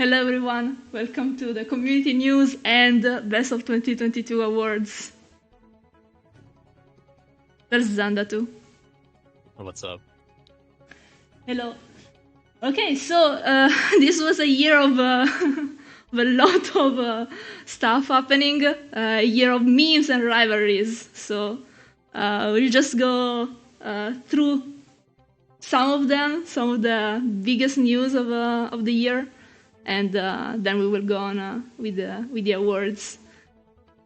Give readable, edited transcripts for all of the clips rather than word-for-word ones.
Hello everyone, welcome to the Community News and Best of 2022 Awards. There's Zanda too. What's up? Hello. Okay, so this was a year of a lot of stuff happening, a year of memes and rivalries. So we'll just go through some of them, some of the biggest news of the year, and then we will go on with the awards.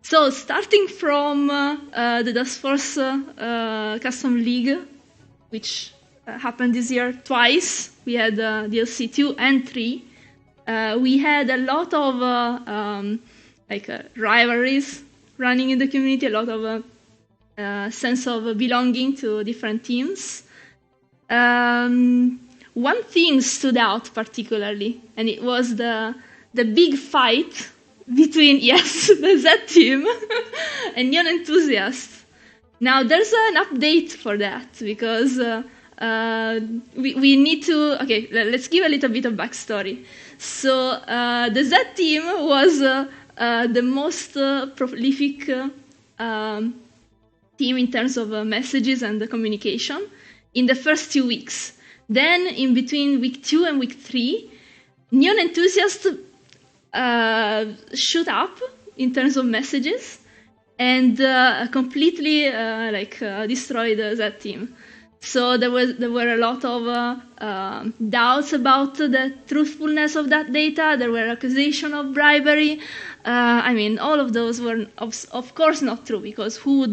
So starting from the Dustforce Custom League, which happened this year twice. We had DLC 2 and 3. We had a lot of rivalries running in the community, a lot of sense of belonging to different teams. One thing stood out particularly, and it was the big fight between, yes, the Z team and Neon Enthusiast. Now, there's an update for that, because we need to... Okay, let's give a little bit of backstory. So, the Z team was the most prolific team in terms of messages and communication in the first 2 weeks. Then, in between week 2 and week 3, Neon Enthusiast shoot up in terms of messages and completely destroyed the Z team. So there were a lot of doubts about the truthfulness of that data. There were accusations of bribery. All of those were of course not true, because who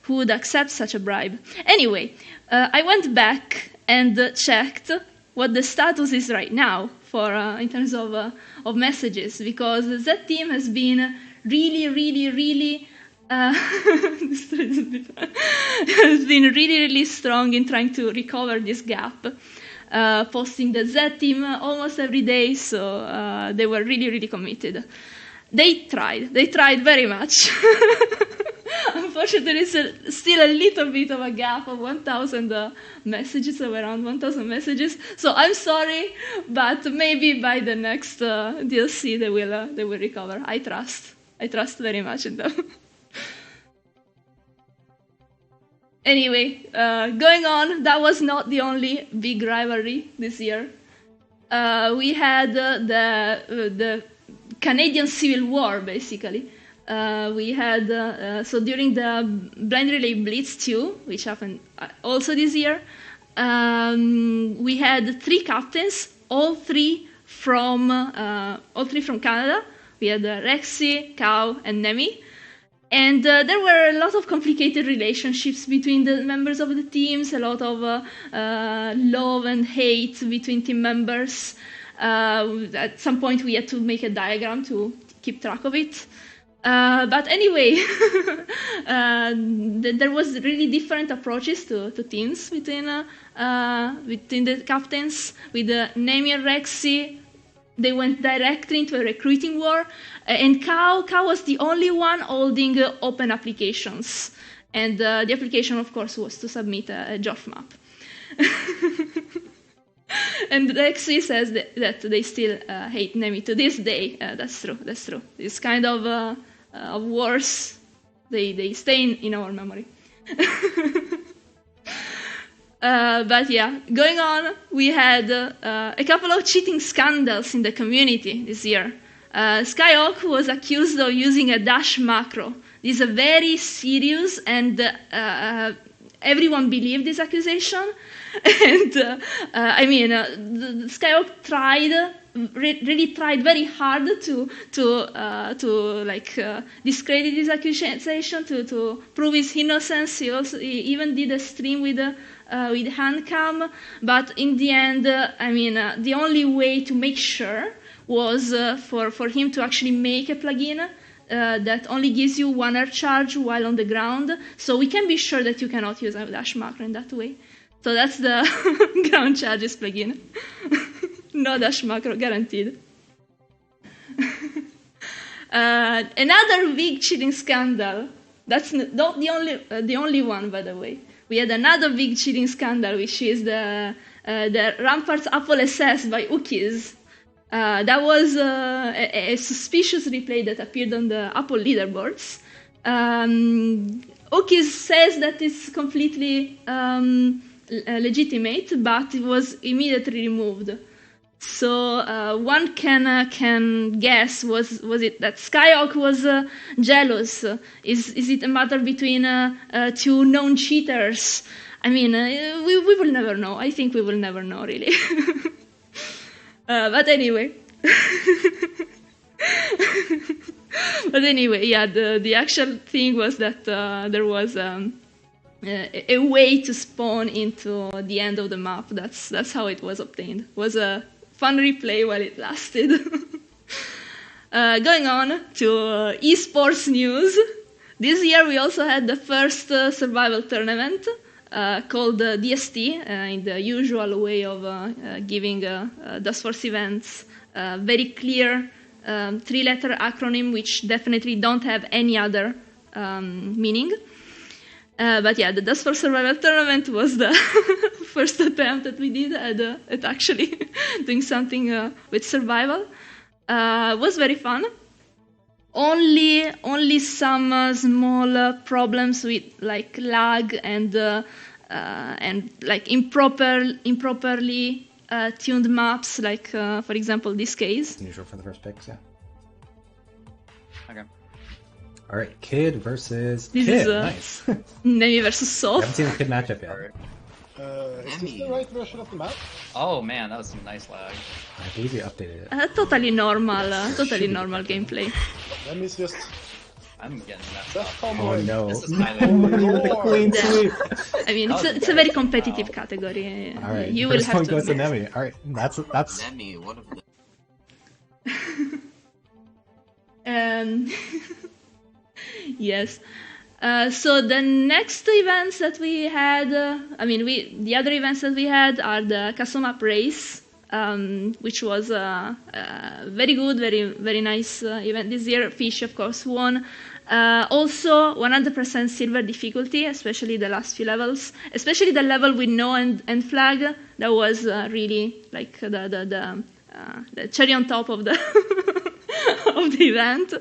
would accept such a bribe? Anyway, I went back and checked what the status is right now for in terms of messages, because the Z team has been really has been really strong in trying to recover this gap, posting the Z team almost every day, so they were really committed. They tried very much. Unfortunately, there is still a little bit of a gap of 1,000 messages, around 1,000 messages. So I'm sorry, but maybe by the next DLC they will recover. I trust very much in them. Anyway, going on, that was not the only big rivalry this year. We had the Canadian Civil War, basically. We had, so during the Blind Relay Blitz 2, which happened also this year, we had 3 captains, all three from Canada. We had Rexy, Cow, and Nemi. And there were a lot of complicated relationships between the members of the teams, a lot of love and hate between team members. At some point, we had to make a diagram to keep track of it. But anyway, there was really different approaches to teams between the captains. With Nemi and Rexy, they went directly into a recruiting war, and Cow was the only one holding open applications. And the application, of course, was to submit a JOF map. And Rexy says that they still hate Nemi to this day. That's true. This kind of wars, they stay in our memory. But yeah, going on, we had a couple of cheating scandals in the community this year. Skyhawk was accused of using a dash macro. This is a very serious, and everyone believed this accusation. And Skyhawk really tried very hard to discredit this accusation, to prove his innocence. He even did a stream with Handcam, but in the end, the only way to make sure was for him to actually make a plugin that only gives you 1 air charge while on the ground, so we can be sure that you cannot use a dash macro in that way. So that's the ground charges plugin. No dash macro guaranteed. Another big cheating scandal. That's not the only one, by the way. We had another big cheating scandal, which is the Ramparts Apple SS by Ukis. That was a suspicious replay that appeared on the Apple leaderboards. Okis says that it's completely legitimate, but it was immediately removed. So one can guess, was it that Skyhawk was jealous? Is it a matter between two known cheaters? I mean, we will never know. I think we will never know, really. But anyway. But anyway, yeah, the actual thing was that there was a way to spawn into the end of the map. That's how it was obtained. It was a fun replay while it lasted. Going on to esports news. This year we also had the first survival tournament called DST, in the usual way of giving Dustforce events very clear three-letter acronym, which definitely don't have any other meaning. But yeah, the Dustforce Survival Tournament was the first attempt that we did at actually doing something with survival. It was very fun. Only some small problems with like lag and like improperly tuned maps, like for example this case. Usual for the first picks, yeah. Okay. All right, Kid versus This Kid. is Nice. Nemi versus I Soft. haven't seen the Kid matchup yet. Is this the right version of the map? Oh man, that was some nice lag. I believe you updated it. Totally normal gameplay. Let me just... I'm getting messed That's up. come Oh away. no. This is highly The clean Yeah. sweep. I mean, it's a very competitive category. All right, You will first have one to goes to admit. Nemi. All right, that's Nemi, one of the Yes. So the next events that we had, the other events that we had are the custom map race, which was a very good, very nice event this year. Fish, of course, won. Also, 100% silver difficulty, especially the last few levels, especially the level with no end flag. That was really like the cherry on top of the of the event.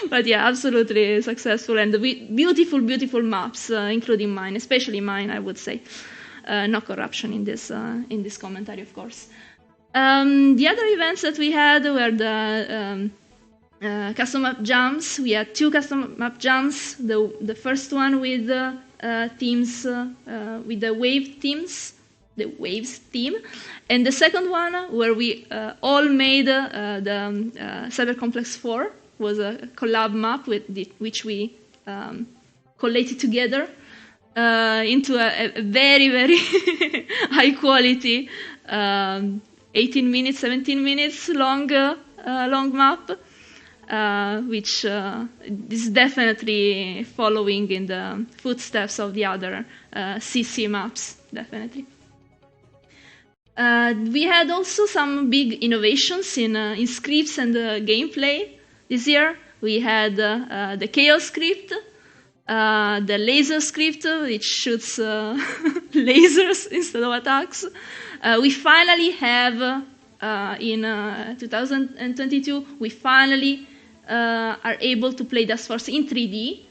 But yeah, absolutely successful and beautiful maps, including mine, especially mine, I would say. No corruption in this commentary, of course. The other events that we had were the custom map jumps. We had 2 custom map jumps. The first one with teams with the wave teams, the waves team, and the second one where we all made the Cyber Complex 4. Was a collab map which we collated together into a very high quality 18 minutes, 17 minutes long map, which is definitely following in the footsteps of the other CC maps, definitely. We had also some big innovations in scripts and gameplay. This year we had the Chaos script, the Laser script, which shoots lasers instead of attacks. We finally have, in 2022, we finally are able to play Dustforce in 3D.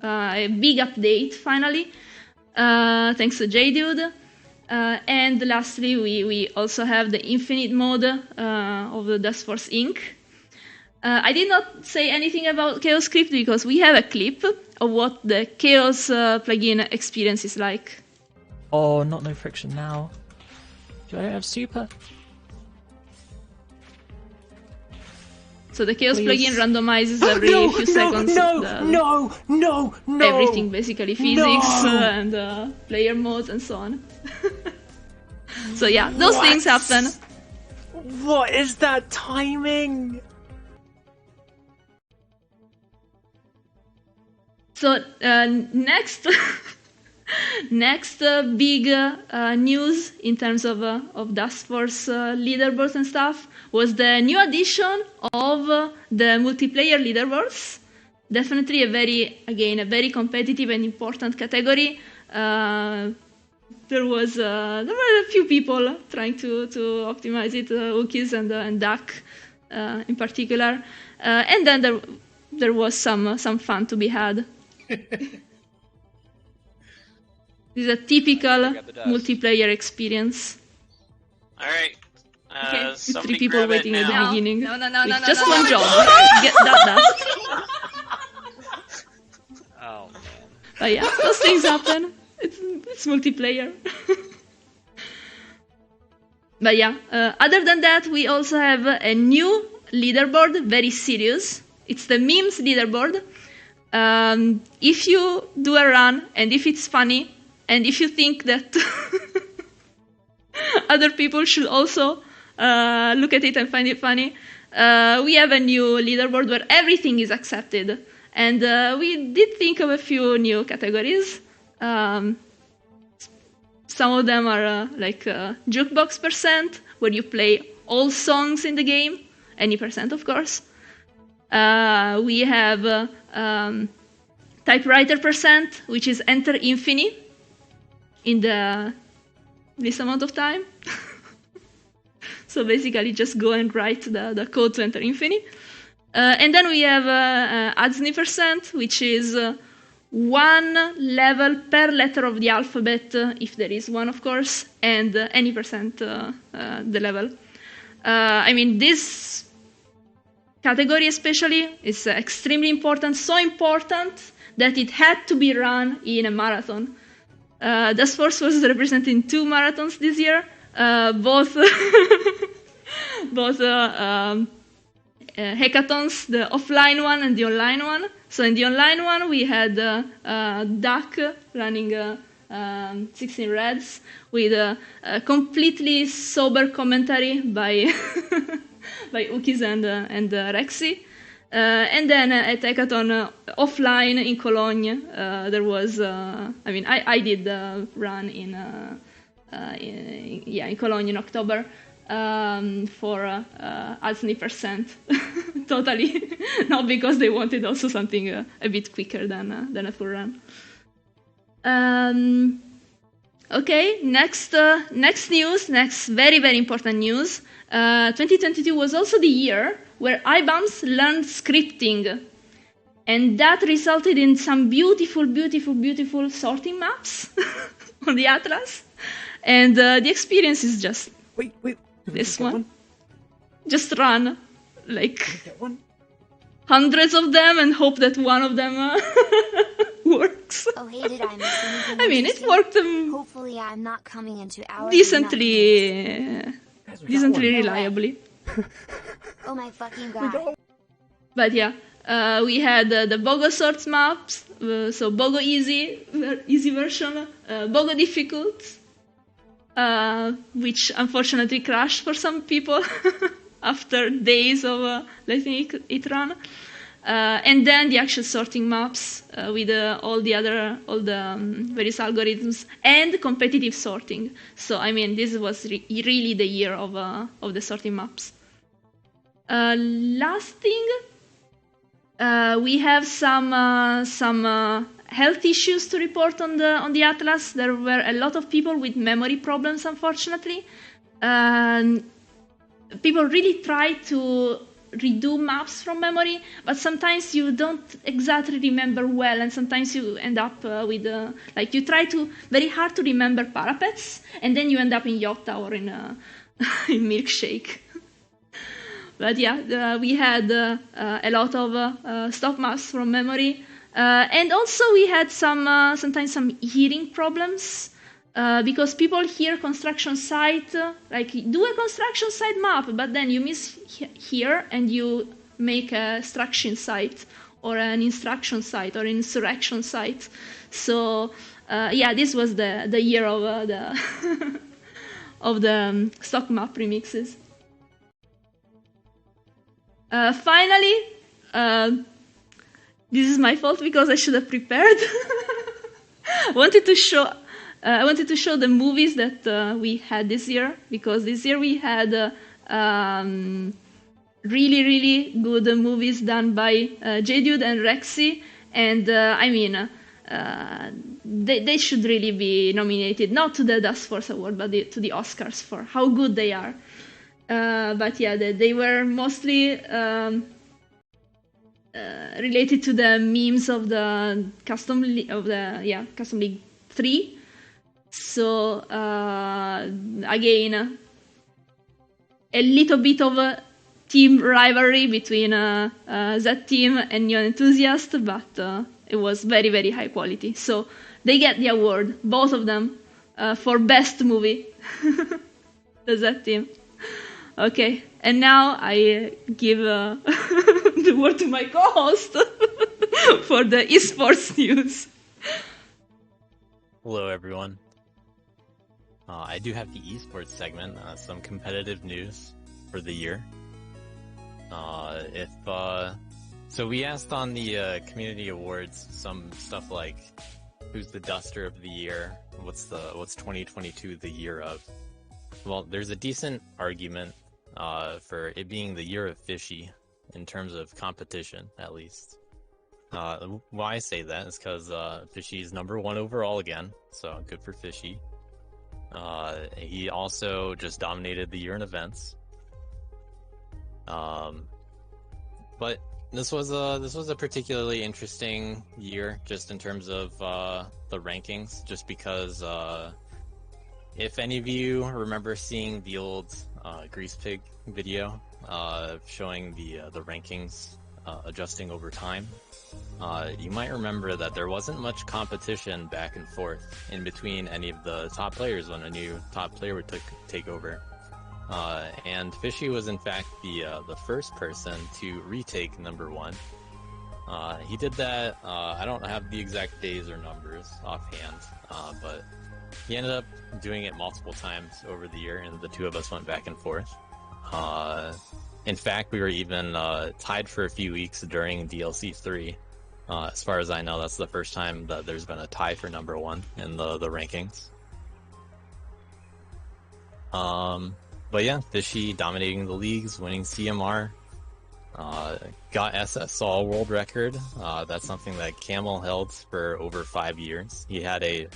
A big update, finally, thanks to JDude. And lastly, we also have the Infinite mode of the Dustforce Inc. I did not say anything about Chaos script because we have a clip of what the Chaos plugin experience is like. Oh, not no friction now. Do I have super? So the Chaos Please. plugin randomizes every few seconds. No! Everything, basically physics and player modes and so on. So yeah, those things happen. What is that timing? So next big news in terms of Dustforce leaderboards and stuff was the new addition of the multiplayer leaderboards. Definitely a very competitive and important category. there were a few people trying to optimize it, Ukis and Duck in particular, and then there was some fun to be had. This is a typical multiplayer experience. All right. Okay, with somebody 3 people grab it waiting at the now. beginning. No, With just no, one no. job. Get that done. Oh man. But yeah, those things happen. It's multiplayer. But yeah, other than that, we also have a new leaderboard, very serious. It's the memes leaderboard. If you do a run, and if it's funny, and if you think that other people should also look at it and find it funny, we have a new leaderboard where everything is accepted. And we did think of a few new categories. Some of them are like jukebox percent, where you play all songs in the game, any percent, of course. We have typewriter percent, which is enter infiny in the least amount of time. So basically, just go and write the code to enter infiny. And then we have ADSNI percent, which is 1 level per letter of the alphabet, if there is one, of course, and any percent the level. I mean, this category especially is extremely important, so important that it had to be run in a marathon. Dustforce was represented in 2 marathons this year, both hackathons, the offline one and the online one. So in the online one, we had Duck running 16 Reds with a completely sober commentary by by Ukis and Rexy. And then at Hackathon offline in Cologne, there was, I did the run in Cologne in October for ADSNI percent. Totally, not because they wanted also something a bit quicker than a full run. Okay, next news, next very, very important news. 2022 was also the year where IBAMs learned scripting, and that resulted in some beautiful, beautiful, beautiful sorting maps on the Atlas. And the experience is just Wait. this one. Just run like hundreds of them and hope that one of them works. Oh, hey, did I miss anything? I mean, it worked Hopefully, I'm not coming into our decently reliably. Oh my fucking god! But yeah, we had the BOGO sorts maps, so BOGO easy version, BOGO difficult, which unfortunately crashed for some people after days of letting it run. And then the actual sorting maps with all the various algorithms and competitive sorting. So I mean, this was really the year of the sorting maps. Last thing, we have some health issues to report on the Atlas. There were a lot of people with memory problems, unfortunately. People really try to redo maps from memory, but sometimes you don't exactly remember well, and sometimes you end up with you try very hard to remember parapets, and then you end up in Yotta or in Milkshake. But yeah, we had a lot of stock maps from memory, and also we had sometimes some hearing problems. Because people hear construction site, do a construction site map, but then you miss here and you make a instruction site or an instruction site or an insurrection site. So this was the year of the of the stock map remixes. Finally, this is my fault because I should have prepared. I wanted to show the movies that we had this year, because this year we had really, really good movies done by JDude and Rexy. And they should really be nominated, not to the Dust Force Award, but to the Oscars for how good they are. But yeah, they were mostly related to the memes of the Custom League 3. So again, a little bit of a team rivalry between that team and Neon Enthusiast, but it was very, very high quality. So they get the award, both of them, for best movie. The Z team. Okay, and now I give the word to my co-host for the esports news. Hello, everyone. I do have the esports segment, some competitive news for the year. So we asked on the community awards some stuff like, who's the duster of the year? What's 2022 the year of? Well, there's a decent argument for it being the year of Fishy in terms of competition, at least. Why I say that is because Fishy's #1 overall again, so good for Fishy. He also just dominated the year in events. But this was a particularly interesting year, just in terms of the rankings, just because if any of you remember seeing the old Grease Pig video showing the rankings adjusting over time, you might remember that there wasn't much competition back and forth in between any of the top players when a new top player would take over. And Fishy was in fact the first person to retake #1. He did that, I don't have the exact days or numbers offhand, but he ended up doing it multiple times over the year, and the two of us went back and forth. In fact, we were even tied for a few weeks during DLC 3. As far as I know, that's the first time that there's been a tie for #1 in the rankings. But yeah, Fishy dominating the leagues, winning CMR, got SSL world record. That's something that Camel held for over 5 years. He had a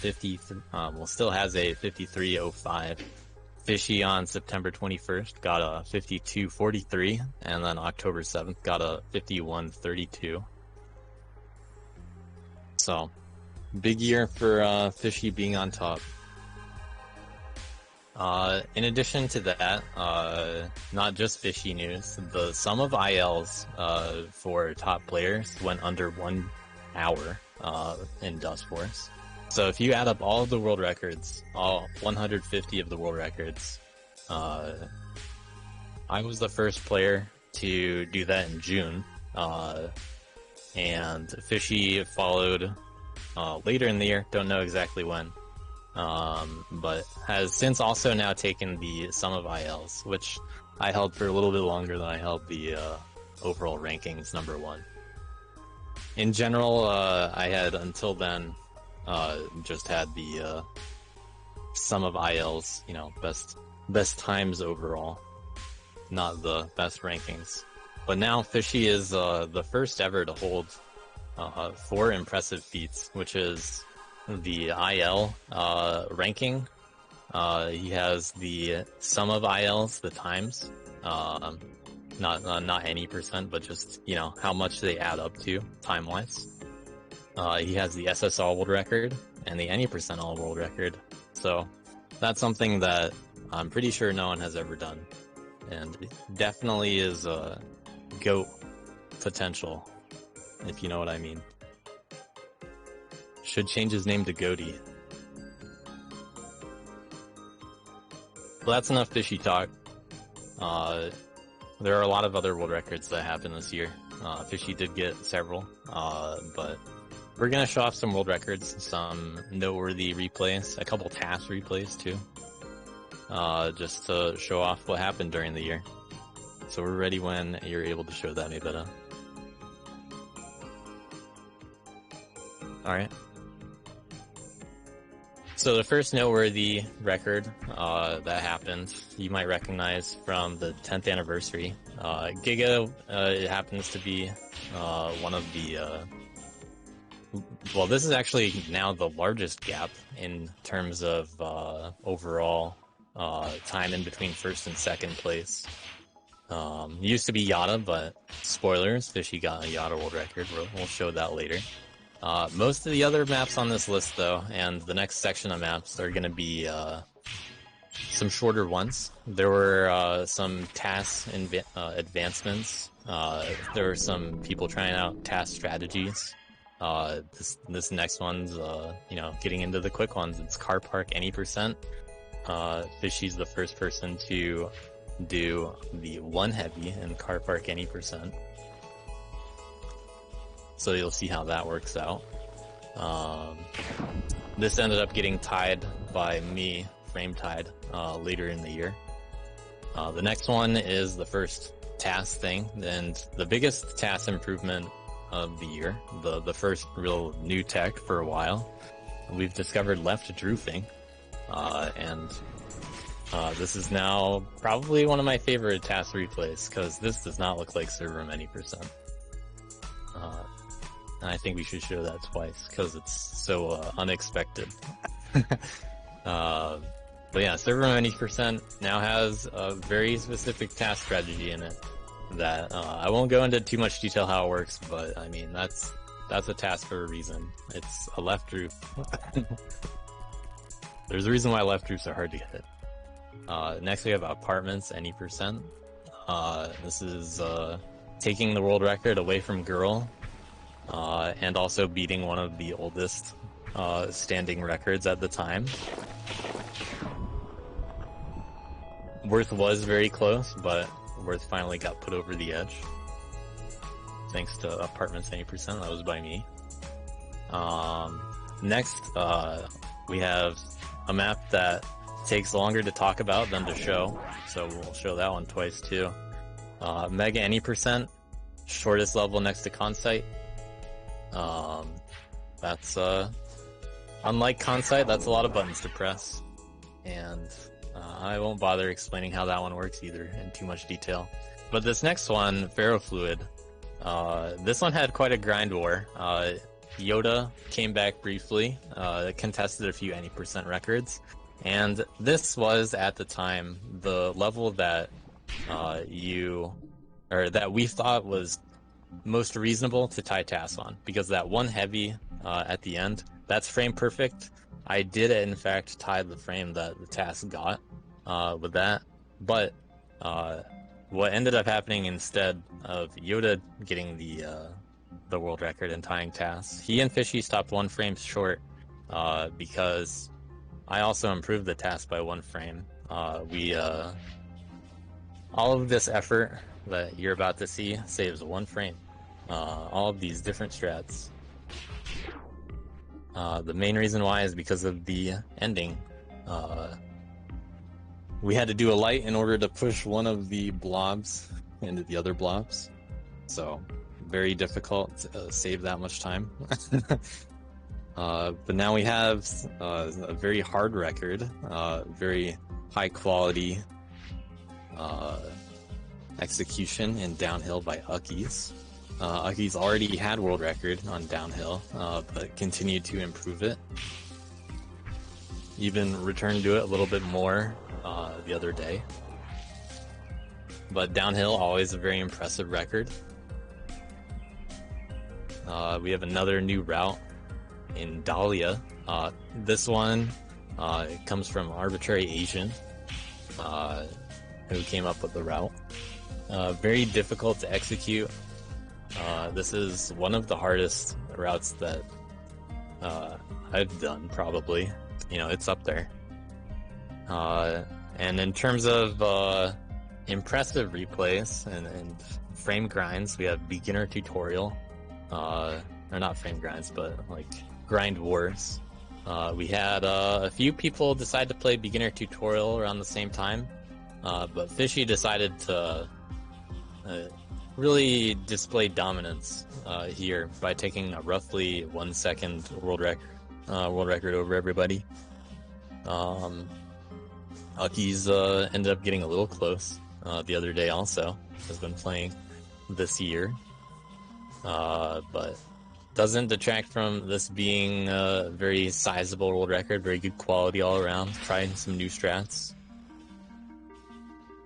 still has a 53.05. Fishy on September 21st got a 52.43, and then October 7th got a 51.32. So, big year for Fishy being on top. In addition to that, not just Fishy news, the sum of ILs for top players went under 1 hour in Dust Force. So if you add up all of the world records, all 150 of the world records, I was the first player to do that in June, and Fishy followed later in the year, don't know exactly when, but has since also now taken the sum of ILs, which I held for a little bit longer than I held the overall rankings #1. In general, I had until then just had the sum of ILs, best times overall, not the best rankings. But now Fishy is the first ever to hold 4 impressive feats, which is the IL ranking. He has the sum of ILs, the times, not any percent, but just how much they add up to time wise. He has the SSL world record and the any percent all world record. So that's something that I'm pretty sure no one has ever done, and it definitely is a GOAT potential, if you know what I mean. Should change his name to Goaty. Well, that's enough Fishy talk. There are a lot of other world records that happened this year. Fishy did get several, but we're gonna show off some world records, some noteworthy replays, a couple task replays too, just to show off what happened during the year. So we're ready when you're able to show that, Mibeta. Alright. So the first noteworthy record that happened, you might recognize from the 10th anniversary. Giga, it happens to be one of well, this is actually now the largest gap in terms of overall time in between first and second place. Used to be Yada, but spoilers, Fishy got a Yada world record. We'll show that later. Most of the other maps on this list, though, and the next section of maps are going to be some shorter ones. There were some task advancements. There were some people trying out task strategies. This next one's, getting into the quick ones. It's car park any percent. Fishy's the first person to do the one heavy in car park any percent. So you'll see how that works out. This ended up getting tied by me, frame tied, later in the year. The next one is the first task thing, and the biggest task improvement of the year, the first real new tech for a while. We've discovered left droofing, and this is now probably one of my favorite task replays, because this does not look like server room any percent. And I think we should show that twice, because it's so unexpected. But yeah, server room any percent now has a very specific task strategy in it that I won't go into too much detail how it works, but I mean that's a task for a reason. It's a left roof. There's a reason why left roofs are hard to get. Next we have apartments any percent. This is taking the world record away from Girl, and also beating one of the oldest standing records at the time. Worth was very close, but Worth finally got put over the edge. Thanks to apartments any percent. That was by me. Next, we have a map that takes longer to talk about than to show, so we'll show that one twice too. Mega any percent, shortest level next to Consite. That's unlike Consite, that's a lot of buttons to press, and I won't bother explaining how that one works either in too much detail. But this next one, Ferrofluid, this one had quite a grind war. Yoda came back briefly, contested a few any percent records, and this was at the time the level that that we thought was most reasonable to tie tasks on, because that one heavy at the end, that's frame perfect. I did in fact tie the frame that the task got with that, but what ended up happening instead of Yoda getting the world record and tying tasks, he and Fishy stopped one frame short because I also improved the task by one frame. All of this effort that you're about to see saves one frame. All of these different strats. The main reason why is because of the ending. We had to do a light in order to push one of the blobs into the other blobs. So, very difficult to save that much time. But now we have a very hard record, very high quality execution in downhill by Uckies. Uckies already had world record on downhill, but continued to improve it. Even returned to it a little bit more the other day. But downhill, always a very impressive record. We have another new route in Dahlia. This one it comes from Arbitrary Asian, who came up with the route. Very difficult to execute. This is one of the hardest routes that I've done, probably. You know, it's up there. And in terms of impressive replays and frame grinds, we have Beginner Tutorial. Or not frame grinds, but like grind wars. We had a few people decide to play Beginner Tutorial around the same time, but Fishy decided to really display dominance here by taking a roughly 1 second world record over everybody. Uckies ended up getting a little close the other day also. Has been playing this year. But doesn't detract from this being a very sizable world record, very good quality all around. Trying some new strats.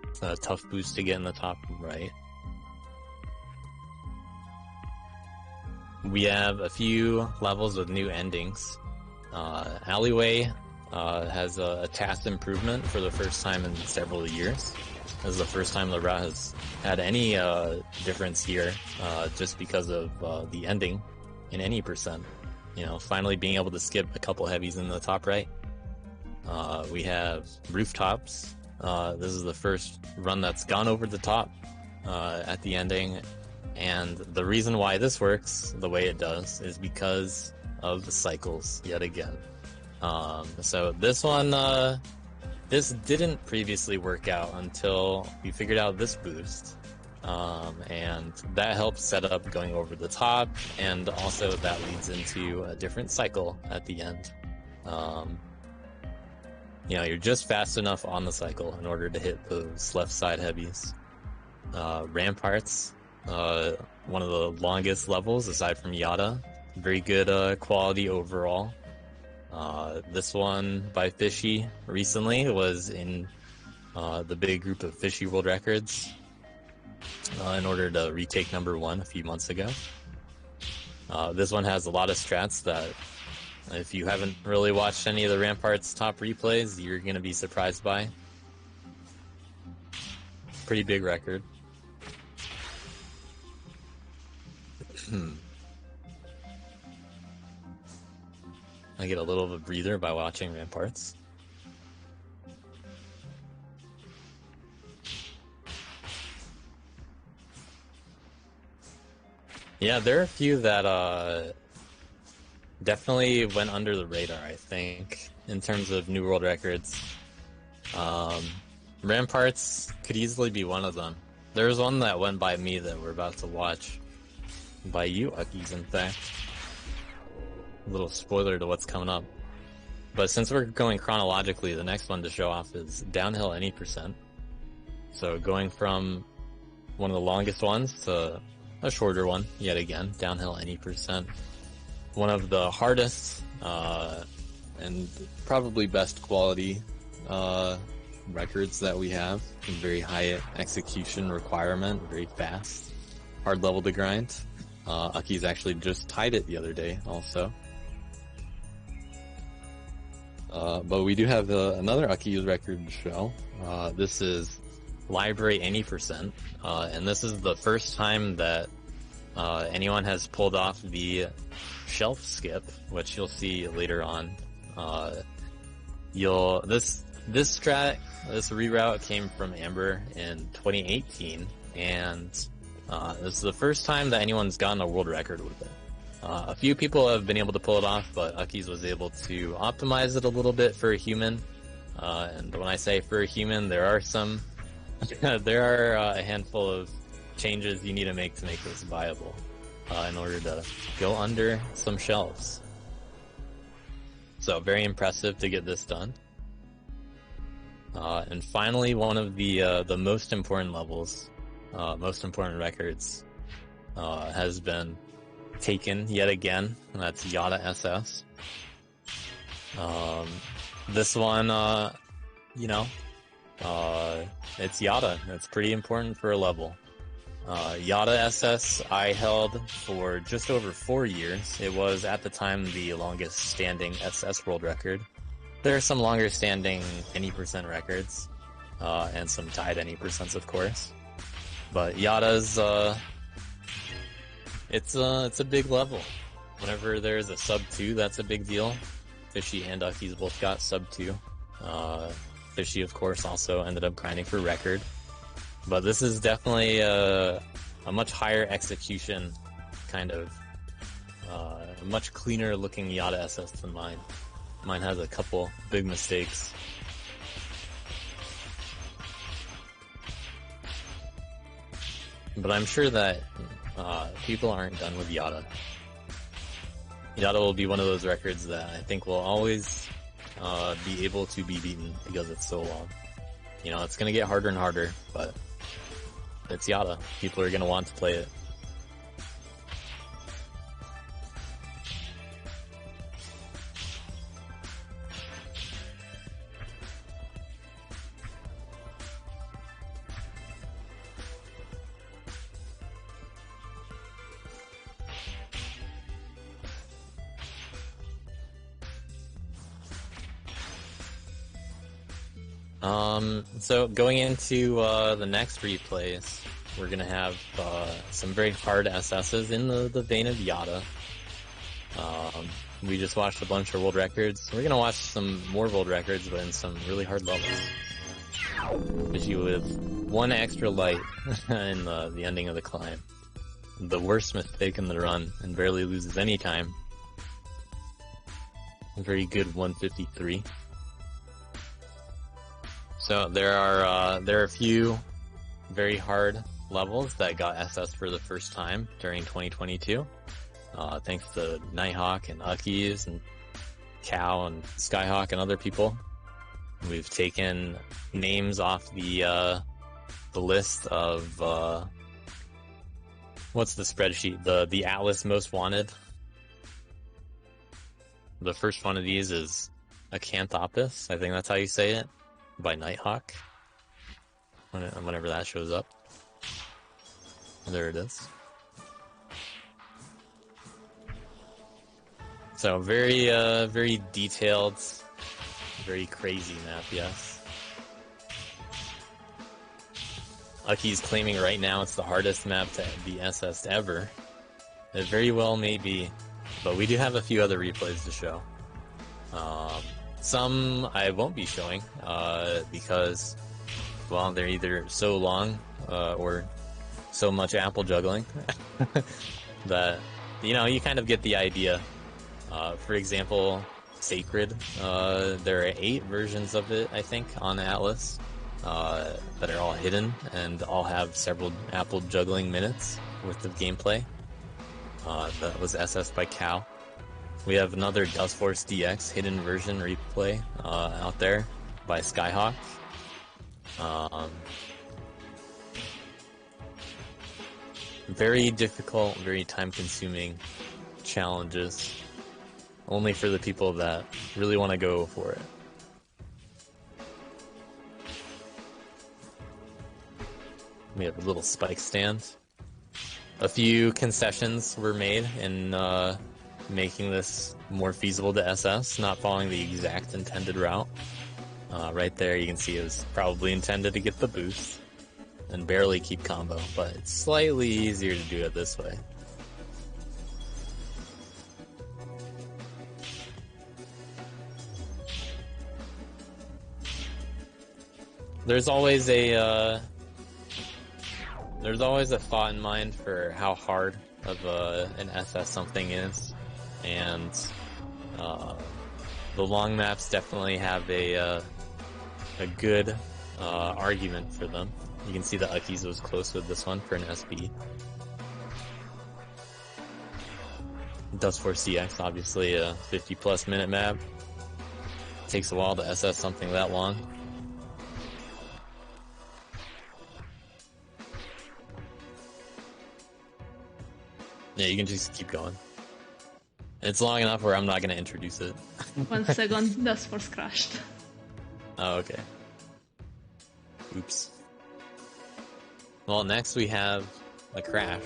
It's a tough boost to get in the top right. We have a few levels with new endings. Alleyway has a task improvement for the first time in several years. This is the first time the route has had any difference here, just because of the ending in any percent. You know, finally being able to skip a couple heavies in the top right. We have rooftops. This is the first run that's gone over the top at the ending. And the reason why this works the way it does is because of the cycles yet again. So this one, this didn't previously work out until we figured out this boost. And that helps set up going over the top, and also that leads into a different cycle at the end. You know, you're just fast enough on the cycle in order to hit those left side heavies. Ramparts. One of the longest levels aside from Yada. Very good quality overall. This one by Fishy recently was in the big group of Fishy World Records in order to retake #1 a few months ago. This one has a lot of strats that if you haven't really watched any of the Ramparts top replays, you're going to be surprised by. Pretty big record. I get a little of a breather by watching Ramparts. Yeah, there are a few that definitely went under the radar, I think, in terms of new world records. Ramparts could easily be one of them. There's one that went by me that we're about to watch. By you, Uckies, in fact. A little spoiler to what's coming up. But since we're going chronologically, the next one to show off is Downhill Any Percent. So going from one of the longest ones to a shorter one, yet again, Downhill Any Percent. One of the hardest and probably best quality records that we have. Very high execution requirement, very fast. Hard level to grind. Uckies actually just tied it the other day also. But we do have another Uckies record to show. This is Library Any Percent. And this is the first time that anyone has pulled off the shelf skip, which you'll see later on. This reroute came from Amber in 2018, and this is the first time that anyone's gotten a world record with it. A few people have been able to pull it off, but Uckies was able to optimize it a little bit for a human. And when I say for a human, there are a handful of changes you need to make this viable in order to go under some shelves. So very impressive to get this done. And finally, one of the most important levels, most important records, has been taken yet again, and that's Yada SS. This one, it's Yada. It's pretty important for a level. Yada SS I held for just over 4 years. It was at the time the longest standing SS world record. There are some longer standing Any Percent records, and some tied Any Percents, of course. But Yada's, it's a big level. Whenever there's a sub 2, that's a big deal. Fishy and Uckies both got sub 2. Fishy, of course, also ended up grinding for record. But this is definitely a much higher execution, kind of, a much cleaner looking Yada SS than mine. Mine has a couple big mistakes. But I'm sure that people aren't done with Yada. Yada will be one of those records that I think will always be able to be beaten because it's so long. You know, it's going to get harder and harder, but it's Yada. People are going to want to play it. So going into the next replays, we're gonna have some very hard SSs in the vein of Yada. We just watched a bunch of world records. We're gonna watch some more world records, but in some really hard levels. Especially with one extra light in the ending of the climb. The worst mistake in the run, and barely loses any time. A very good 153. So there are a few very hard levels that got SS for the first time during 2022. Thanks to Nighthawk and Uckies and Cow and Skyhawk and other people. We've taken names off the list of what's the spreadsheet? The Atlas Most Wanted. The first one of these is Acanthopus. I think that's how you say it. By Nighthawk. Whenever that shows up. There it is. So very detailed, very crazy map, yes. Ucky's claiming right now it's the hardest map to be SS'd ever. It very well may be, but we do have a few other replays to show. Some I won't be showing, because, well, they're either so long, or so much apple juggling, that, you know, you kind of get the idea. For example, Sacred, there are 8 versions of it, I think, on Atlas, that are all hidden, and all have several apple juggling minutes worth of gameplay. That was SS'd by Cow. We have another Dustforce DX hidden version replay out there by Skyhawk. Very difficult, very time-consuming challenges. Only for the people that really want to go for it. We have a little spike stand. A few concessions were made in making this more feasible to SS, not following the exact intended route. Right there you can see it was probably intended to get the boost and barely keep combo, but it's slightly easier to do it this way. There's always a thought in mind for how hard of an SS something is, and the long maps definitely have a good argument for them. You can see the Uckies was close with this one for an SB. Dustforce DX, obviously a 50+ minute map. Takes a while to SS something that long. Yeah, you can just keep going. It's long enough where I'm not going to introduce it. 1 second, Dustforce crashed. Oh, okay. Oops. Well, next we have a crash.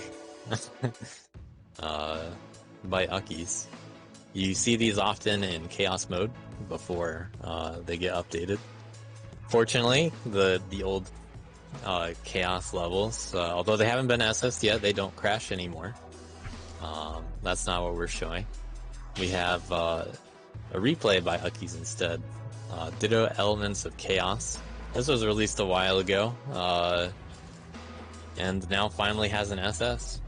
By Uckies. You see these often in Chaos mode before they get updated. Fortunately, the old Chaos levels, although they haven't been SS'd yet, they don't crash anymore. That's not what we're showing. We have a replay by Uckies instead. Ditto Elements of Chaos. This was released a while ago, and now finally has an SS.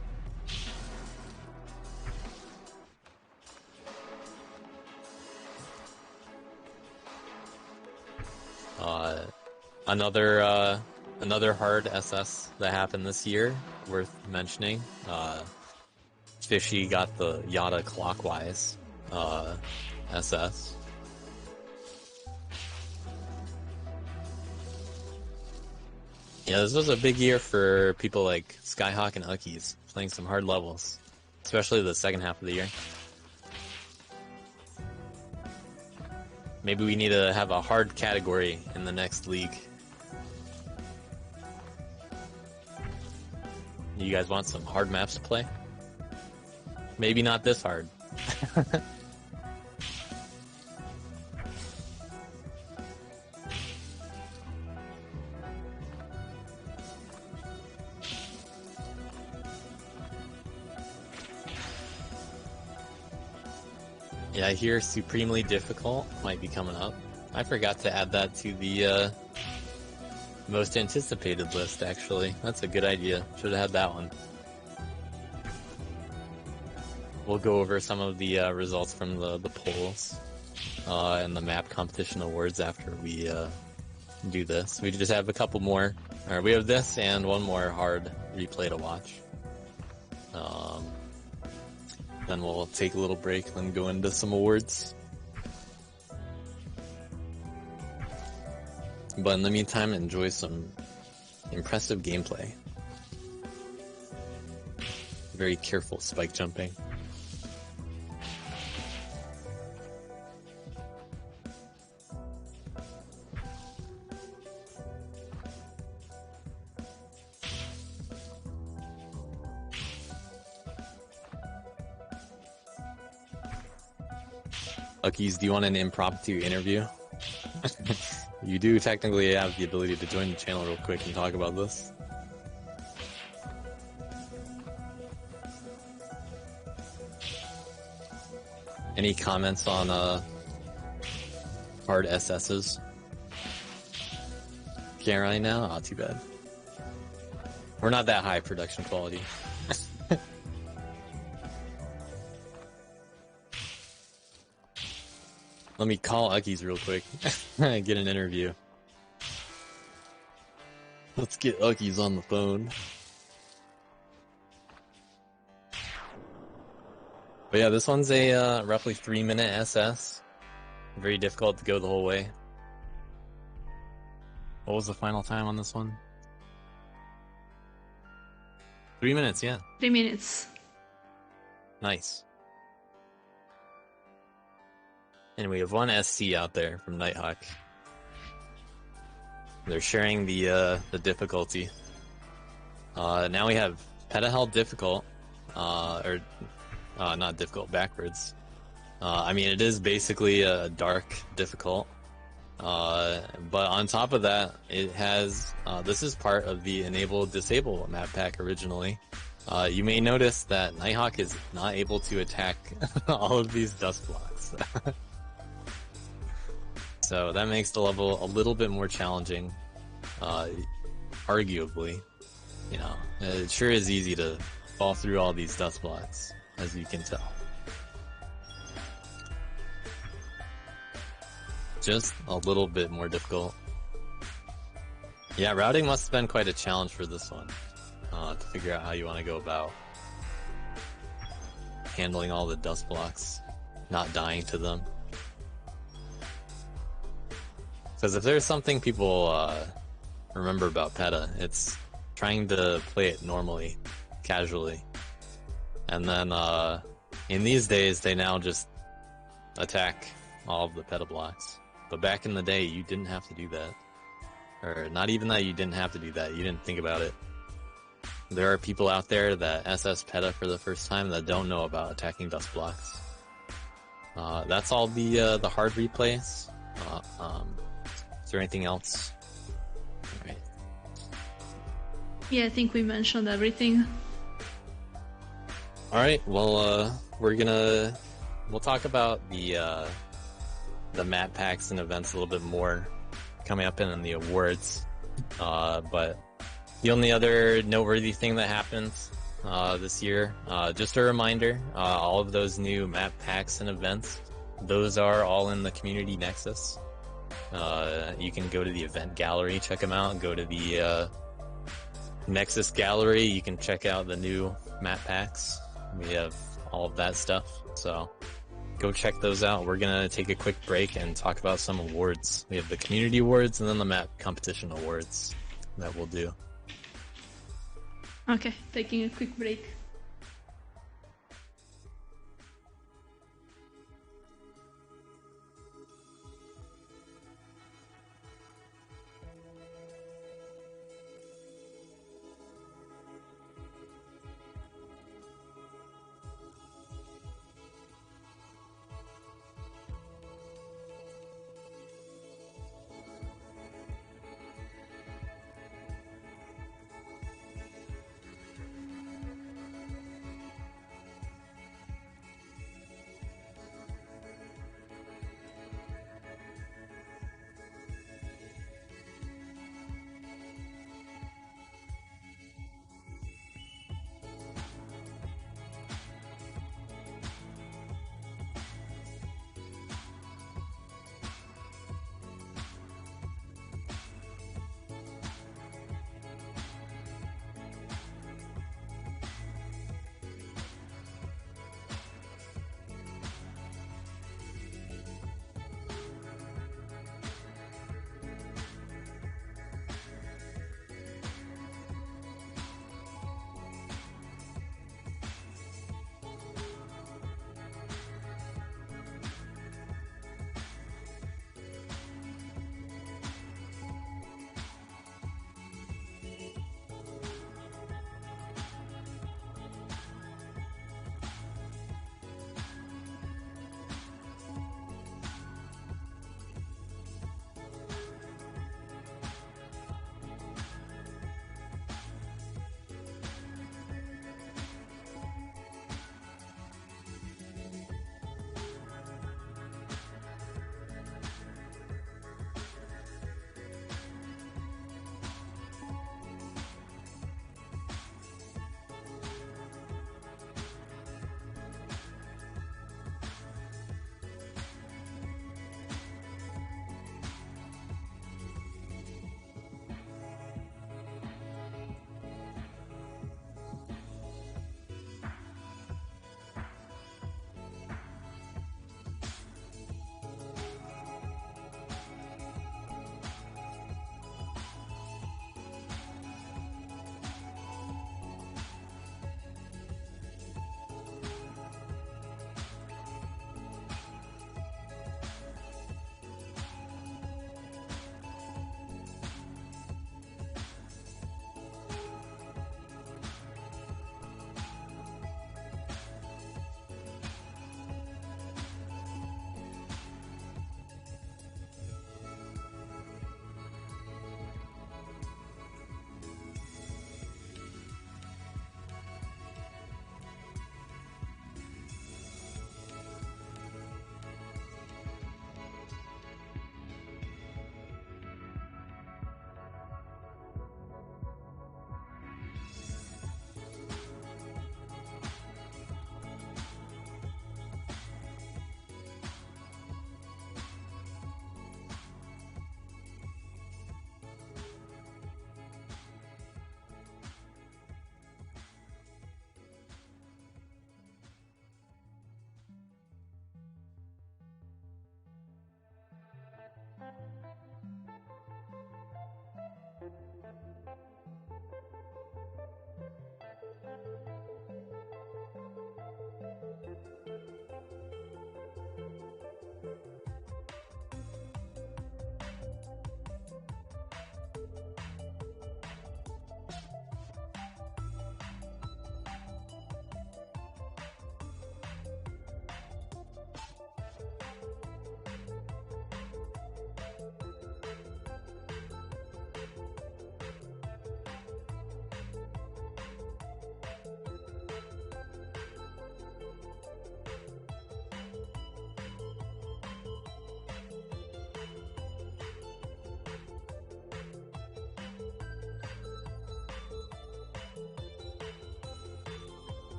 Another hard SS that happened this year, worth mentioning. Fishy got the Yada Clockwise SS. Yeah, this was a big year for people like Skyhawk and Uckies, playing some hard levels, especially the second half of the year. Maybe we need to have a hard category in the next league. You guys want some hard maps to play? Maybe not this hard. Yeah, I hear Supremely Difficult might be coming up. I forgot to add that to the most anticipated list, actually. That's a good idea. Should have had that one. We'll go over some of the results from the polls and the map competition awards after we do this. We just have a couple more. Or we have this and one more hard replay to watch. Then we'll take a little break and go into some awards. But in the meantime, enjoy some impressive gameplay. Very careful spike jumping. Luckies, do you want an impromptu interview? You do technically have the ability to join the channel real quick and talk about this. Any comments on hard SSs? Can't right now? Oh, too bad. We're not that high production quality. Let me call Uckies real quick. Get an interview. Let's get Uckies on the phone. But yeah, this one's a roughly 3-minute SS. Very difficult to go the whole way. What was the final time on this one? 3 minutes, yeah. 3 minutes. Nice. And we have one SC out there from Nighthawk. They're sharing the difficulty. Now we have Petahel difficult, not difficult, backwards. I mean, it is basically a dark difficult. But on top of that, it has, this is part of the enable disable map pack originally. You may notice that Nighthawk is not able to attack all of these dust blocks. So that makes the level a little bit more challenging, arguably. You know, it sure is easy to fall through all these dust blocks, as you can tell. Just a little bit more difficult. Yeah, routing must have been quite a challenge for this one, to figure out how you want to go about handling all the dust blocks, not dying to them. Because if there's something people remember about PETA, it's trying to play it normally, casually. And then in these days, they now just attack all of the PETA blocks. But back in the day, you didn't have to do that. Or not even that you didn't have to do that, you didn't think about it. There are people out there that SS PETA for the first time that don't know about attacking dust blocks. That's all the hard replays. Is there anything else? All right. Yeah, I think we mentioned everything. All right. Well, we'll talk about the map packs and events a little bit more coming up in the awards. But the only other noteworthy thing that happened this year, just a reminder, all of those new map packs and events, those are all in the Community Nexus. You can go to the event gallery, check them out, go to the Nexus gallery, you can check out the new map packs. We have all of that stuff, so go check those out. We're gonna take a quick break and talk about some awards. We have the community awards and then the map competition awards that we'll do. Okay, taking a quick break.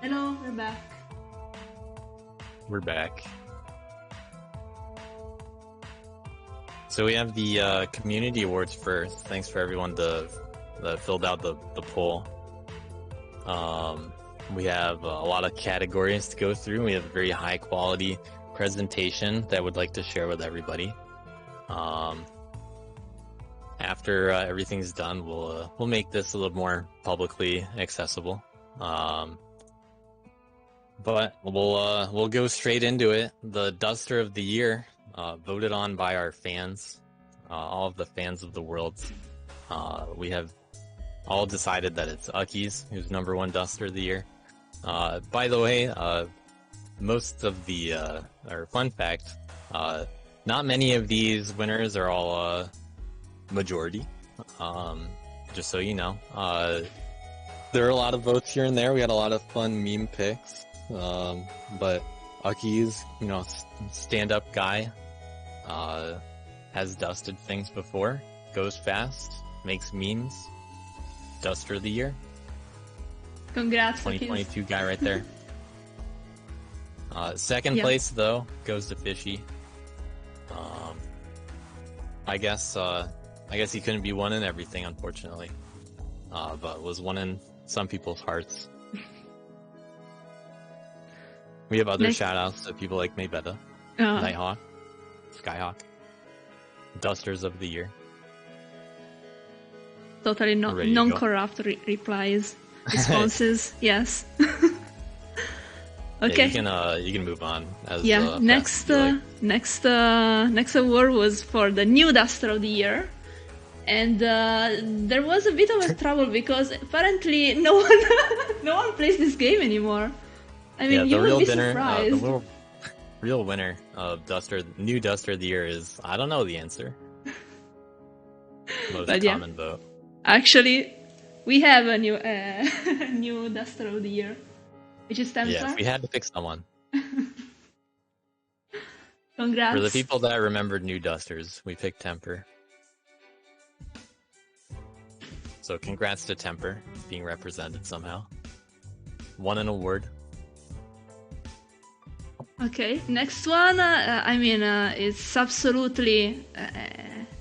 Hello, we're back. We're back. So we have the community awards first. Thanks for everyone that filled out the poll. We have a lot of categories to go through. We have a very high quality presentation that I would like to share with everybody. After everything's done, we'll make this a little more publicly accessible. But we'll go straight into it. The Duster of the Year, voted on by our fans, all of the fans of the world. We have all decided that it's Uckies who's #1 Duster of the Year. By the way, most of the, or fun fact, not many of these winners are all majority. Just so you know, there are a lot of votes here and there. We had a lot of fun meme picks. But Uckies, stand-up guy, has dusted things before, goes fast, makes memes. Duster of the Year. Congrats, 2022 guy right there. Second place though goes to Fishy. I guess he couldn't be one in everything, unfortunately. But was one in some people's hearts. We have other shout-outs to people like Maybetta, Nighthawk, Skyhawk, Dusters of the Year. Totally non-corrupt replies, responses. Yes. Okay. Yeah, you can move on. Next award was for the new Duster of the Year, and there was a bit of a trouble because apparently no one plays this game anymore. I mean, you would be surprised. The real winner of new Duster of the Year is, I don't know the answer. Most common vote. Actually, we have a new Duster of the Year, which is Templar. Yes, we had to pick someone. Congrats. For the people that remembered new Dusters, we picked Temper. So congrats to Temper being represented somehow. Won an award. Okay, next one, it's absolutely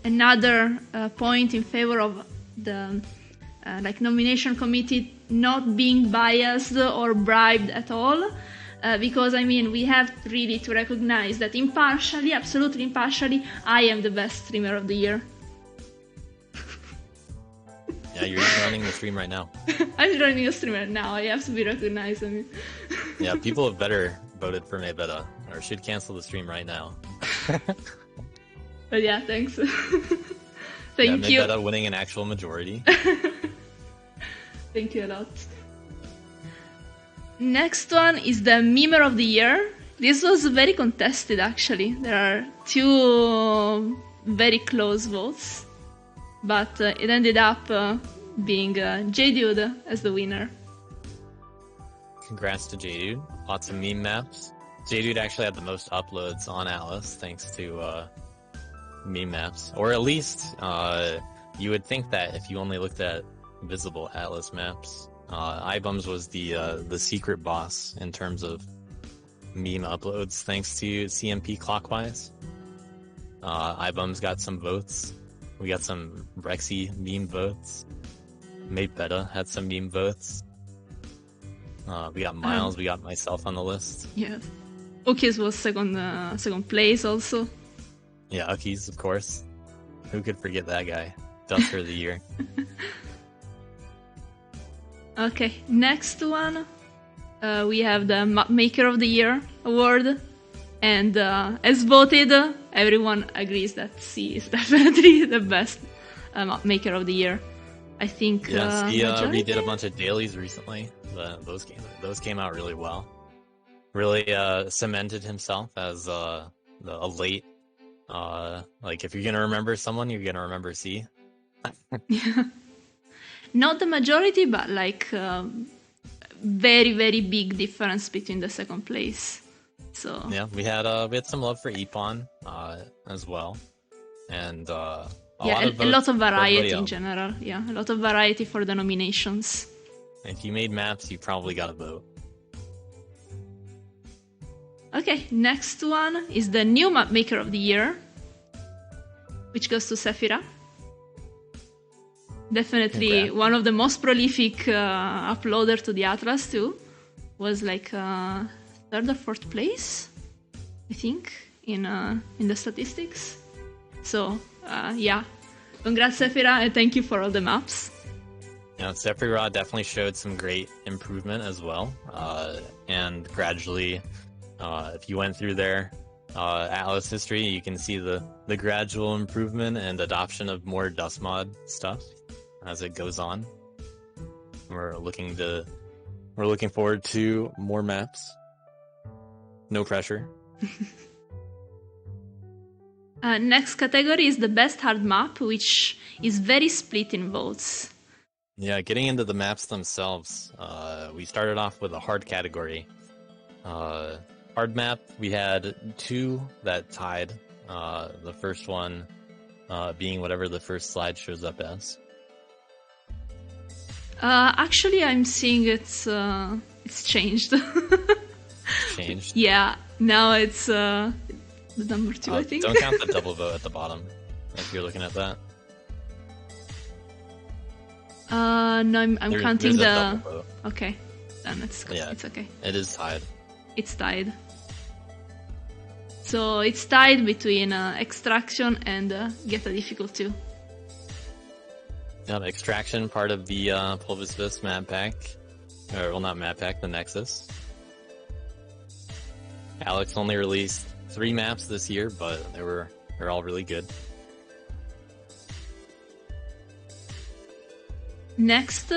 another point in favor of the nomination committee not being biased or bribed at all, because we have really to recognize that impartially, absolutely impartially, I am the best streamer of the year. Yeah, you're running the stream right now. I'm running a stream right now, I have to be recognized. Yeah, people have better voted for Maybetta, or should cancel the stream right now. But yeah, thanks. Thank you. Maybetta winning an actual majority. Thank you a lot. Next one is the Memer of the Year. This was very contested, actually. There are 2 very close votes, but it ended up being J-Dude as the winner. Congrats to J-Dude. Lots of meme maps. J-Dude actually had the most uploads on Atlas thanks to meme maps. Or at least you would think that if you only looked at visible Atlas maps. iBums was the secret boss in terms of meme uploads thanks to CMP Clockwise. iBums got some votes. We got some Rexy meme votes. Maybetta had some meme votes. We got Miles, we got myself on the list. Yes. Uckies was second place also. Yeah, Uckies, of course. Who could forget that guy? Duster of the Year. Okay, next one. We have the Map Maker of the Year award. And as voted, everyone agrees that C is definitely the best Map Maker of the Year. I think. Yes, he redid a bunch of dailies recently. Those came out really well. Really cemented himself as a late. If you're gonna remember someone, you're gonna remember C. Yeah. Not the majority, but very, very big difference between the second place. So yeah, we had some love for Epon as well, and a lot of variety in general. Yeah, a lot of variety for the nominations. If you made maps, you probably got a vote. Okay, next one is the new map maker of the year, which goes to Sephira. Definitely Congrats. one of the most prolific uploader to the Atlas too. Was like third or fourth place, I think, in the statistics. So yeah, congrats Sephira, and thank you for all the maps. Yeah, Sephiroth definitely showed some great improvement as well. And gradually, if you went through their Atlas history, you can see the gradual improvement and adoption of more dust mod stuff as it goes on. We're looking forward to more maps. No pressure. Next category is the best hard map, which is very split in votes. Yeah, getting into the maps themselves, we started off with a hard category. Hard map, we had two that tied. The first one being whatever the first slide shows up as. Actually, I'm seeing it's changed. Changed. Yeah, now it's the number 2, I think. Don't count the double vote at the bottom if you're looking at that. No, I'm counting there's a the. double vote. Okay, then it's Yeah. it's okay. It is tied. It's tied. So it's tied between Extraction and Get a Difficult 2. Yep, Extraction, part of the Pulvisvis map pack. Or, well, not map pack, the Nexus. Alex only released 3 maps this year, but they're all really good. Next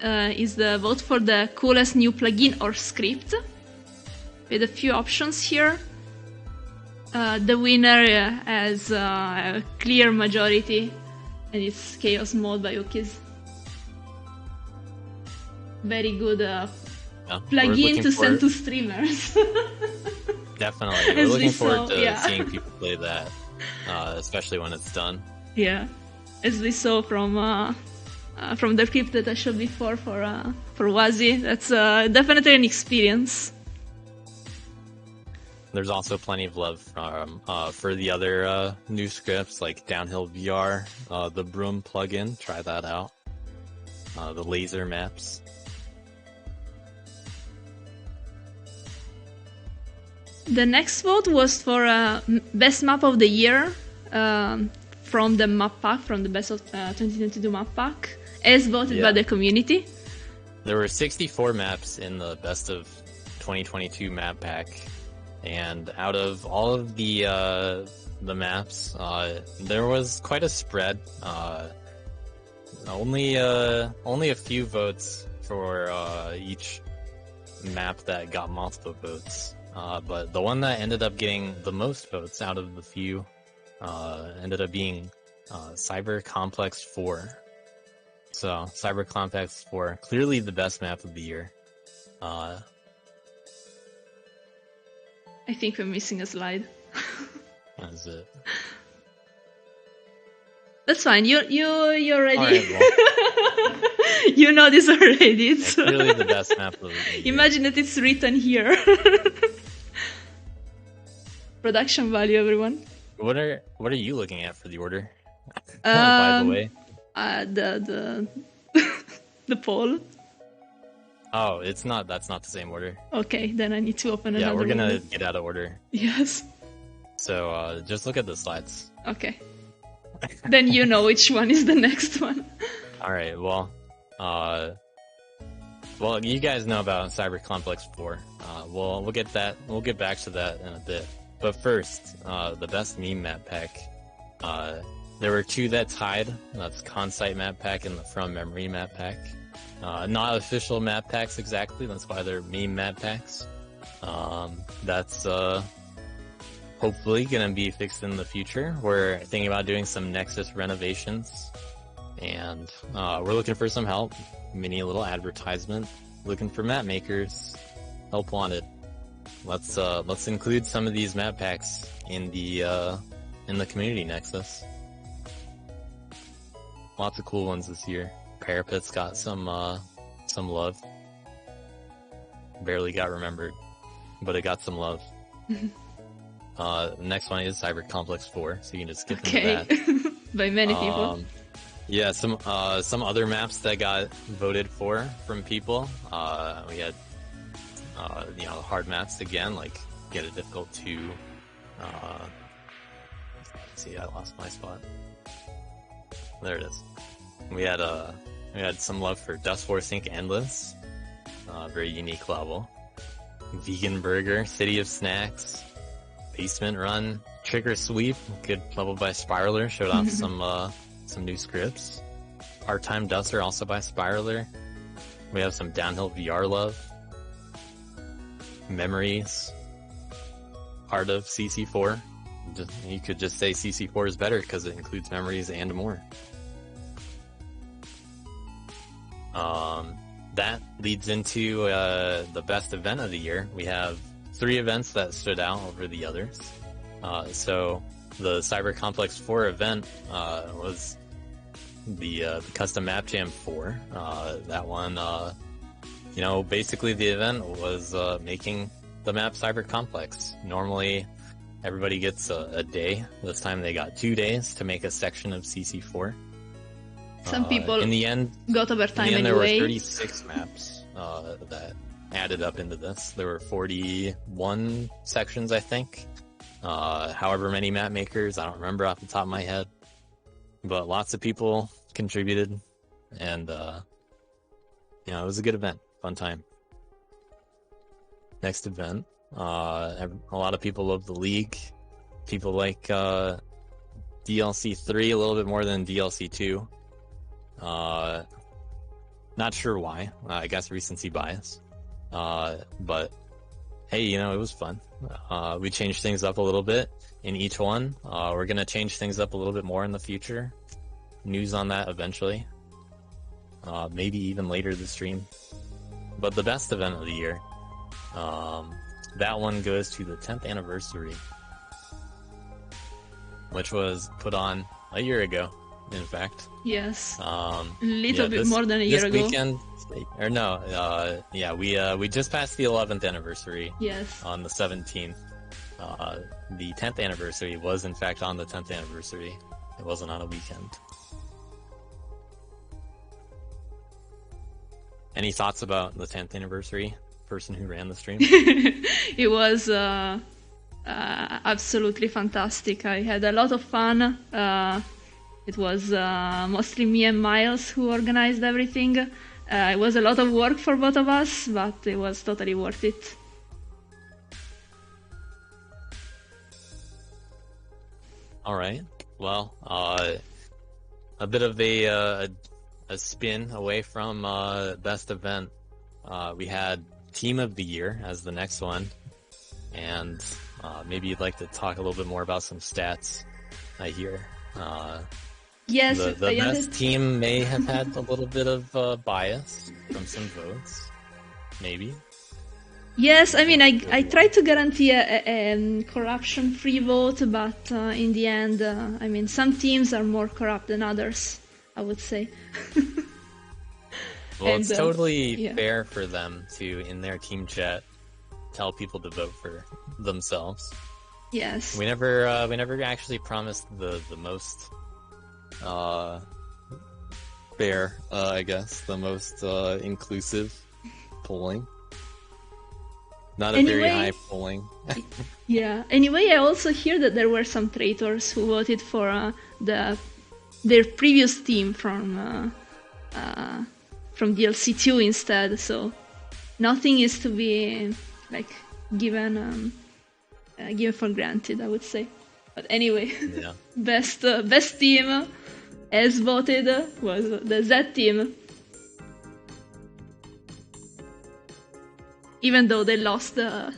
is the vote for the coolest new plugin or script, with a few options here. The winner has a clear majority, and it's Chaos Mode by Ukis. Very good Yeah, we're plugin looking to send forward- to streamers. Definitely. We're As we looking saw, forward to yeah. seeing people play that, especially when it's done. Yeah, as we saw from the clip that I showed before for Wazi, that's definitely an experience. There's also plenty of love for the other new scripts like Downhill VR, the Broom plugin. Try that out. The laser maps. The next vote was for best map of the year from the map pack, from the best of 2022 map pack, as voted by Yeah. the community. There were 64 maps in the best of 2022 map pack, and out of all of the maps, there was quite a spread. Only a few votes for each map that got multiple votes. But the one that ended up getting the most votes out of the few ended up being Cyber Complex 4. So, Cyber Complex 4, clearly the best map of the year. I think we're missing a slide. That is it. That's fine. You already Alright, well, you know this already. It's clearly the best map of the year. Imagine that it's written here. Production value, everyone. What are you looking at for the order? By the way. The the poll. Oh, that's not the same order. Okay, then I need to open Yeah, another we're gonna window. get out of order. Yes. So just look at the slides. Okay. Then you know which one is the next one. Alright, well, you guys know about Cyber Complex 4. We'll get back to that in a bit. But first, the best meme map pack. There were 2 that tied. That's Consite map pack and the From Memory map pack. Not official map packs exactly, that's why they're meme map packs. That's hopefully gonna be fixed in the future. We're thinking about doing some Nexus renovations, and we're looking for some help. Mini little advertisement. Looking for map makers. Help wanted. Let's include some of these map packs in the community Nexus. Lots of cool ones this year. Parapet's got some love. Barely got remembered, but it got some love. Next one is Cyber Complex 4, so you can just skip Okay. into that. By many people. Yeah, some other maps that got voted for from people. We had hard maps again, like Get It Difficult 2. See, I lost my spot. There it is. We had some love for Dust Force Inc. Endless, very unique level. Vegan Burger, City of Snacks, Basement Run, Trigger Sweep, good level by Spiraler, showed off some new scripts. Part-Time Duster, also by Spiraler. We have some Downhill VR love. Memories. Part of CC4. You could just say CC4 is better because it includes memories and more. That leads into the best event of the year. We have 3 events that stood out over the others. So the Cyber Complex 4 event was the Custom Map Jam 4. That one, basically the event was making the map Cyber Complex. Normally, everybody gets a day. This time they got 2 days to make a section of CC4. Some people in the end got overtime there were anyway. 36 maps that added up into this. There were 41 sections, I think. However many map makers, I don't remember off the top of my head. But lots of people contributed, and it was a good event. Fun time. Next event. A lot of people love the League. People like DLC 3 a little bit more than DLC 2. Not sure why. I guess recency bias. But hey, it was fun. We changed things up a little bit in each one. We're gonna change things up a little bit more in the future. News on that eventually. Maybe even later this stream. But the best event of the year, that one goes to the 10th anniversary, which was put on a year ago, in fact. Yes. A little bit more than a year ago. This weekend, or no, we just passed the 11th anniversary. Yes. On the 17th. The 10th anniversary was in fact on the 10th anniversary. It wasn't on a weekend. Any thoughts about the 10th anniversary? Person who ran the stream? It was absolutely fantastic. I had a lot of fun. It was mostly me and Miles who organized everything. It was a lot of work for both of us, but it was totally worth it. All right. Well, a bit of a spin away from best event. We had Team of the Year as the next one, and maybe you'd like to talk a little bit more about some stats. I hear. Yes, the best team may have had a little bit of bias from some votes, maybe. Yes, I mean, I tried to guarantee a corruption-free vote, but in the end, I mean, some teams are more corrupt than others, I would say. Well, it's totally fair for them to, in their team chat, tell people to vote for themselves. Yes. We never actually promised the most fair, I guess, the most inclusive polling. Not a very high polling. Yeah. Anyway, I also hear that there were some traitors who voted for their previous team from DLC 2 instead. So nothing is to be given for granted, I would say. But anyway, yeah. best team as voted was the Z team. Even though they lost the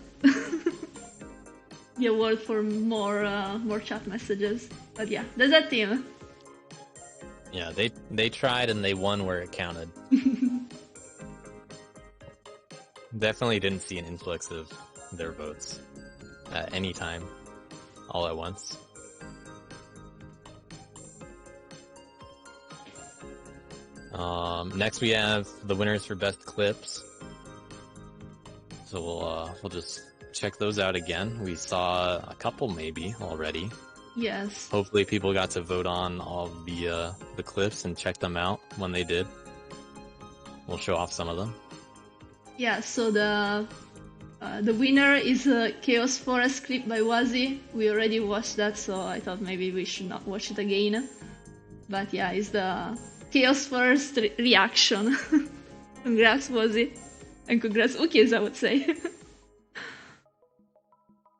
award for more chat messages, but yeah, the Z team. Yeah, they tried and they won where it counted. Definitely didn't see an influx of their votes at any time, all at once. Next we have the winners for best clips. So we'll just check those out again. We saw a couple maybe already. Yes. Hopefully people got to vote on all of the clips and check them out when they did. We'll show off some of them. Yeah, so the winner is a Chaos Forest clip by Wazi. We already watched that, so I thought maybe we should not watch it again. But yeah, it's the Chaos Forest reaction. Congrats, Wazi. And congrats, Ukis, I would say.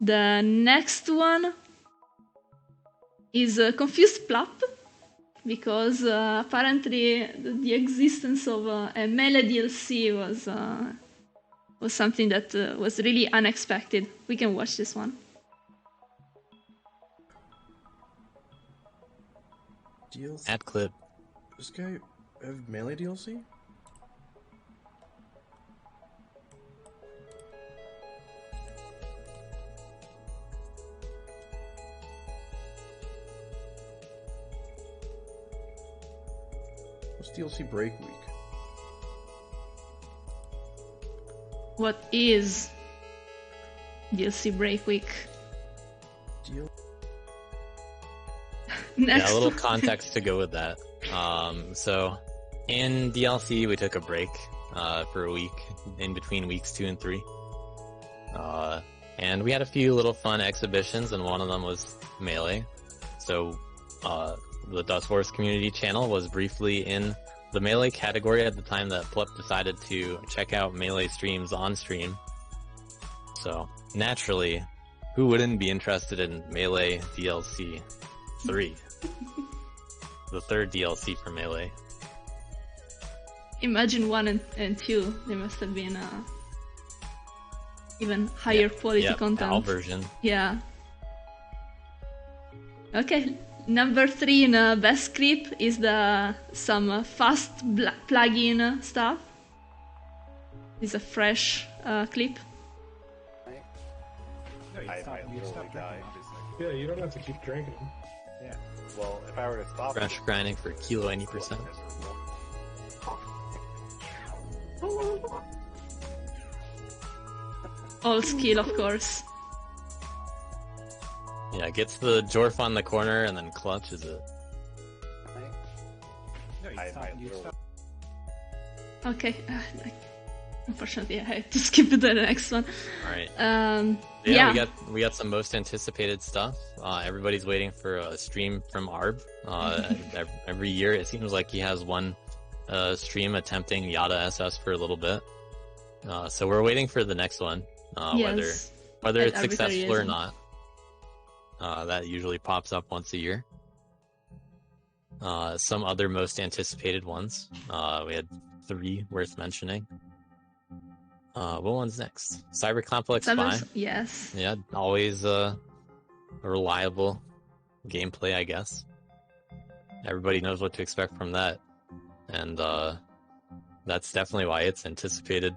The next one is Confused Plop, because apparently the existence of a Melee DLC was something that was really unexpected. We can watch this one. DLC? Ad clip. This guy have Melee DLC? What's DLC Break Week? What is DLC Break Week? Next. Yeah, a little context to go with that. So in DLC we took a break for a week in between weeks 2 and 3. And we had a few little fun exhibitions, and one of them was Melee. So the Dust Force community channel was briefly in the Melee category at the time that Plep decided to check out Melee streams on stream. So naturally, who wouldn't be interested in Melee DLC 3? The third DLC for Melee. Imagine 1 and 2. They must have been even higher quality content. PAL version. Yeah. Okay. Number 3 in best clip is some fast plugin stuff. It's a fresh clip. Yeah, you don't have to keep drinking them. Yeah. Well, if I were to stop Fresh grinding for kilo 80%. All skill, of course. Yeah, gets the Jorf on the corner and then clutches it. Okay. Unfortunately, I had to skip to the next one. Alright. Yeah. We got some most anticipated stuff. Everybody's waiting for a stream from Arb. Every year it seems like he has one stream attempting Yada SS for a little bit. So we're waiting for the next one. Yes. Whether it's Arbitrary successful or ism. not. That usually pops up once a year. Some other most anticipated ones. We had 3 worth mentioning. What one's next? Cyber Complex 5. Yes. Yeah, always a reliable gameplay, I guess. Everybody knows what to expect from that. And that's definitely why it's anticipated.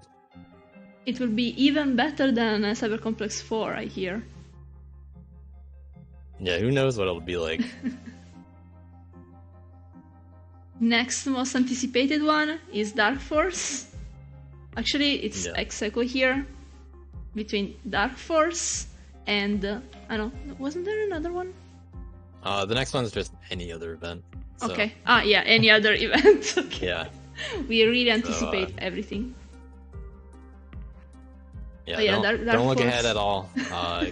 It will be even better than Cyber Complex 4, I hear. Yeah, who knows what it'll be like. Next most anticipated one is Dark Force. Actually, it's ex aequo here between Dark Force and I don't know, wasn't there another one? The next one's just any other event. So, Okay. Yeah, any other event. Okay. Yeah. We really anticipate everything. Yeah, Oh, yeah, don't Dark look Force. ahead at all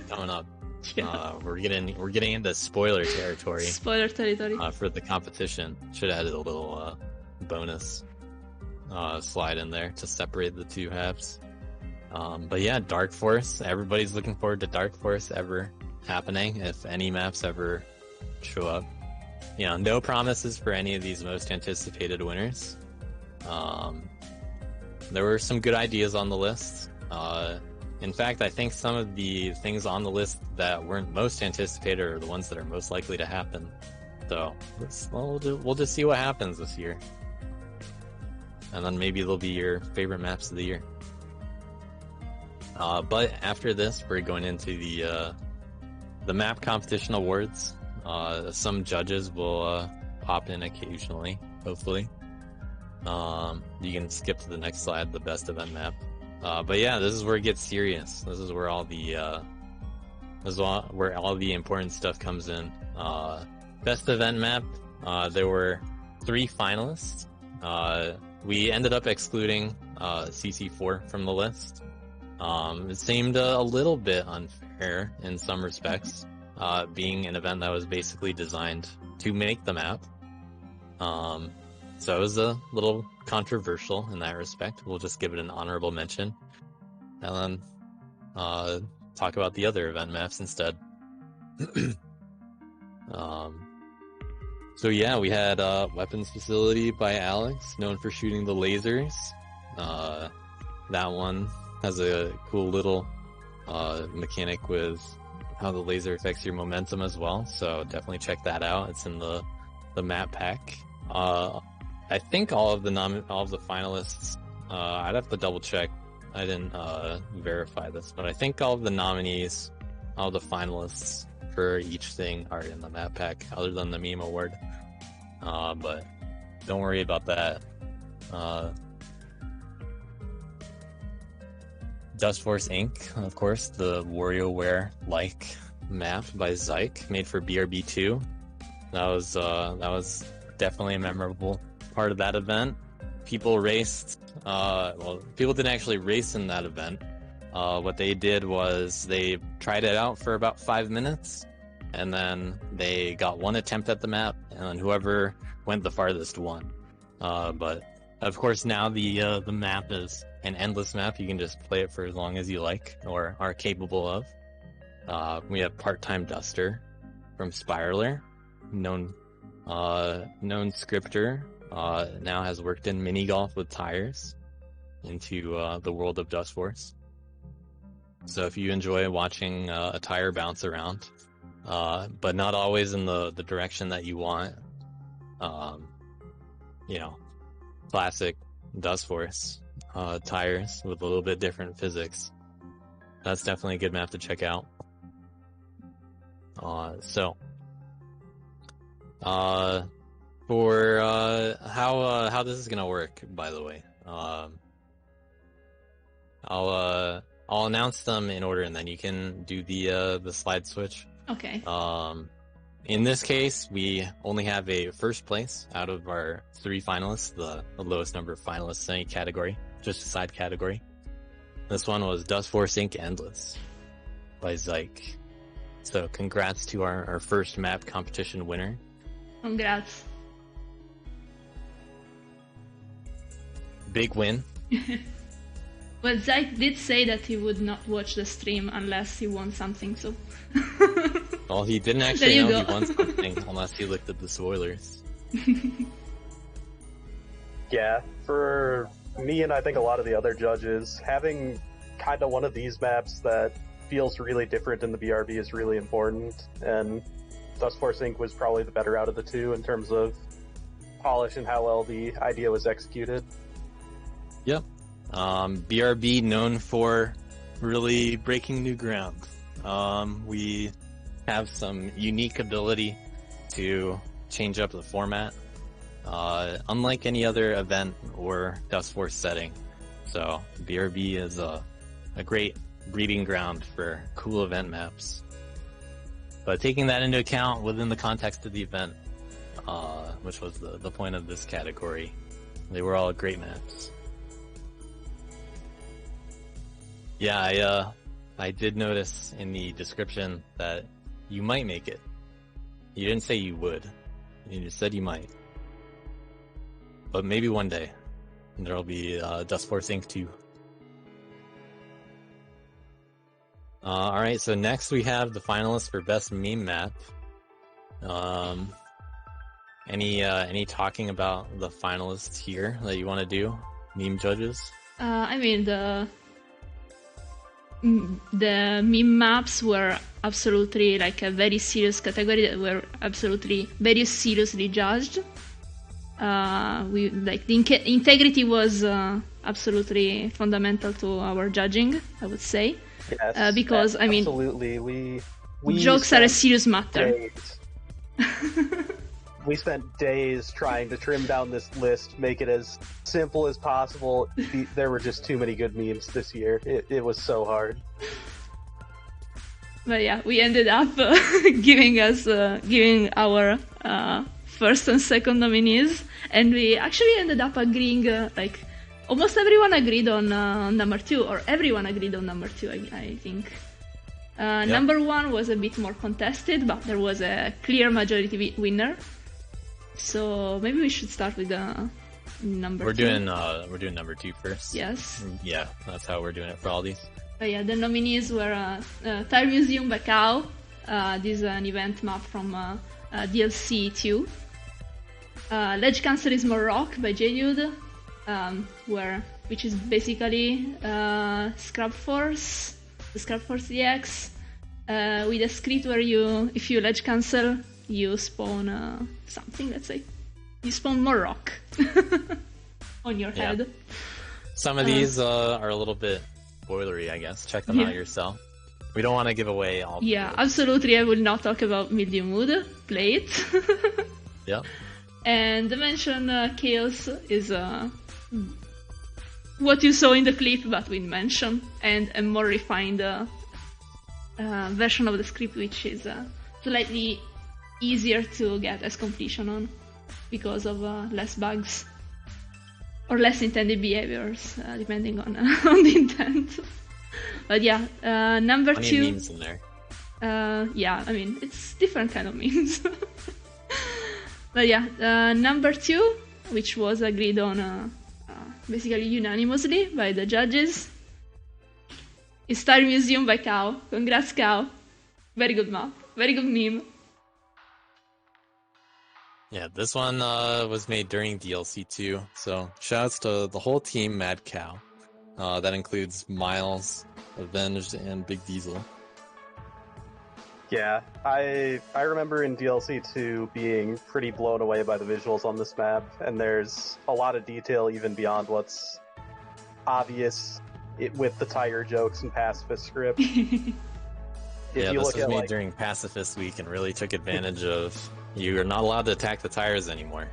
coming up. Yeah. We're getting into spoiler territory Spoiler territory. for the competition. Should have added a little bonus slide in there to separate the two halves. But yeah, Dark Force. Everybody's looking forward to Dark Force ever happening, if any maps ever show up. You know, no promises for any of these most anticipated winners. There were some good ideas on the list. In fact, I think some of the things on the list that weren't most anticipated are the ones that are most likely to happen. So we'll just see what happens this year. And then maybe they'll be your favorite maps of the year. But after this, we're going into the map competition awards. Some judges will pop in occasionally, hopefully. You can skip to the next slide, the best event map. But yeah, this is where it gets serious. This is where all the where all the important stuff comes in. Best event map. There were 3 finalists. We ended up excluding CC4 from the list. It seemed a little bit unfair in some respects, being an event that was basically designed to make the map. So it was a little controversial in that respect. We'll just give it an honorable mention, and then talk about the other event maps instead. So yeah, we had Weapons Facility by Alex, known for shooting the lasers. That one has a cool little mechanic with how the laser affects your momentum as well, so definitely check that out. It's in the map pack. I think all of the finalists, I'd have to double check. I didn't verify this, but I think all of the nominees, all the finalists for each thing are in the map pack, other than the meme award. But don't worry about that. Dustforce Inc., of course, the WarioWare-like map by Zyke, made for BRB2. That was definitely a memorable part of that event. People raced. People didn't actually race in that event. What they did was they tried it out for about 5 minutes, and then they got one attempt at the map, and whoever went the farthest won. But of course, now the map is an endless map. You can just play it for as long as you like or are capable of. We have Part-Time Duster from Spiraler, known scripter. Now has worked in mini golf with tires into the world of Dustforce. So if you enjoy watching a tire bounce around, but not always in the direction that you want, classic Dustforce tires with a little bit different physics, that's definitely a good map to check out. For how this is gonna work, by the way, I'll announce them in order, and then you can do the slide switch. Okay. In this case, we only have a first place out of our 3 finalists, the lowest number of finalists in any category, just a side category. This one was Dustforce Inc. Endless by Zyke. So congrats to our first map competition winner. Congrats. Big win. Well, Zyke did say that he would not watch the stream unless he won something, so... Well, he didn't actually know he won something unless he looked at the spoilers. Yeah, for me and I think a lot of the other judges, having kind of one of these maps that feels really different in the BRB is really important, and Dustforce Inc. was probably the better out of the 2 in terms of polish and how well the idea was executed. Yep. BRB known for really breaking new ground. We have some unique ability to change up the format, unlike any other event or Dustforce setting. So BRB is a great breeding ground for cool event maps. But taking that into account within the context of the event, which was the point of this category, they were all great maps. Yeah, I did notice in the description that you might make it. You didn't say you would. You just said you might. But maybe one day there'll be Dustforce Inc. 2. Alright, so next we have the finalists for Best Meme Map. Any talking about the finalists here that you want to do? Meme judges? I mean, the meme maps were absolutely like a very serious category that were absolutely very seriously judged. The integrity was absolutely fundamental to our judging, I would say. Yes, because I mean, absolutely, we jokes are a serious matter. we spent days trying to trim down this list, make it as simple as possible. There were just too many good memes this year. It was so hard. But yeah, we ended up giving our first and second nominees, and we actually ended up agreeing. Like almost everyone agreed on number 2, or everyone agreed on number 2. I think. Number 1 was a bit more contested, but there was a clear majority winner. So maybe we should start with number 2. We're doing number 2 first. Yes. Yeah, that's how we're doing it for all these. But yeah, the nominees were Tire Museum by Cow. This is an event map from DLC 2. Ledge Cancer is More Rock by J-Dude, which is basically Scrub Force, the Scrub Force DX, with a script where if you ledge cancel, you spawn something, let's say. You spawn more rock on your head. Some of these are a little bit spoilery, I guess. Check them out yourself. We don't want to give away all. Yeah, absolutely. I will not talk about Medium Mood. Play it. Yep. And Dimension Chaos is what you saw in the clip, but with mention and a more refined version of the script, which is slightly easier to get as completion on because of less bugs or less intended behaviors, depending on the intent. But yeah, number 2. Memes in there. Yeah, I mean it's different kind of memes. But yeah, number 2, which was agreed on basically unanimously by the judges, is Tire Museum by Cow. Congrats, Cow. Very good map. Very good meme. Yeah, this one was made during DLC 2, so shoutouts to the whole team, Mad Cow. That includes Miles, Avenged, and Big Diesel. Yeah, I remember in DLC 2 being pretty blown away by the visuals on this map, and there's a lot of detail even beyond what's obvious with the tire jokes and pacifist script. Yeah, this was made during Pacifist Week and really took advantage of you are not allowed to attack the tires anymore.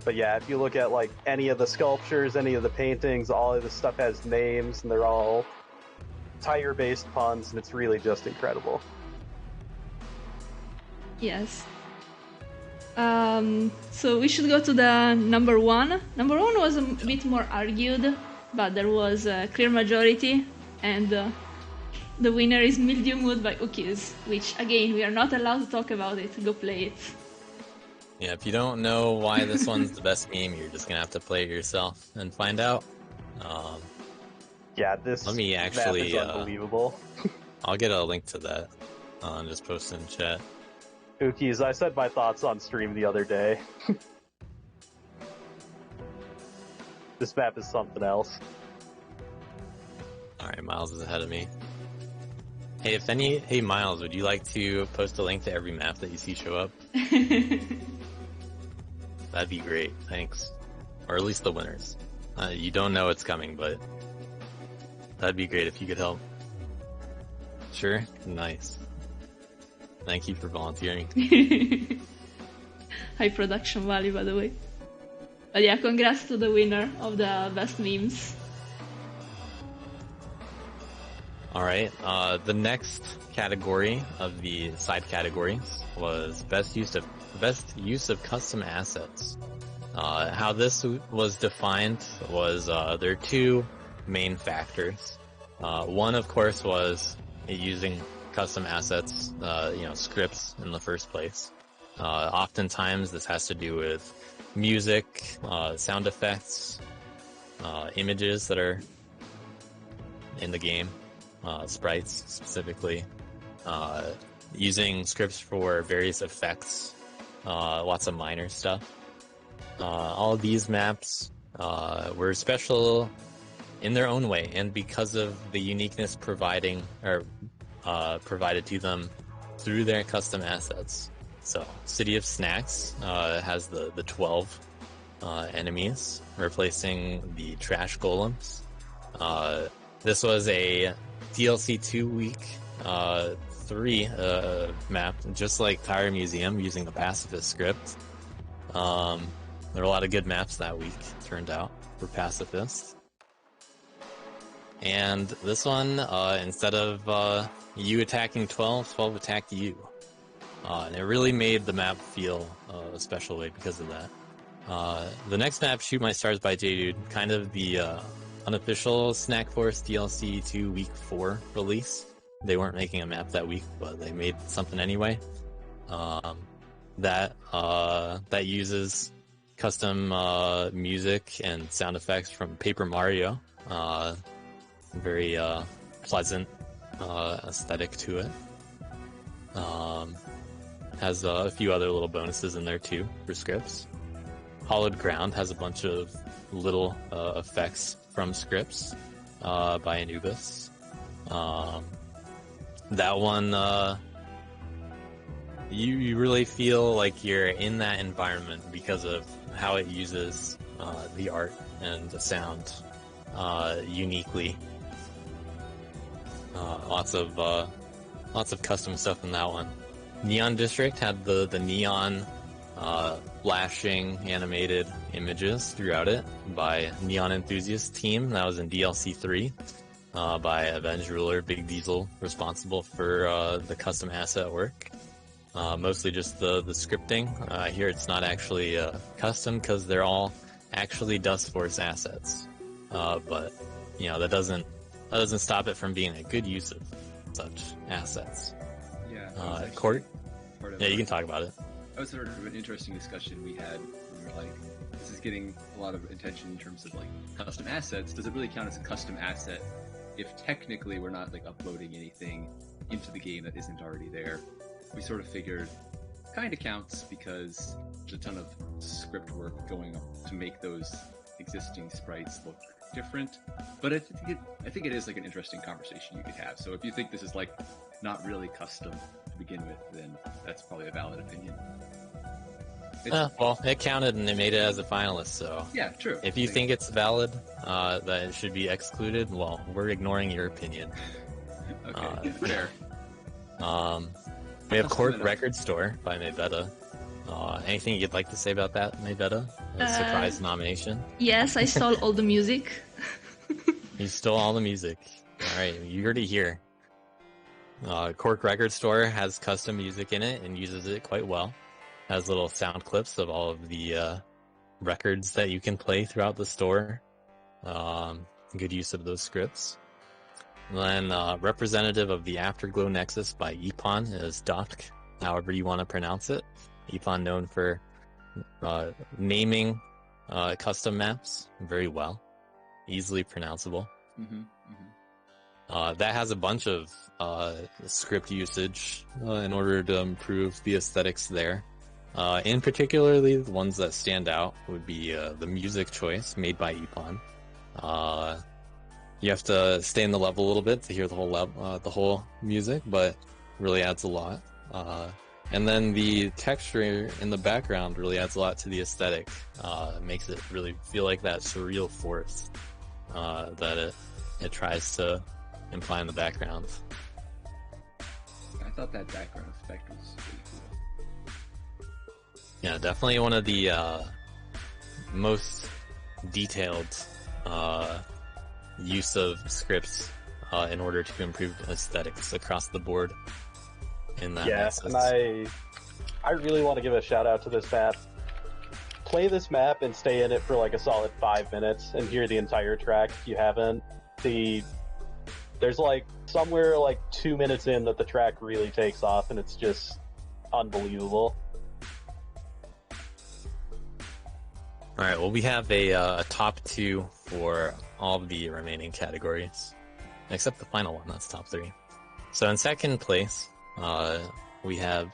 But yeah, if you look at like any of the sculptures, any of the paintings, all of this stuff has names, and they're all tire-based puns, and it's really just incredible. Yes. So we should go to the number 1. Number 1 was a bit more argued, but there was a clear majority, and the winner is Mildew Mood by Ookies, which again, we are not allowed to talk about it. Go play it. Yeah, if you don't know why this one's the best game, you're just gonna have to play it yourself and find out. Yeah, this let me actually, map is unbelievable. I'll get a link to that and just post it in chat. Ookies, I said my thoughts on stream the other day. This map is something else. Alright, Miles is ahead of me. Hey, Miles, would you like to post a link to every map that you see show up? That'd be great, thanks. Or at least the winners. You don't know it's coming, but that'd be great if you could help. Sure? Nice. Thank you for volunteering. High production value, by the way. But yeah, congrats to the winner of the best memes. Alright, the next category of the side categories was best use of custom assets. How this was defined was there are 2 main factors. One, of course, was using custom assets, scripts in the first place. Oftentimes, this has to do with music, sound effects, images that are in the game, sprites specifically, using scripts for various effects, lots of minor stuff. All of these maps were special in their own way, and because of the uniqueness provided to them through their custom assets. So, City of Snacks has the 12 enemies, replacing the trash golems. This was a DLC 2 week 3 map, just like Tire Museum, using the pacifist script. There were a lot of good maps that week, turned out, for pacifists. And this one, instead of you attacking 12, 12 attacked you. And it really made the map feel a special way because of that. The next map, Shoot My Stars by J-Dude, kind of the unofficial Snack Force DLC 2 Week 4 release. They weren't making a map that week, but they made something anyway. That uses custom music and sound effects from Paper Mario. Very pleasant aesthetic to it. Has a few other little bonuses in there too for scripts. Hollowed Ground has a bunch of little effects from scripts by Anubis. That one, you really feel like you're in that environment because of how it uses the art and the sound uniquely. Lots of custom stuff in that one. Neon District had the neon flashing animated images throughout it by Neon Enthusiast Team. That was in DLC 3 by Avenged Ruler, Big Diesel, responsible for the custom asset work. Mostly just the scripting. Here it's not actually custom because they're all actually Dust Force assets. But you know that doesn't stop it from being a good use of such assets. Yeah. Court. Yeah, you can talk about it. That was sort of an interesting discussion we had. We were like, this is getting a lot of attention in terms of like custom assets. Does it really count as a custom asset if technically we're not like uploading anything into the game that isn't already there? We sort of figured kind of counts because there's a ton of script work going on to make those existing sprites look different. But I think it is like an interesting conversation you could have. So if you think this is like not really custom to begin with, then that's probably a valid opinion. Well, it counted and they made it as a finalist, so... Yeah, true. If you think it's valid, that it should be excluded, well, we're ignoring your opinion. Okay, fair. We have Court Record Store by Maybetta. Anything you'd like to say about that, Maybetta? A surprise nomination? Yes, I stole all the music. You stole all the music. Alright, you heard it here. Cork Record Store has custom music in it and uses it quite well. Has little sound clips of all of the records that you can play throughout the store. Good use of those scripts. And then representative of the Afterglow Nexus by Epon is Dotk, however you want to pronounce it. Epon known for naming custom maps very well. Easily pronounceable. That has a bunch of script usage in order to improve the aesthetics there. In particularly, the ones that stand out would be the music choice made by Epon. You have to stay in the level a little bit to hear the whole music, but really adds a lot. And then the texture in the background really adds a lot to the aesthetic. Makes it really feel like that surreal forest that it tries to imply in the background. I thought that background effect was pretty cool. Yeah, definitely one of the most detailed use of scripts in order to improve aesthetics across the board in that message. And I really want to give a shout out to this map. Play this map and stay in it for like a solid 5 minutes and hear the entire track if you haven't. There's like somewhere like 2 minutes in that the track really takes off and it's just unbelievable. Alright, well we have a top 2 for all of the remaining categories. Except the final one, that's top 3. So in second place, we have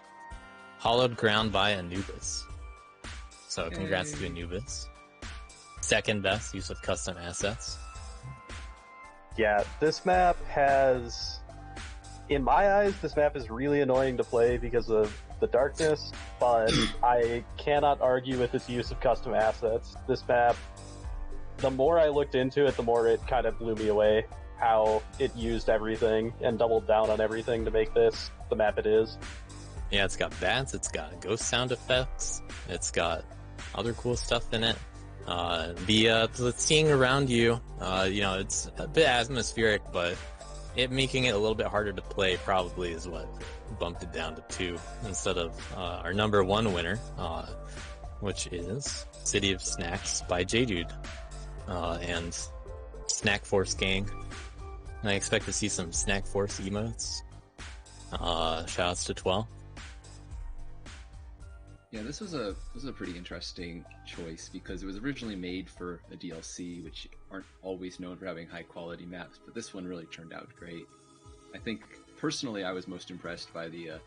Hollowed Ground by Anubis. So congrats to Anubis. Second best use of custom assets. Yeah, this map has... In my eyes, this map is really annoying to play because of the darkness, but I cannot argue with its use of custom assets. This map, the more I looked into it, the more it kind of blew me away. how it used everything and doubled down on everything to make this the map it is. Yeah, it's got bats, it's got ghost sound effects, it's got other cool stuff in it. The seeing around you, it's a bit atmospheric, but it making it a little bit harder to play probably is what bumped it down to 2 instead of our number 1 winner, which is City of Snacks by JDude and Snack Force Gang. And I expect to see some Snack Force emotes. Shoutouts to 12. Yeah, this was a pretty interesting choice because it was originally made for a DLC, which aren't always known for having high quality maps, but this one really turned out great. I think personally I was most impressed by the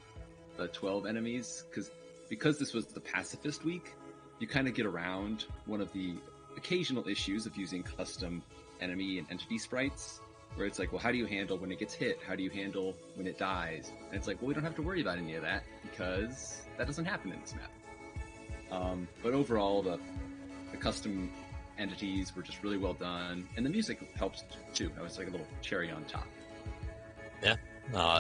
12 enemies because this was the pacifist week. You kind of get around one of the occasional issues of using custom enemy and entity sprites, where it's like, well, how do you handle when it gets hit? How do you handle when it dies? And it's like, well, we don't have to worry about any of that because that doesn't happen in this map. But overall, the custom entities were just really well done, and the music helps too. That was like a little cherry on top. Yeah,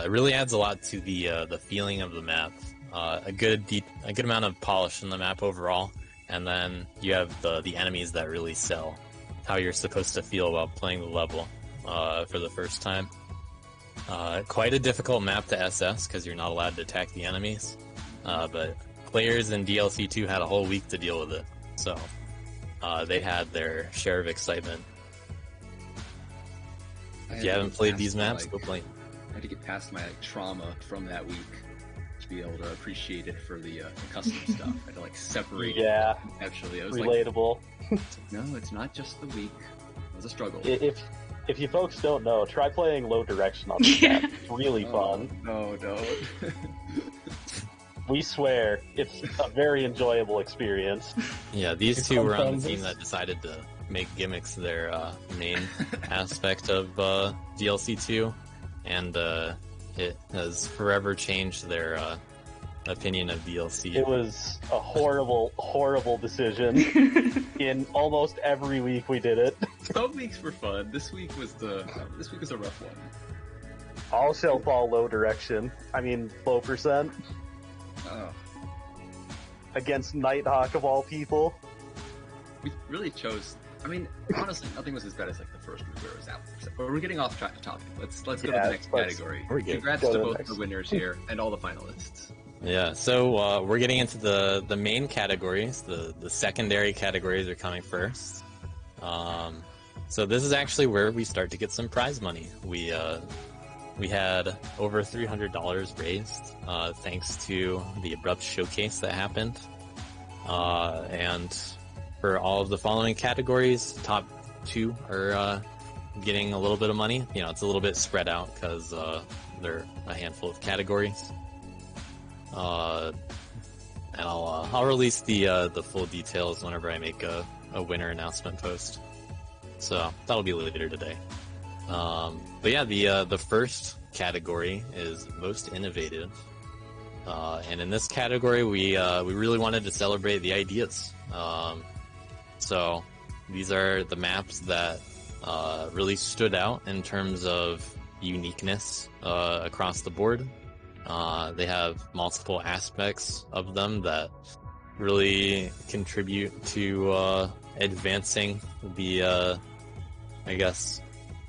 it really adds a lot to the feeling of the map. A good amount of polish in the map overall, and then you have the enemies that really sell how you're supposed to feel about playing the level for the first time. Quite a difficult map to SS because you're not allowed to attack the enemies, but players in DLC 2 had a whole week to deal with it, so they had their share of excitement. If you haven't played these maps, go play them. I had to get past my trauma from that week to be able to appreciate it for the custom stuff. I had to separate it. Actually, I was relatable. No, it's not just the week. It was a struggle. If you folks don't know, try playing Low Direction on this map. It's really fun. No, don't. We swear, it's a very enjoyable experience. Yeah, these two were on the team that decided to make gimmicks their main aspect of DLC 2, and it has forever changed their opinion of DLC. It was a horrible, horrible decision. In almost every week we did it. Some weeks were fun. This week was a rough one. All shall fall Low Direction. Low percent. Oh. Against Nighthawk of all people. We really chose. Honestly, nothing was as bad as the first week where it was out. But we're getting off track to topic. Let's go to the next category. Congrats to both the winners here and all the finalists. Yeah, so we're getting into the main categories. The secondary categories are coming first. So this is actually where we start to get some prize money. We had over $300 raised thanks to the Abrupt Showcase that happened. And for all of the following categories, top 2 are getting a little bit of money. It's a little bit spread out because there are a handful of categories. And I'll release the full details whenever I make a winner announcement post. So that'll be later today. But yeah, the first category is most innovative, and in this category we really wanted to celebrate the ideas. So these are the maps that really stood out in terms of uniqueness across the board. They have multiple aspects of them that really contribute to advancing the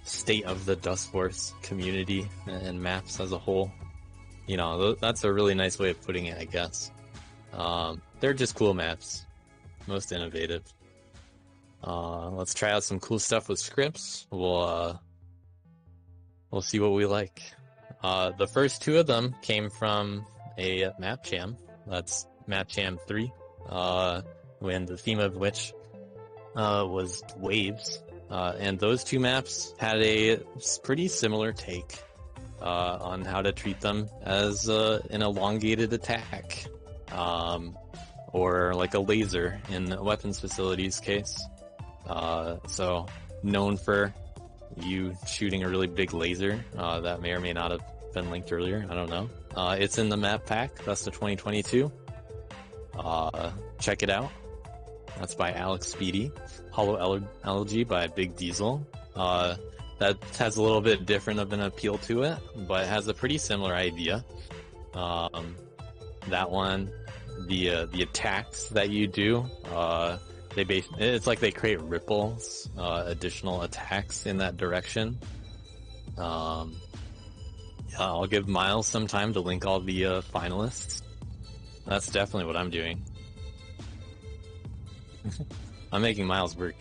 state of the Dustforce community and maps as a whole. That's a really nice way of putting it, I guess. They're just cool maps, most innovative. Let's try out some cool stuff with scripts. We'll see what we like. The first 2 of them came from a map jam. That's Map Jam 3, when the theme of which was waves. And those 2 maps had a pretty similar take on how to treat them as an elongated attack, or a laser in the weapons facilities case. So known for you shooting a really big laser that may or may not have been linked earlier. I don't know. It's in the map pack. That's the 2022. Check it out. That's by Alex Speedy. Hollow Elegy by Big Diesel. that has a little bit different of an appeal to it, but has a pretty similar idea. That one, the attacks that you do, it's like they create ripples, additional attacks in that direction. I'll give Miles some time to link all the finalists. That's definitely what I'm doing. I'm making Miles work.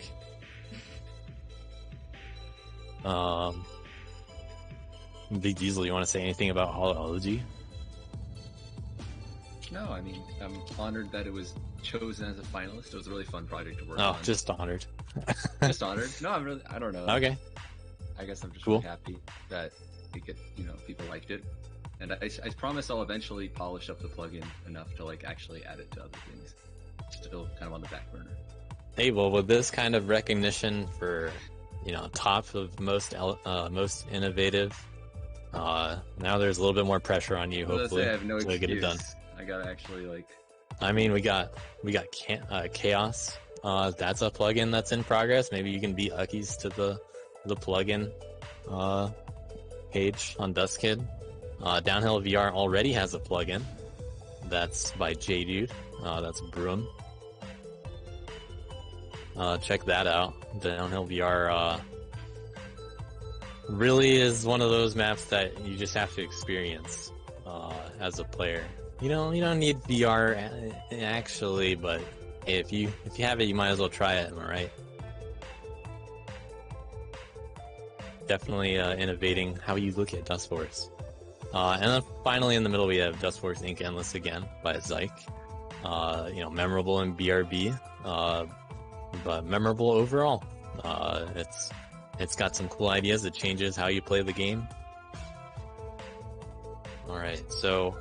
Big Diesel, you want to say anything about Holology? No, I mean, I'm honored that it was chosen as a finalist. It was a really fun project to work on. Oh, just honored. Just honored. No, I don't know. Okay. I guess I'm just Cool. really happy that people liked it. And I promise I'll eventually polish up the plugin enough to like actually add it to other things. Still kind of on the back burner. Hey, well, with this kind of recognition for, top of most innovative, now there's a little bit more pressure on you, Well, hopefully, I have no to excuse. get it done. I gotta actually like. I mean, we got Chaos. That's a plugin that's in progress. Maybe you can beat Uckies to the plugin page on Dustkid. Downhill VR already has a plugin. That's by JDude. That's Broom. Check that out. Downhill VR really is one of those maps that you just have to experience as a player. You don't need VR actually, but if you have it, you might as well try it. Am I right? Definitely innovating how you look at Dustforce. And then finally in the middle we have Dustforce Inc. Endless again by Zyke. Memorable in BRB, but memorable overall. It's got some cool ideas. It changes how you play the game. Alright, so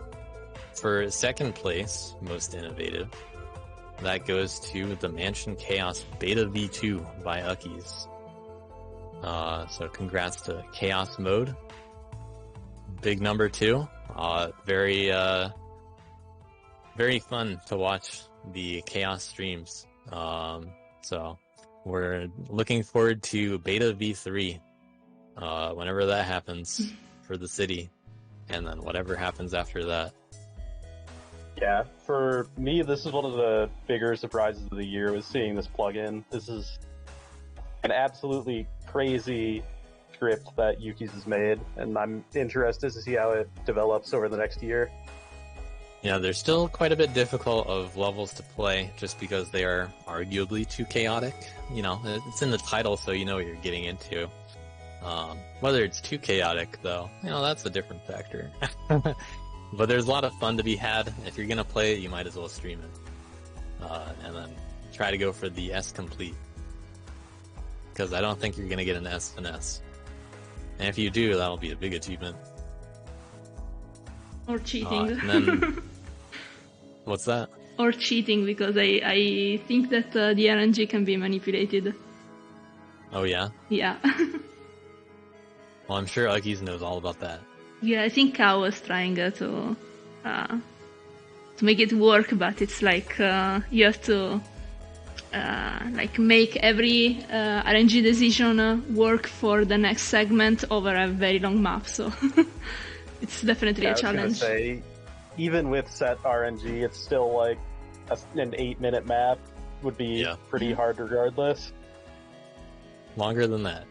for second place, most innovative, that goes to the Mansion Chaos Beta V2 by Uckies. So congrats to Chaos Mode. Big number 2. Very fun to watch the Chaos streams. So we're looking forward to Beta V3 whenever that happens for the city, and then whatever happens after that. Yeah, for me, this is one of the bigger surprises of the year, was seeing this plugin. This is an absolutely crazy script that Yuki's has made, and I'm interested to see how it develops over the next year. Yeah, there's still quite a bit difficult of levels to play, just because they are arguably too chaotic. It's in the title, so you know what you're getting into. Whether it's too chaotic, though, that's a different factor. But there's a lot of fun to be had. If you're gonna play it, you might as well stream it. And then try to go for the S complete. Because I don't think you're gonna get an S finesse. And if you do, that'll be a big achievement. Or cheating. And then, what's that? Or cheating, because I think that the RNG can be manipulated. Oh yeah? Yeah. Well, I'm sure Uckies knows all about that. Yeah, I think Cow was trying to make it work, but it's like you have to make every RNG decision work for the next segment over a very long map. So it's definitely a challenge. I was gonna say, even with set RNG, it's still like an 8-minute map would be pretty hard regardless. Longer than that.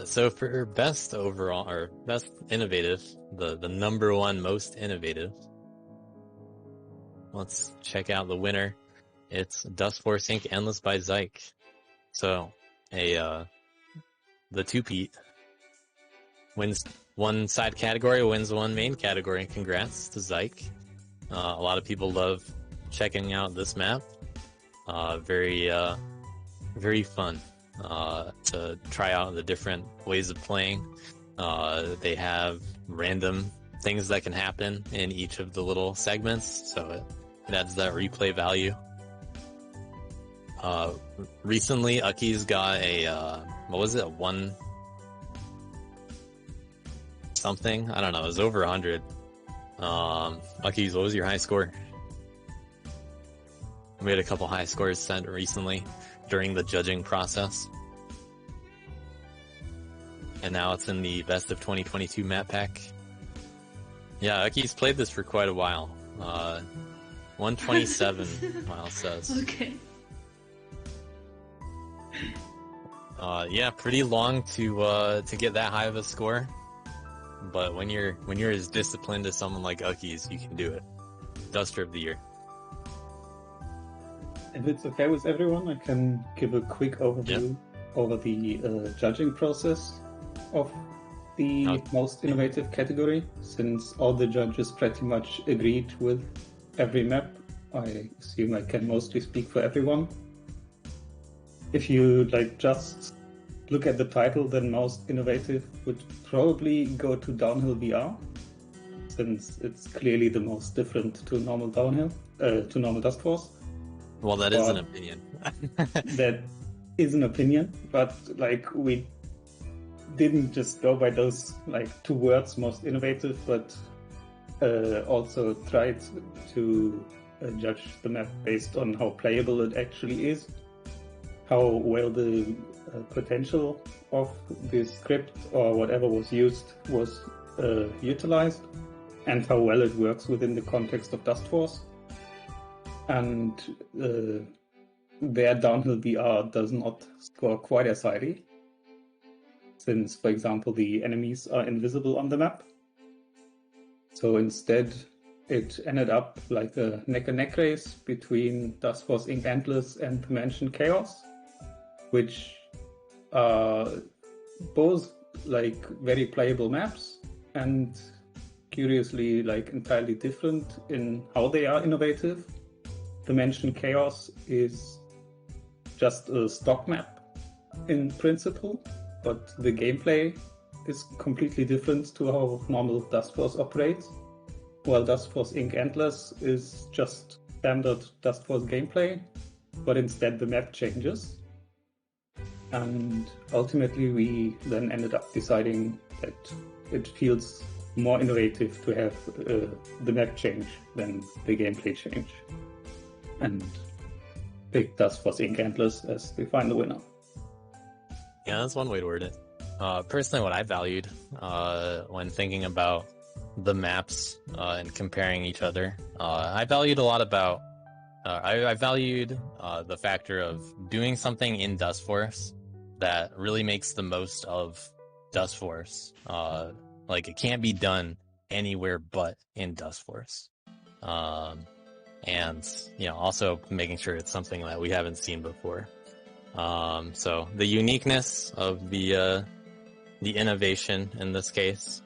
So for best overall, or best innovative, the number one most innovative, let's check out the winner. It's Dustforce Inc. Endless by Zyke. So, the two-peat wins one side category, wins one main category. Congrats to Zyke. A lot of people love checking out this map. Very fun. To try out the different ways of playing. They have random things that can happen in each of the little segments, so it adds that replay value. Recently, Uckies got a, what was it, 1 something? I don't know, it was over 100. Uckies, what was your high score? We had a couple high scores sent recently during the judging process. and now it's in the Best of 2022 map pack. Yeah, Aki's played this for quite a while. 127, Miles says. Okay. Yeah, pretty long to get that high of a score. But when you're as disciplined as someone like Aki's, you can do it. Duster of the year. If it's okay with everyone, I can give a quick overview over the judging process of the most innovative category. Since all the judges pretty much agreed with every map, I assume I can mostly speak for everyone. If you just look at the title, then most innovative would probably go to Downhill VR, since it's clearly the most different to normal Downhill, to normal Dust Force. Well, that is an opinion. That is an opinion, but we didn't just go by those two words, most innovative, but also tried to judge the map based on how playable it actually is, how well the potential of the script or whatever was used was utilized, and how well it works within the context of Dust Force. And their Downhill VR does not score quite as highly, since, for example, the enemies are invisible on the map. So instead, it ended up like a neck-and-neck race between Dust Force Inc. Endless and Dimension Chaos, which are both very playable maps, and curiously entirely different in how they are innovative. Dimension Chaos is just a stock map in principle, but the gameplay is completely different to how normal Dust Force operates, while Dust Force Inc. Endless is just standard Dust Force gameplay, but instead the map changes. And ultimately we then ended up deciding that it feels more innovative to have the map change than the gameplay change, and picked Dust Force Inc. Endless as the final winner. Yeah, that's one way to word it. Personally, what I valued when thinking about the maps and comparing each other, I valued a lot about I valued the factor of doing something in Dust Force that really makes the most of Dust Force. It can't be done anywhere but in Dust Force. And also making sure it's something that we haven't seen before. So the uniqueness of the innovation in this case,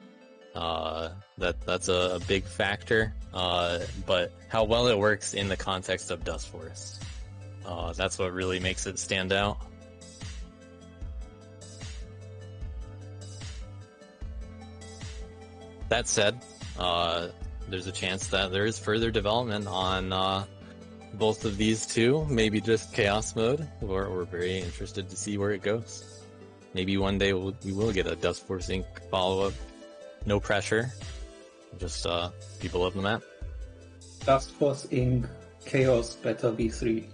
that's a big factor. But how well it works in the context of Dust Force, that's what really makes it stand out. That said, there's a chance that there is further development on both of these two, maybe just Chaos Mode. We're very interested to see where it goes. Maybe one day we will get a Dust Force Inc. follow-up. No pressure, just people love the map. Dust Force Inc. Chaos Beta V3.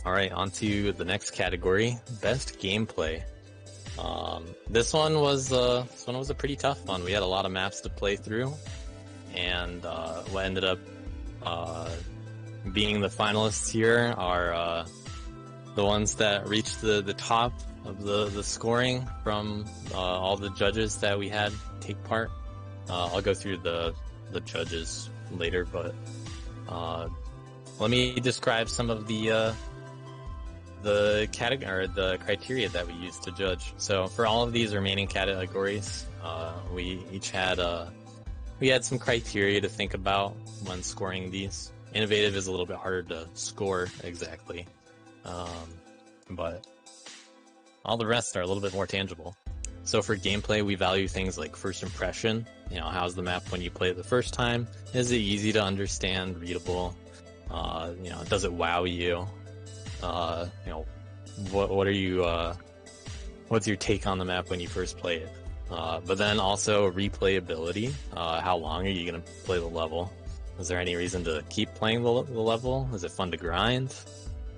Alright, on to the next category, Best Gameplay. This one was a pretty tough one. We had a lot of maps to play through, and what ended up being the finalists here are the ones that reached the top of the scoring from all the judges that we had take part. I'll go through the judges later, but let me describe some of the category or the criteria that we used to judge. So for all of these remaining categories, we each had some criteria to think about when scoring these. Innovative is a little bit harder to score exactly, but all the rest are a little bit more tangible. So for gameplay, we value things like first impression. How's the map when you play it the first time? Is it easy to understand, readable? Does it wow you? What are you? What's your take on the map when you first play it? But then also replayability. How long are you going to play the level? Is there any reason to keep playing the level? Is it fun to grind?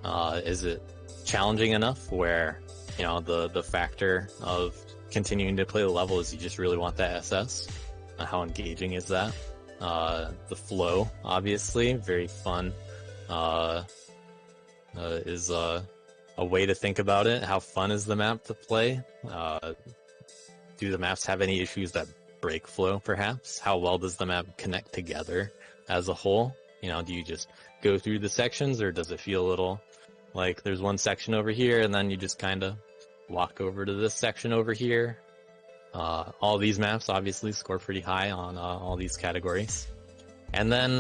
Is it challenging enough where, you know, the factor of continuing to play the level is you just really want that SS. How engaging is that? The flow, obviously, very fun. Is a way to think about it. How fun is the map to play? Do the maps have any issues that break flow, perhaps? How well does the map connect together as a whole? You know, do you just go through the sections, or does it feel a little like there's one section over here and then you just kind of walk over to this section over here? All these maps obviously score pretty high on all these categories. And then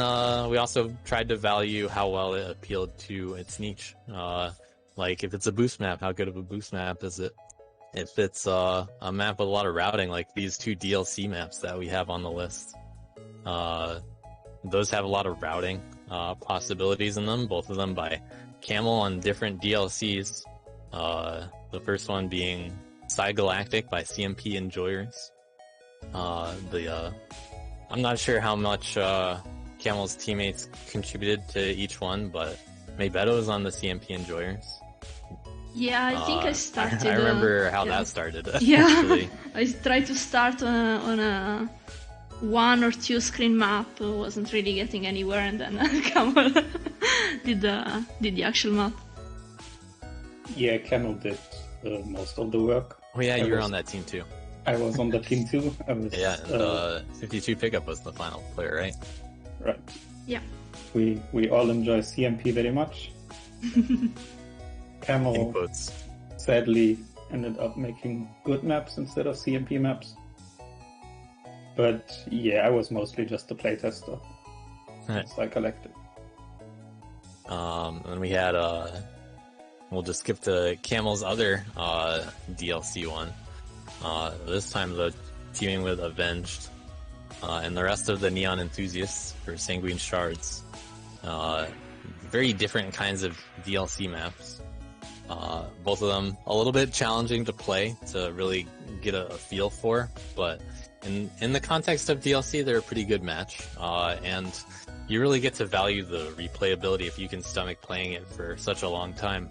we also tried to value how well it appealed to its niche. Like if it's a boost map, how good of a boost map is it? If it's a map with a lot of routing, like these 2 DLC maps that we have on the list, those have a lot of routing possibilities in them, both of them by Camel on different DLCs. The first one being Side Galactic by CMP Enjoyers. I'm not sure how much Camel's teammates contributed to each one, but Maybeto is on the CMP Enjoyers. Yeah, I think I started. I remember how that started. Yeah, actually. I tried to start on a 1 or 2 screen map. Wasn't really getting anywhere, and then Camel did the actual map. Yeah, Camel did most of the work. Oh yeah, you were on that team too. I was on the team too. I was, yeah, and 52 Pickup was the final player, right? Right. Yeah. We all enjoy CMP very much. Camel sadly ended up making good maps instead of CMP maps. But yeah, I was mostly just a playtester. Right. So I collected. And we had we'll just skip to Camel's other DLC one. This time the teaming with Avenged and the rest of the Neon Enthusiasts for Sanguine Shards. Very different kinds of DLC maps. Both of them a little bit challenging to play, to really get a feel for, but in the context of DLC, they're a pretty good match, and you really get to value the replayability if you can stomach playing it for such a long time.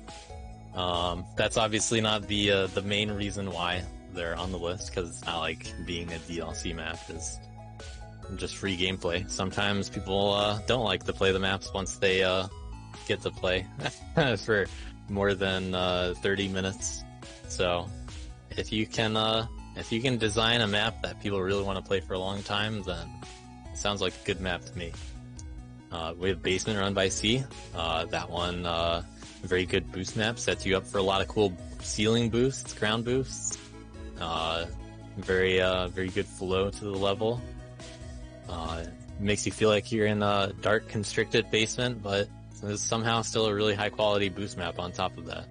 That's obviously not the main reason why they're on the list, because it's not like being a DLC map is just free gameplay. Sometimes people don't like to play the maps once they get to play for more than 30 minutes. So if you can design a map that people really want to play for a long time, then it sounds like a good map to me. We have Basement Run by C. That one, very good boost map, sets you up for a lot of cool ceiling boosts, ground boosts. Very good flow to the level. Makes you feel like you're in a dark, constricted basement, but there's somehow still a really high quality boost map on top of that.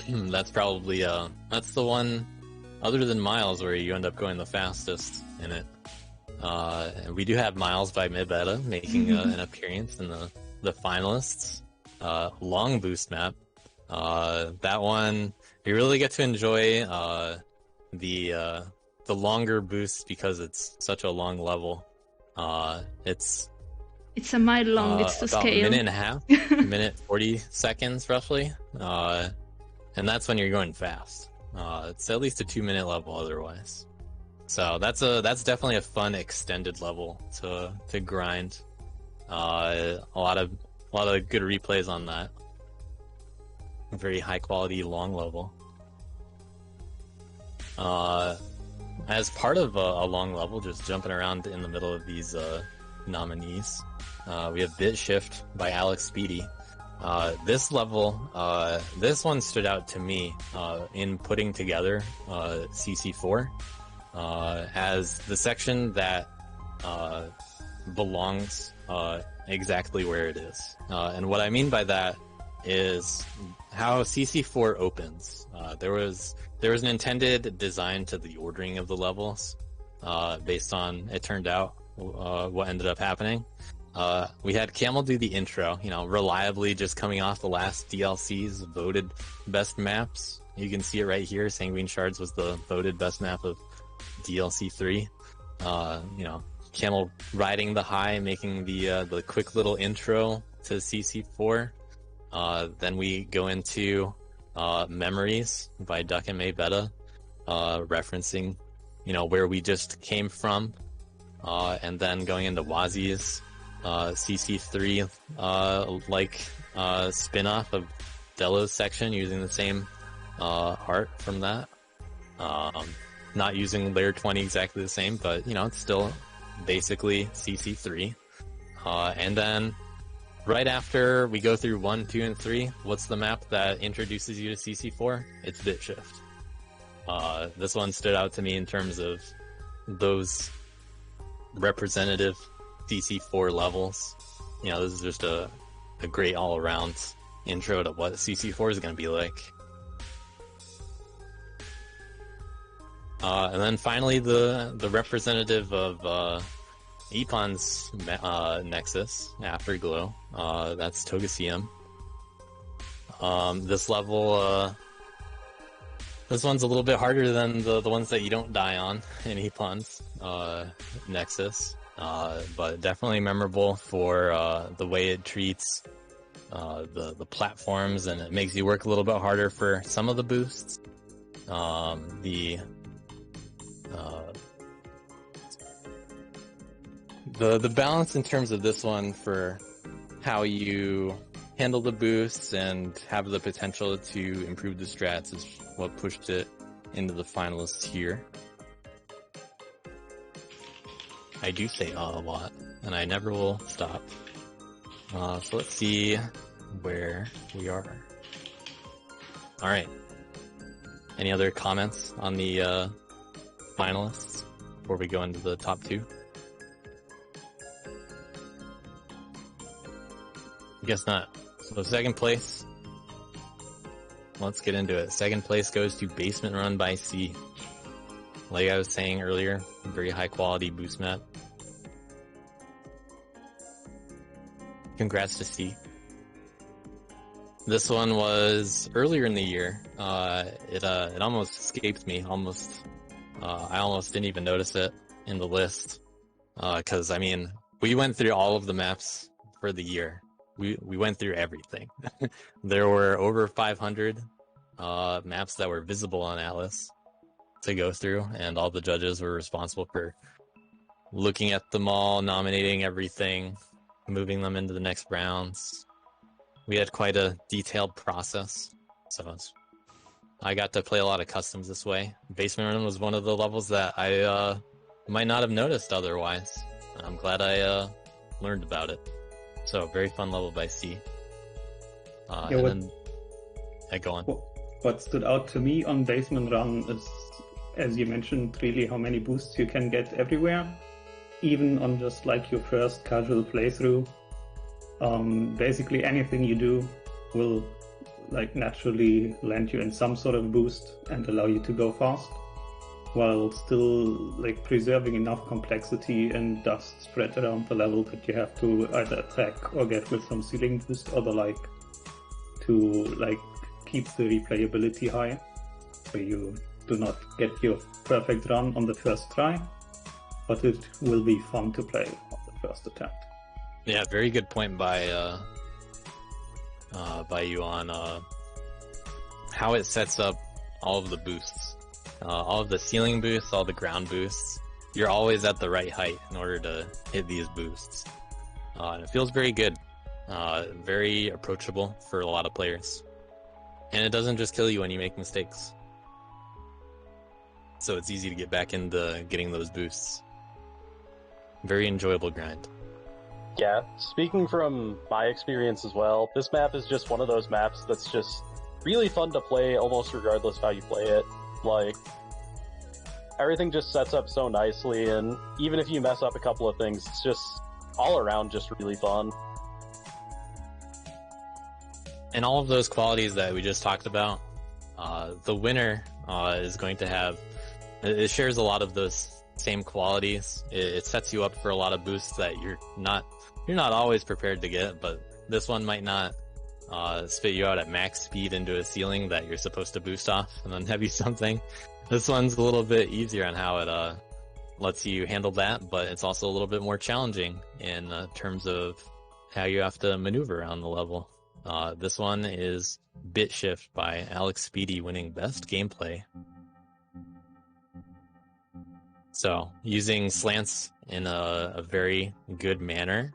That's probably that's the one, other than Miles, where you end up going the fastest in it. And we do have Miles by Maybeto making an appearance in the finalists. Long boost map. That one you really get to enjoy the longer boosts because it's such a long level. It's a mile long. It's to about scale. A minute and a half, minute 40 seconds roughly, and that's when you're going fast. It's at least a 2-minute level otherwise. So that's definitely a fun extended level to grind. A lot of good replays on that. Very high quality long level. As part of a long level, just jumping around in the middle of these nominees, we have Bit Shift by Alex Speedy. This level, this one stood out to me in putting together CC4 as the section that belongs exactly where it is. And what I mean by that is how CC4 opens. There was an intended design to the ordering of the levels based on, it turned out, what ended up happening. We had Camel do the intro, reliably just coming off the last DLC's voted best maps. You can see it right here. Sanguine Shards was the voted best map of DLC 3. Camel riding the high, making the quick little intro to CC4. Then we go into Memories by Duck and May Beta, referencing, where we just came from, and then going into Wazi's CC3 spin-off of Delos section using the same art from that. Not using layer 20 exactly the same, but it's still basically CC3. And then right after we go through 1, 2, and 3, what's the map that introduces you to CC4? It's BitShift. This one stood out to me in terms of those representative CC4 levels. This is just a great all-around intro to what CC4 is going to be like. And then finally, the representative of Epon's Nexus, Afterglow, that's Togeseum. This level, this one's a little bit harder than the ones that you don't die on in Epon's Nexus, but definitely memorable for the way it treats the platforms, and it makes you work a little bit harder for some of the boosts. The balance in terms of this one for how you handle the boosts and have the potential to improve the strats is what pushed it into the finalists here. I do say a lot, and I never will stop. So let's see where we are. Alright. Any other comments on the finalists before we go into the top 2? Guess not. So second place, let's get into it. Second place goes to Basement Run by C. Like I was saying earlier, very high quality boost map. Congrats to C. This one was earlier in the year. It almost escaped me. I almost didn't even notice it in the list. Cause we went through all of the maps for the year. We went through everything. There were over 500 maps that were visible on Atlas to go through, and all the judges were responsible for looking at them all, nominating everything, moving them into the next rounds. We had quite a detailed process, so I got to play a lot of customs this way. Basement Run was one of the levels that I might not have noticed otherwise. I'm glad I learned about it. So, very fun level by C. Go on. What stood out to me on Basement Run is, as you mentioned, really how many boosts you can get everywhere. Even on just like your first casual playthrough. Basically anything you do will naturally land you in some sort of boost and allow you to go fast, while still preserving enough complexity and dust spread around the level that you have to either attack or get with some ceiling boost or the like to keep the replayability high, so you do not get your perfect run on the first try, but it will be fun to play on the first attempt. Yeah, very good point by you on how it sets up all of the boosts. All of the ceiling boosts, all the ground boosts, you're always at the right height in order to hit these boosts. It feels very good, very approachable for a lot of players. And it doesn't just kill you when you make mistakes. So it's easy to get back into getting those boosts. Very enjoyable grind. Yeah, speaking from my experience as well, this map is just one of those maps that's just really fun to play almost regardless of how you play it. Everything just sets up so nicely, and even if you mess up a couple of things, it's just all around just really fun. And all of those qualities that we just talked about, the winner is going to have, it shares a lot of those same qualities. It sets you up for a lot of boosts that you're not always prepared to get, but this one might not spit you out at max speed into a ceiling that you're supposed to boost off and then heavy something. This one's a little bit easier on how it lets you handle that, but it's also a little bit more challenging in terms of how you have to maneuver around the level. This one is BitShift by Alex Speedy, winning Best Gameplay. So, using slants in a very good manner.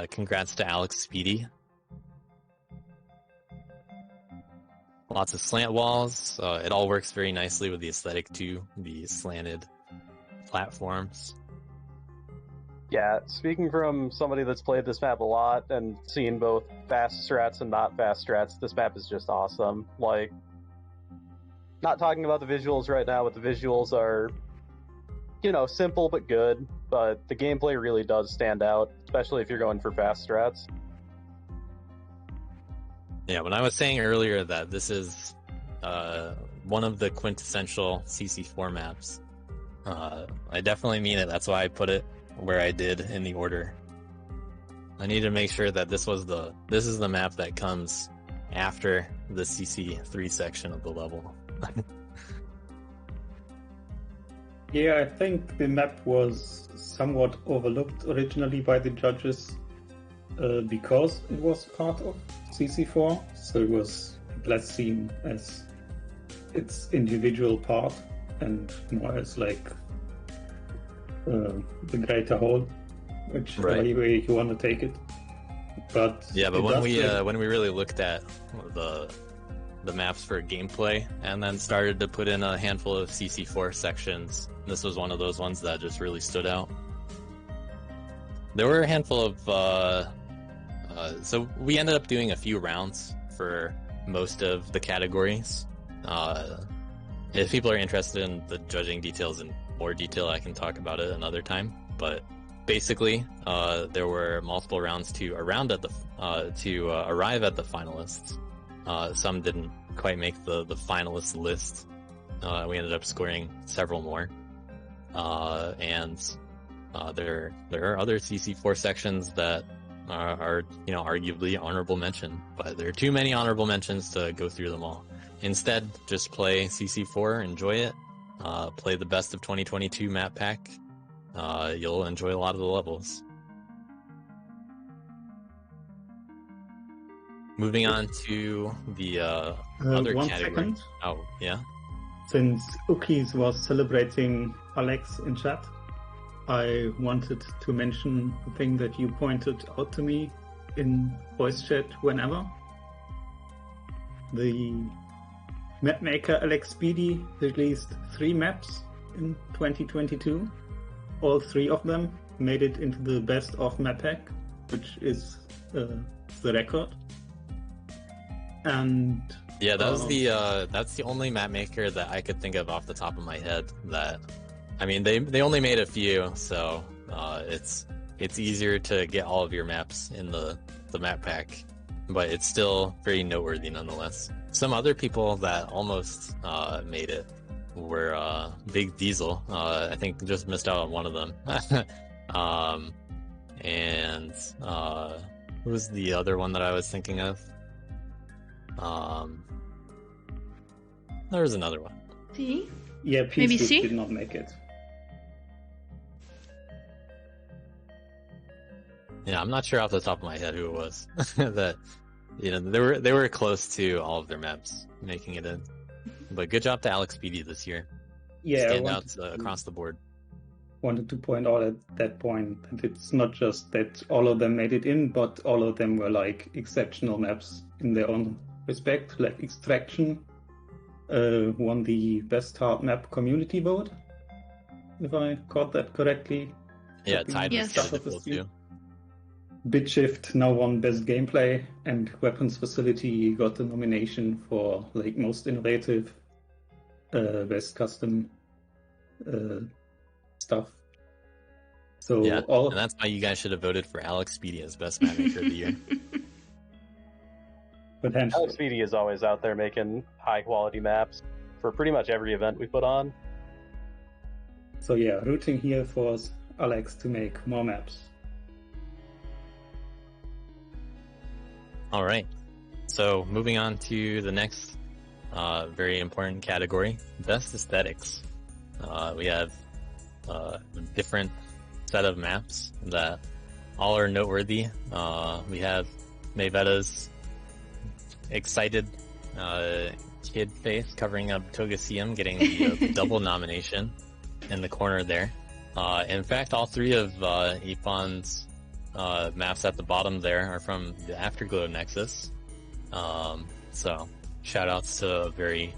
Congrats to Alex Speedy. Lots of slant walls. It all works very nicely with the aesthetic too, the slanted platforms. Yeah, speaking from somebody that's played this map a lot and seen both fast strats and not fast strats, this map is just awesome. Like, not talking about the visuals right now, but the visuals are, you know, simple but good, but the gameplay really does stand out, especially if you're going for fast strats. Yeah, when I was saying earlier that this is one of the quintessential CC4 maps, I definitely mean it. That's why I put it where I did in the order. I need to make sure that this is the map that comes after the CC3 section of the level. Yeah, I think the map was somewhat overlooked originally by the judges because it was part of CC4, so it was less seen as its individual part and more as like the greater whole, which way you want to take it. But yeah, but when we really looked at the maps for gameplay and then started to put in a handful of CC4 sections, this was one of those ones that just really stood out. There were a handful of so we ended up doing a few rounds for most of the categories. If people are interested in the judging details in more detail, I can talk about it another time. But basically, there were multiple rounds to arrive at the finalists. Some didn't quite make the finalist list. We ended up scoring several more. And there are other CC4 sections that are arguably honorable mention, but there are too many honorable mentions to go through them all. Instead, just play CC4, enjoy it, play the best of 2022 map pack. You'll enjoy a lot of the levels. Moving on to the other one category. Second. Oh, yeah? Since Ukis was celebrating Alex in chat, I wanted to mention the thing that you pointed out to me in voice chat whenever. The mapmaker Alex Speedy released 3 maps in 2022. All 3 of them made it into the best of map pack, which is the record. And yeah, that's the only map maker that I could think of off the top of my head. That, I mean, they only made a few, so it's easier to get all of your maps in the map pack, but it's still very noteworthy nonetheless. Some other people that almost made it were Big Diesel. I think just missed out on one of them. And who was the other one that I was thinking of? There was another one. C? Yeah, Maybe Peace C? did not make it. Yeah, I'm not sure off the top of my head who it was. That, you know, they were close to all of their maps making it in. But good job to Alex Speedy this year. Yeah, Standouts across the board. Wanted to point out at that point that it's not just that all of them made it in, but all of them were like exceptional maps in their own respect. Like Extraction won the best hard map community vote, if I caught that correctly. Yeah, tied Yes. with Difficult too. BitShift now won best gameplay, and Weapons Facility got the nomination for like most innovative best custom stuff. So Yeah, and that's why you guys should have voted for Alex Speedy as best map maker of the year. potentially. Alex Speedy is always out there making high quality maps for pretty much every event we put on. So yeah, rooting here for Alex to make more maps. All right. So moving on to the next very important category, best aesthetics. We have a different set of maps that all are noteworthy. We have Mayvetta's excited kid face covering up Togeseum, getting the double nomination in the corner there. In fact, all three of Ifan's maps at the bottom there are from the Afterglow Nexus. So shoutouts to a very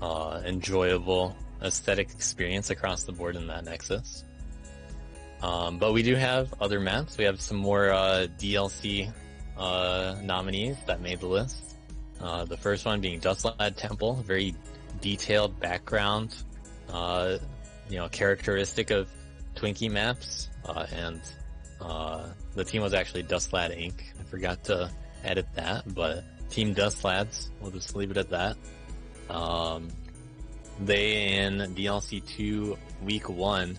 enjoyable aesthetic experience across the board in that Nexus. But we do have other maps. We have some more DLC nominees that made the list. The first one being Dustlad Temple, very detailed background, characteristic of Twinkie maps, and the team was actually Dustlad Inc. I forgot to edit that, but Team Dustlads, we'll just leave it at that. They in DLC 2 Week 1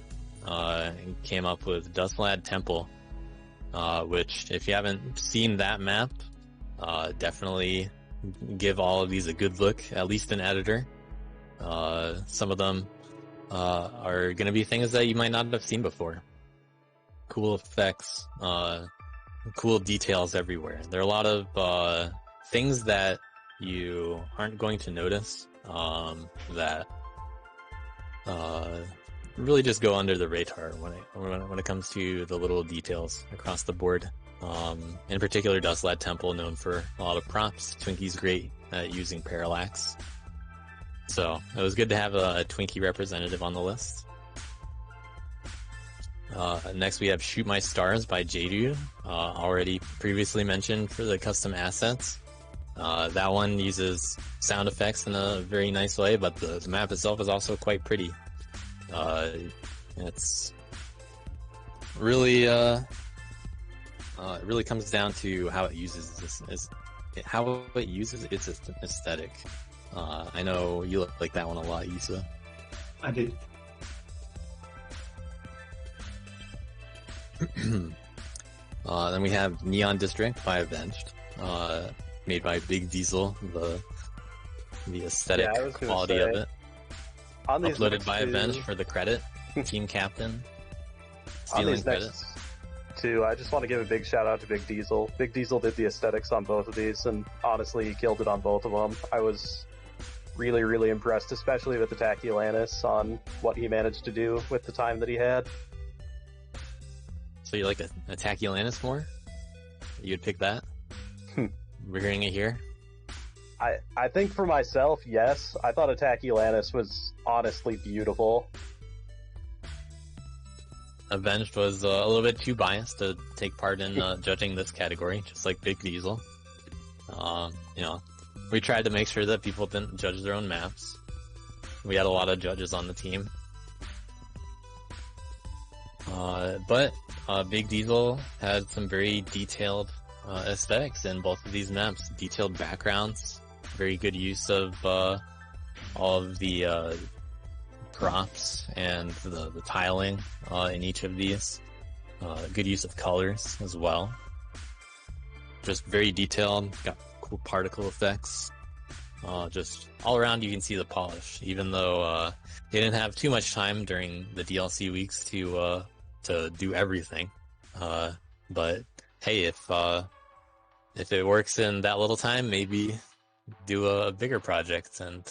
came up with Dustlad Temple, which if you haven't seen that map, definitely give all of these a good look, at least in editor. Some of them are going to be things that you might not have seen before. Cool effects, cool details everywhere. There are a lot of things that you aren't going to notice that really just go under the radar when it comes to the little details across the board. In particular, Dustlad Temple, known for a lot of props. Twinkie's great at using parallax. So it was good to have a Twinkie representative on the list. Next we have Shoot My Stars by Jadu, already previously mentioned for the custom assets. That one uses sound effects in a very nice way, but the map itself is also quite pretty. It's really, it really comes down to how it uses its aesthetic. I know you like that one a lot, Issa. I did. Then we have Neon District by Avenged, made by Big Diesel. The aesthetic quality of it. Uploaded by Avenged for the credit. Team captain. Stealing credit. Too, I just want to give a big shout out to Big Diesel. Big Diesel did the aesthetics on both of these, and honestly, he killed it on both of them. I was really, really impressed, especially with the Tachyolannis on what he managed to do with the time that he had. So you like a Tachyolannis more? You'd pick that? We're hearing it here. I think for myself, yes. I thought Tachyolannis was honestly beautiful. Avenged was a little bit too biased to take part in judging this category, just like Big Diesel. We tried to make sure that people didn't judge their own maps. We had a lot of judges on the team. But Big Diesel had some very detailed aesthetics in both of these maps. Detailed backgrounds, very good use of all of the props and the tiling in each of these. Good use of colors as well. Just very detailed, got cool particle effects. Just all around you can see the polish, even though they didn't have too much time during the DLC weeks to do everything. But hey, if it works in that little time, maybe do a bigger project and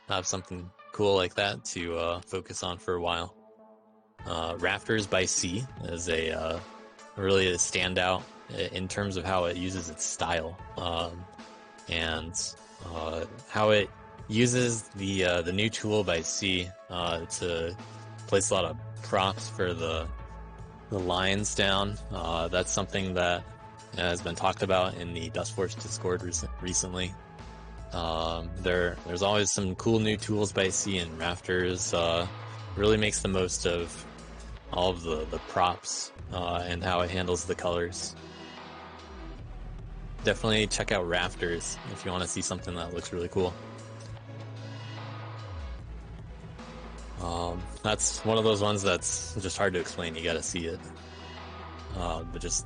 have something cool like that to focus on for a while. Rafters by Sea is really a standout in terms of how it uses its style, and how it uses the new tool by Sea to place a lot of props for the lines down. That's something that has been talked about in the Dustforce Discord recently. There's always some cool new tools by Sea, and Rafters really makes the most of all of the props and how it handles the colors. Definitely check out Rafters if you want to see something that looks really cool. That's one of those ones that's just hard to explain. You gotta see it. But just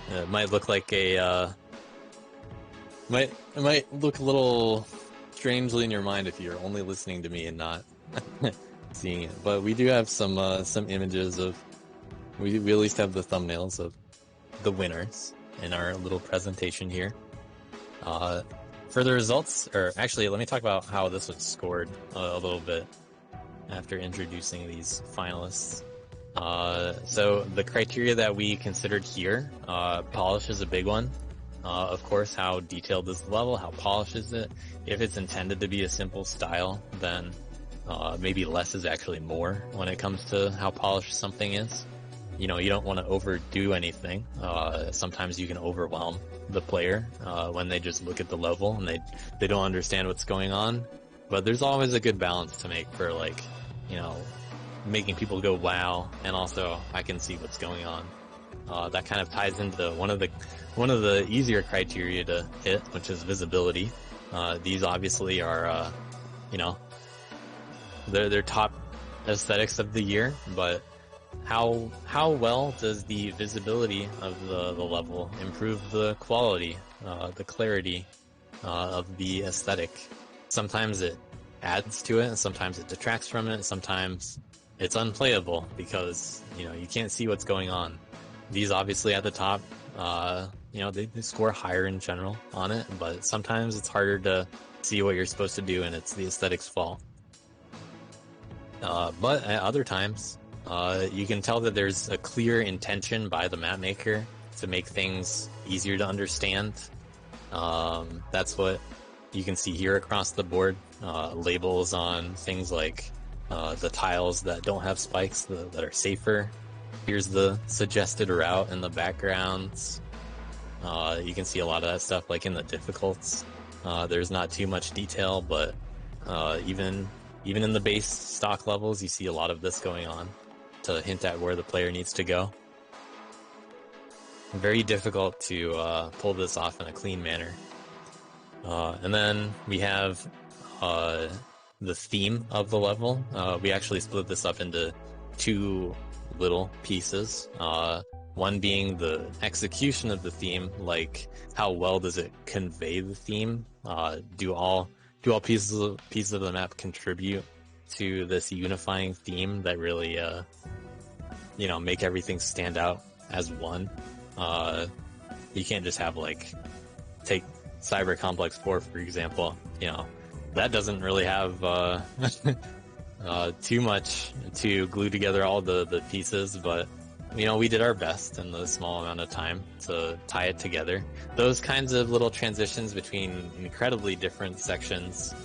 it might look like it might look a little strangely in your mind if you're only listening to me and not seeing it. But we do have some images of. We at least have the thumbnails of the winners in our little presentation here. For the results, or actually, let me talk about how this was scored a little bit after introducing these finalists. So the criteria that we considered here, polish is a big one. Of course, how detailed is the level, how polished is it? If it's intended to be a simple style, then maybe less is actually more when it comes to how polished something is. You know, you don't want to overdo anything. Sometimes you can overwhelm the player when they just look at the level and they don't understand what's going on. But there's always a good balance to make for, like, you know, making people go wow, and also I can see what's going on. That kind of ties into one of the easier criteria to hit, which is visibility. These obviously are, you know, they're top aesthetics of the year, but how well does the visibility of the level improve the quality, the clarity of the aesthetic? Sometimes it adds to it, and sometimes it detracts from it. Sometimes it's unplayable because, you know, you can't see what's going on. These obviously at the top, you know, they score higher in general on it, but sometimes it's harder to see what you're supposed to do, and it's the aesthetic's fault. But at other times, you can tell that there's a clear intention by the map maker to make things easier to understand. That's what you can see here across the board. Labels on things like the tiles that don't have spikes that are safer. Here's the suggested route in the backgrounds. You can see a lot of that stuff, like in the difficults. There's not too much detail, but even in the base stock levels, you see a lot of this going on to hint at where the player needs to go. Very difficult to pull this off in a clean manner. And then we have the theme of the level. We actually split this up into two little pieces. One being the execution of the theme, like how well does it convey the theme? Do all pieces of the map contribute to this unifying theme that really, you know, make everything stand out as one? You can't just have, like, take Cyber Complex 4 for example. You know, that doesn't really have too much to glue together all the pieces, but, you know, we did our best in the small amount of time to tie it together. Those kinds of little transitions between incredibly different sections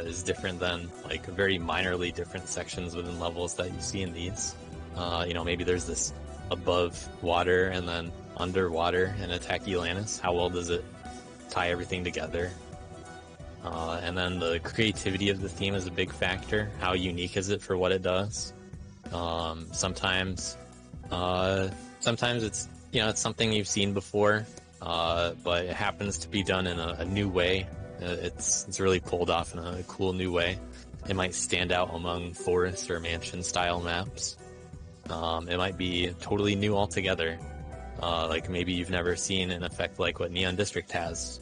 is different than, like, very minorly different sections within levels that you see in these. You know, maybe there's this above water and then underwater in Attack Elanus. How well does it tie everything together? And then the creativity of the theme is a big factor. How unique is it for what it does? Sometimes it's, you know, it's something you've seen before, but it happens to be done in a new way. It's really pulled off in a cool new way. It might stand out among forest or mansion style maps. It might be totally new altogether. Like maybe you've never seen an effect like what Neon District has.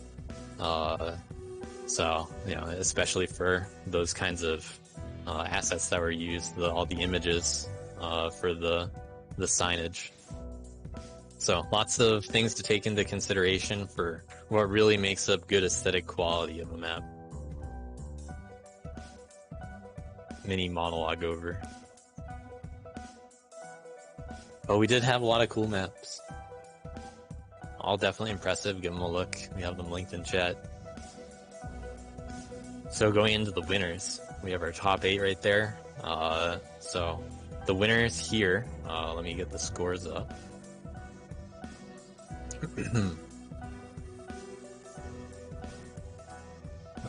So, you know, especially for those kinds of assets that were used, all the images for the signage. So lots of things to take into consideration for what really makes up good aesthetic quality of a map. Mini monologue over. But we did have a lot of cool maps. All definitely impressive. Give them a look. We have them linked in chat. So going into the winners, we have our top 8 right there. So the winners here, let me get the scores up.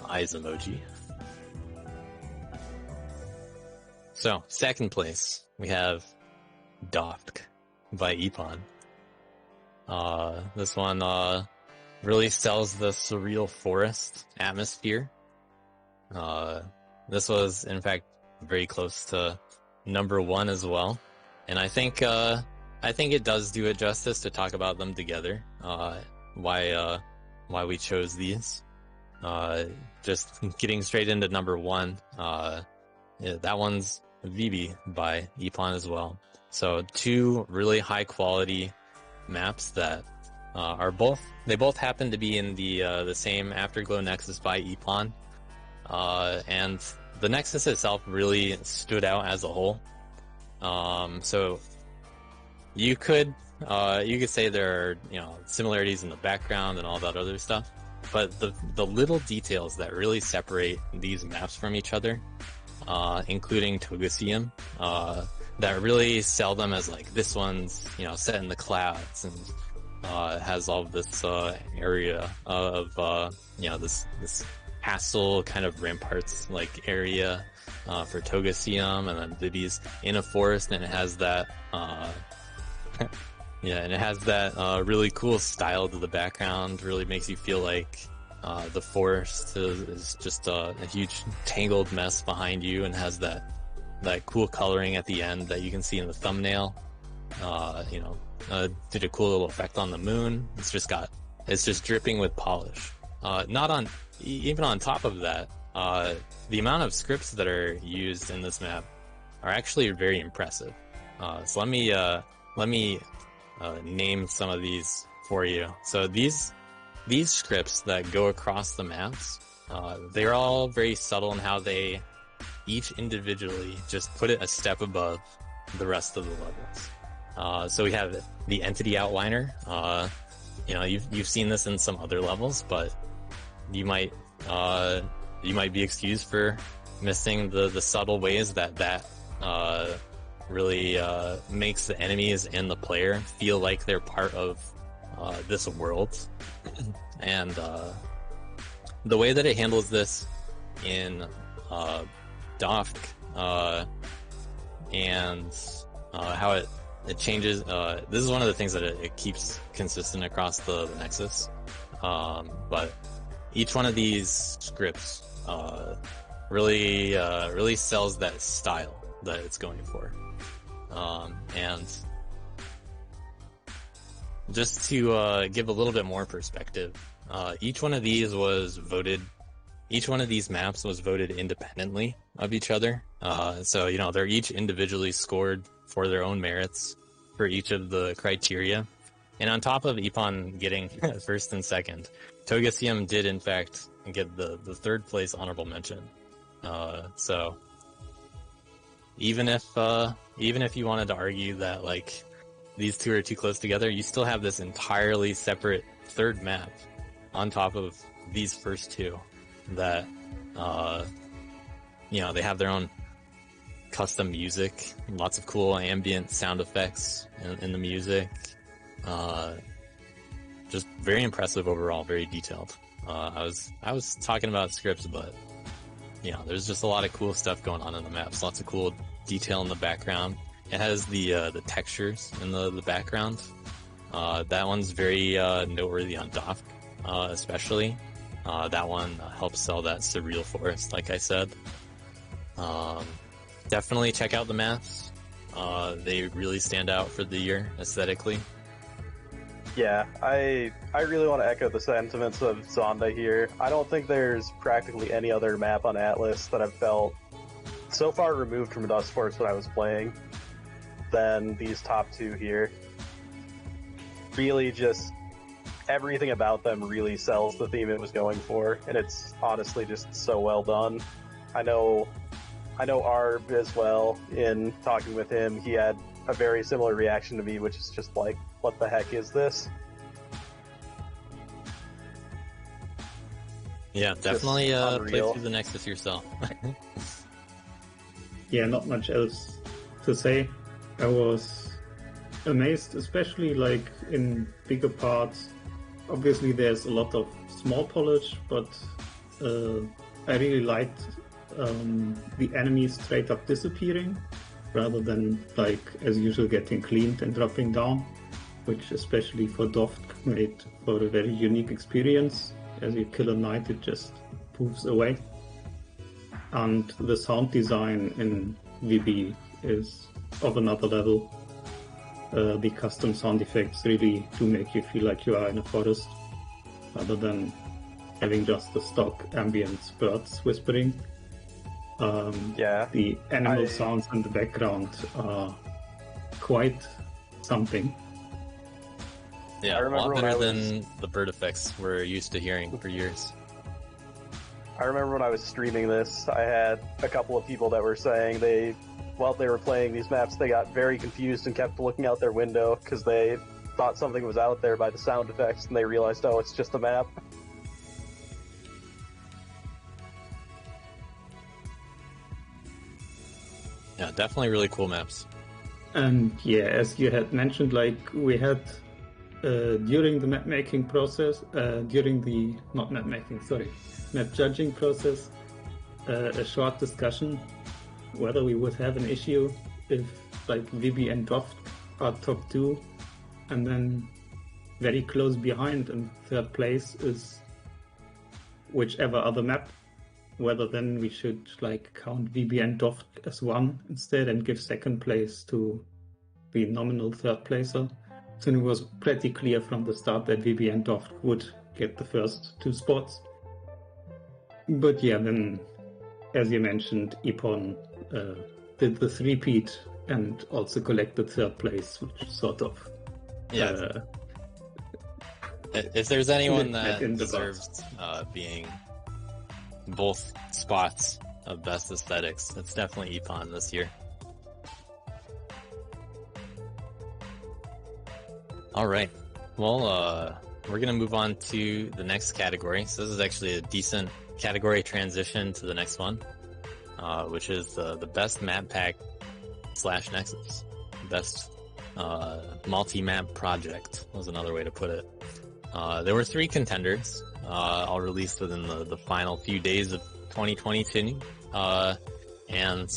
Eyes emoji. So second place, we have Dofk by Epon. This one really sells the surreal forest atmosphere. This was, in fact, very close to number 1 as well, and I think it does do it justice to talk about them together. Why we chose these. Just getting straight into number 1. Yeah, that one's Vibi by Epon as well. So 2 really high quality maps that they both happen to be in the same Afterglow Nexus by Epon, and the Nexus itself really stood out as a whole. So you could say there are similarities in the background and all that other stuff, but the little details that really separate these maps from each other, including Togusium, that really sell them as like this one's set in the clouds and has all of this area of this castle kind of ramparts like area for Togusium, and then Vivi's in a forest, and it has that really cool style to the background. Really makes you feel like the forest is just a huge tangled mess behind you, and has that cool coloring at the end that you can see in the thumbnail. Did a cool little effect on the moon. It's just dripping with polish. Even on top of that, the amount of scripts that are used in this map are actually very impressive. So let me name some of these for you. So these scripts that go across the maps, they're all very subtle in how they each individually just put it a step above the rest of the levels. So we have the Entity Outliner. You've seen this in some other levels, but you might be excused for missing the subtle ways that really makes the enemies and the player feel like they're part of this world. And the way that it handles this in Dofk, and how it changes, this is one of the things that it keeps consistent across the Nexus. But each one of these scripts really sells that style that it's going for. And just to give a little bit more perspective, each one of these maps was voted independently of each other. So they're each individually scored for their own merits for each of the criteria. And on top of Epon getting first and second, Togusium did in fact get the third place honorable mention. So even if you wanted to argue that like these two are too close together, you still have this entirely separate third map on top of these first two that they have their own custom music, lots of cool ambient sound effects in the music. Just very impressive overall, very detailed. I was talking about scripts, but there's just a lot of cool stuff going on in the maps. Lots of cool detail in the background. It has the textures in the background. That one's very noteworthy on Dofk, especially. That one helps sell that surreal forest, like I said. Definitely check out the maps. They really stand out for the year aesthetically. Yeah, I really want to echo the sentiments of Zonda here. I don't think there's practically any other map on Atlas that I've felt so far removed from Dustforce when I was playing than these top two here. Really just everything about them really sells the theme it was going for, and it's honestly just so well done. I know Arb as well. In talking with him, he had a very similar reaction to me, which is just like, what the heck is this? Yeah, definitely play through the Nexus yourself. Yeah, not much else to say. I was amazed, especially like in bigger parts. Obviously there's a lot of small polish, but I really liked the enemies straight up disappearing rather than like as usual getting cleaned and dropping down, which especially for Dofk made for a very unique experience. As you kill a knight, it just moves away. And the sound design in VB is of another level. The custom sound effects really do make you feel like you are in a forest, rather than having just the stock ambient birds whispering. The animal sounds in the background are quite something. Yeah, I a remember lot when better I was- than the bird effects we're used to hearing for years. I remember when I was streaming this, I had a couple of people that were saying while they were playing these maps, they got very confused and kept looking out their window because they thought something was out there by the sound effects, and they realized, oh, it's just a map. Yeah, definitely really cool maps. And yeah, as you had mentioned, like we had during the map making process, map judging process, a short discussion whether we would have an issue if like Vibi and Doft are top 2, and then very close behind in third place is whichever other map. Whether then we should like count Vibi and Doft as 1 instead and give second place to the nominal third placer. So it was pretty clear from the start that Vibi and Doft would get the first 2 spots. But yeah, then as you mentioned, Epon did the three-peat and also collected third place, which sort of if there's anyone that in the deserves being both spots of best aesthetics, it's definitely Epon this year. All right. Well, we're going to move on to the next category. So this is actually a decent category transition to the next one, which is the best map pack / Nexus. Best multi-map project was another way to put it. There were 3 contenders, all released within the final few days of 2022. And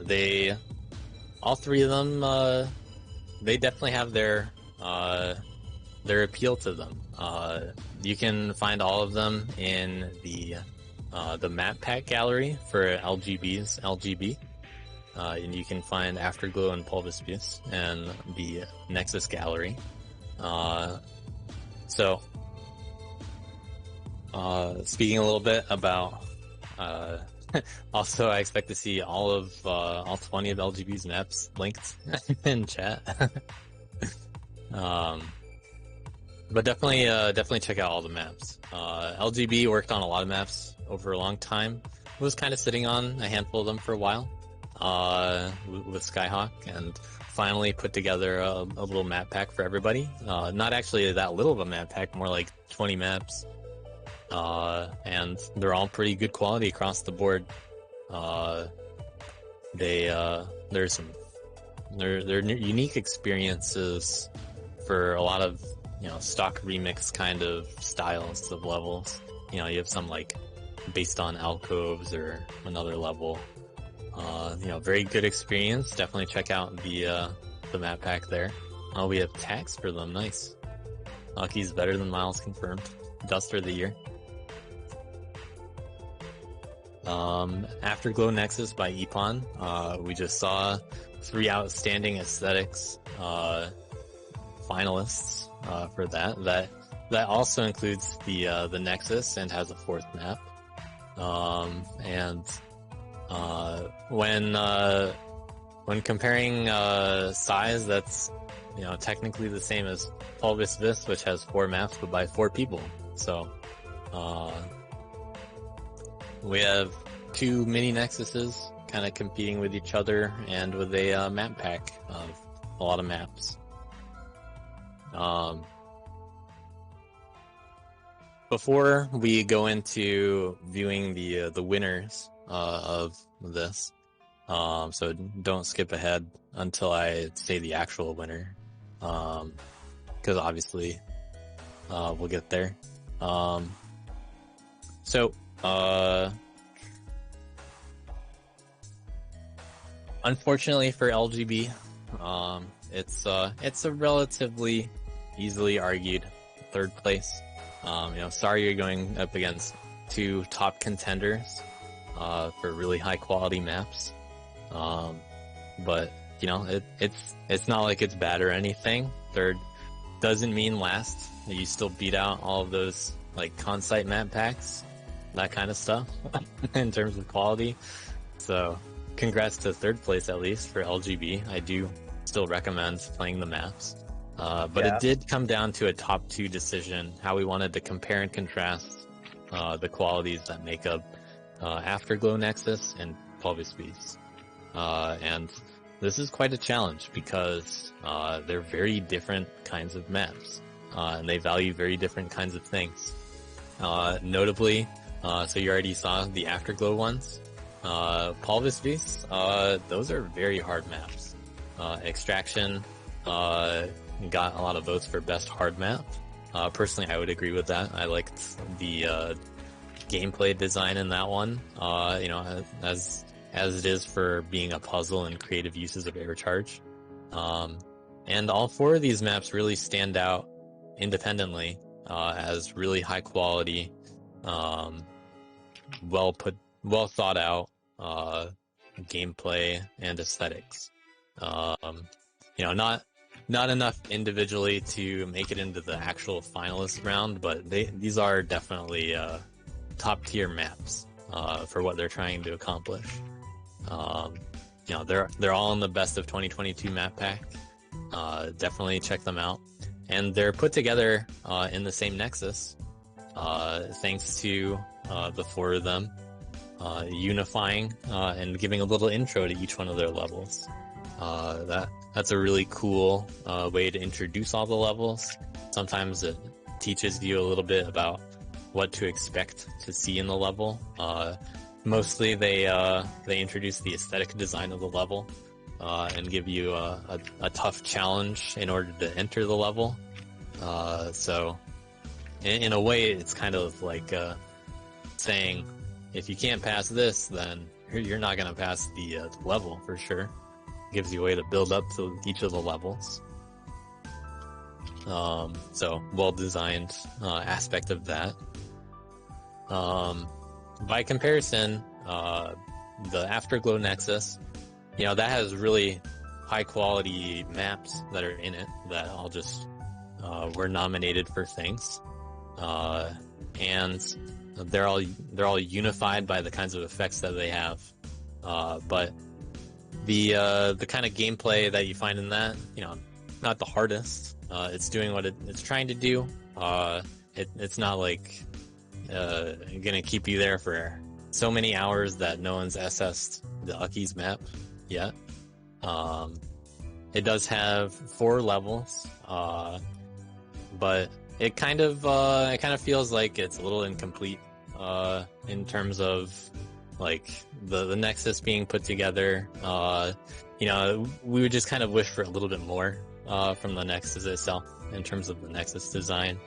they, all 3 of them, they definitely have their appeal to them. You can find all of them in the map pack gallery for LGB's LGB. And you can find Afterglow and Pulvis Beast and the Nexus gallery. So, speaking a little bit about, also I expect to see all 20 of LGB's maps linked in chat. But definitely check out all the maps. LGB worked on a lot of maps over a long time. Was kind of sitting on a handful of them for a while, with Skyhawk, and finally put together a little map pack for everybody. Not actually that little of a map pack, more like 20 maps. And they're all pretty good quality across the board. They're unique experiences for a lot of, stock remix kind of styles of levels. You have some like based on alcoves or another level. Very good experience. Definitely check out the map pack there. We have tags for them. Nice. Lucky's better than Miles confirmed. Duster of the year. Afterglow Nexus by Epon. We just saw 3 outstanding aesthetics finalists for that. That also includes the Nexus and has a 4th map. When comparing size, that's technically the same as Pulvis Vis, which has 4 maps but by 4 people. So we have 2 mini Nexuses kind of competing with each other and with a map pack of a lot of maps. Before we go into viewing the winners of this, so don't skip ahead until I say the actual winner, because obviously we'll get there. Unfortunately for LGB, it's a relatively easily argued 3rd place. Sorry you're going up against 2 top contenders for really high quality maps. But it's not like it's bad or anything. 3rd doesn't mean last. You still beat out all of those like Consite map packs, that kind of stuff in terms of quality. So congrats to 3rd place at least for LGB. I do still recommend playing the maps. But it did come down to a top 2 decision, how we wanted to compare and contrast the qualities that make up Afterglow Nexus and Pulvis Beast. And this is quite a challenge because they're very different kinds of maps, and they value very different kinds of things. Notably, so you already saw the Afterglow ones. Pulvis Beast, those are very hard maps. Extraction got a lot of votes for best hard map. Personally, I would agree with that. I liked the gameplay design in that one. As it is for being a puzzle and creative uses of air charge. And all 4 of these maps really stand out independently as really high quality, well thought out gameplay and aesthetics. Not enough individually to make it into the actual finalist round, but these are definitely top tier maps for what they're trying to accomplish. They're all in the best of 2022 map pack. Definitely check them out, and they're put together in the same Nexus, thanks to the 4 of them unifying and giving a little intro to each one of their levels. That's a really cool way to introduce all the levels. Sometimes it teaches you a little bit about what to expect to see in the level. Mostly they introduce the aesthetic design of the level and give you a tough challenge in order to enter the level. So in a way, it's kind of like saying, if you can't pass this, then you're not going to pass the level for sure. Gives you a way to build up to each of the levels. So well-designed aspect of that. By comparison, the Afterglow Nexus, that has really high-quality maps that are in it that all just were nominated for things, and they're all unified by the kinds of effects that they have. But the kind of gameplay that you find in that, not the hardest. It's doing what it's trying to do. It's not like gonna keep you there for so many hours that no one's assessed the Uckies map yet. It does have 4 levels, but it kind of feels like it's a little incomplete in terms of like the Nexus being put together. We would just kind of wish for a little bit more from the Nexus itself in terms of the Nexus design,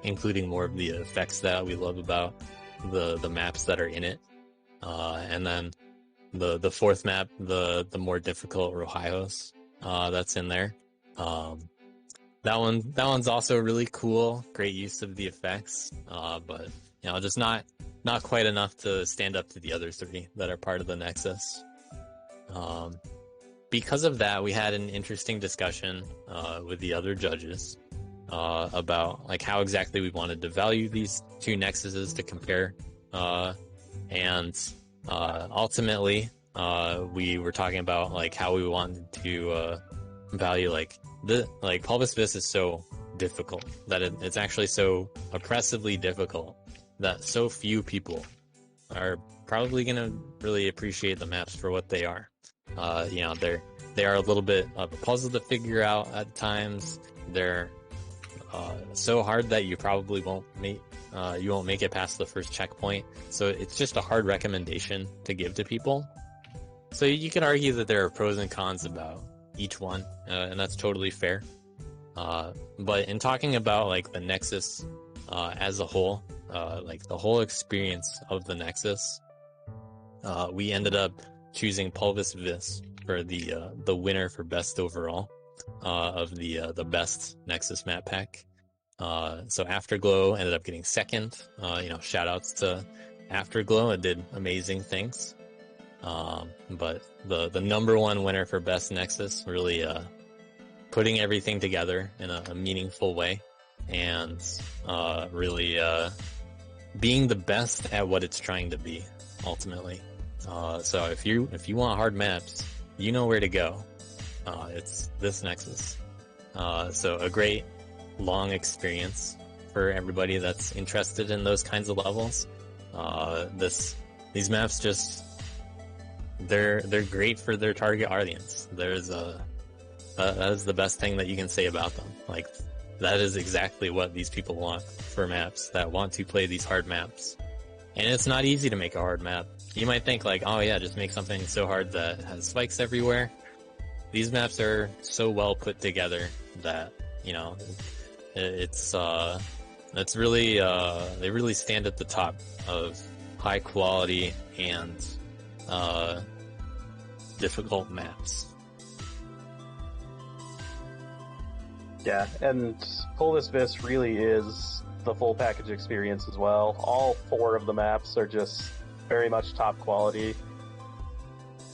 including more of the effects that we love about the maps that are in it. And then the 4th map, the more difficult Rojaios, that's in there. That one's also really cool, great use of the effects, but just not quite enough to stand up to the other 3 that are part of the Nexus. Because of that, we had an interesting discussion with the other judges about like how exactly we wanted to value these 2 Nexuses to compare, and ultimately we were talking about like how we wanted to value Pulvis Beast is so difficult that it's actually so oppressively difficult that so few people are probably going to really appreciate the maps for what they are. They are a little bit of a puzzle to figure out at times. They're so hard that you probably won't make it past the first checkpoint. So it's just a hard recommendation to give to people. So you could argue that there are pros and cons about each one, and that's totally fair. But in talking about like the Nexus as a whole, like the whole experience of the Nexus, we ended up choosing Pulvis Beast for the winner for best overall of the best Nexus map pack. So Afterglow ended up getting second. Shout outs to Afterglow, it did amazing things. But the number one winner for best Nexus, really putting everything together in a meaningful way, and really being the best at what it's trying to be ultimately. So if you want hard maps, you know where to go. It's this Nexus. So a great long experience for everybody that's interested in those kinds of levels. These maps just they're great for their target audience. That is the best thing that you can say about them. Like, that is exactly what these people want for maps that want to play these hard maps. And it's not easy to make a hard map. You might think like, oh yeah, just make something so hard that has spikes everywhere. These maps are so well put together that, you know, it's really, they really stand at the top of high quality and difficult maps. Yeah, and Polvis Vis really is the full package experience as well. All 4 of the maps are just very much top quality.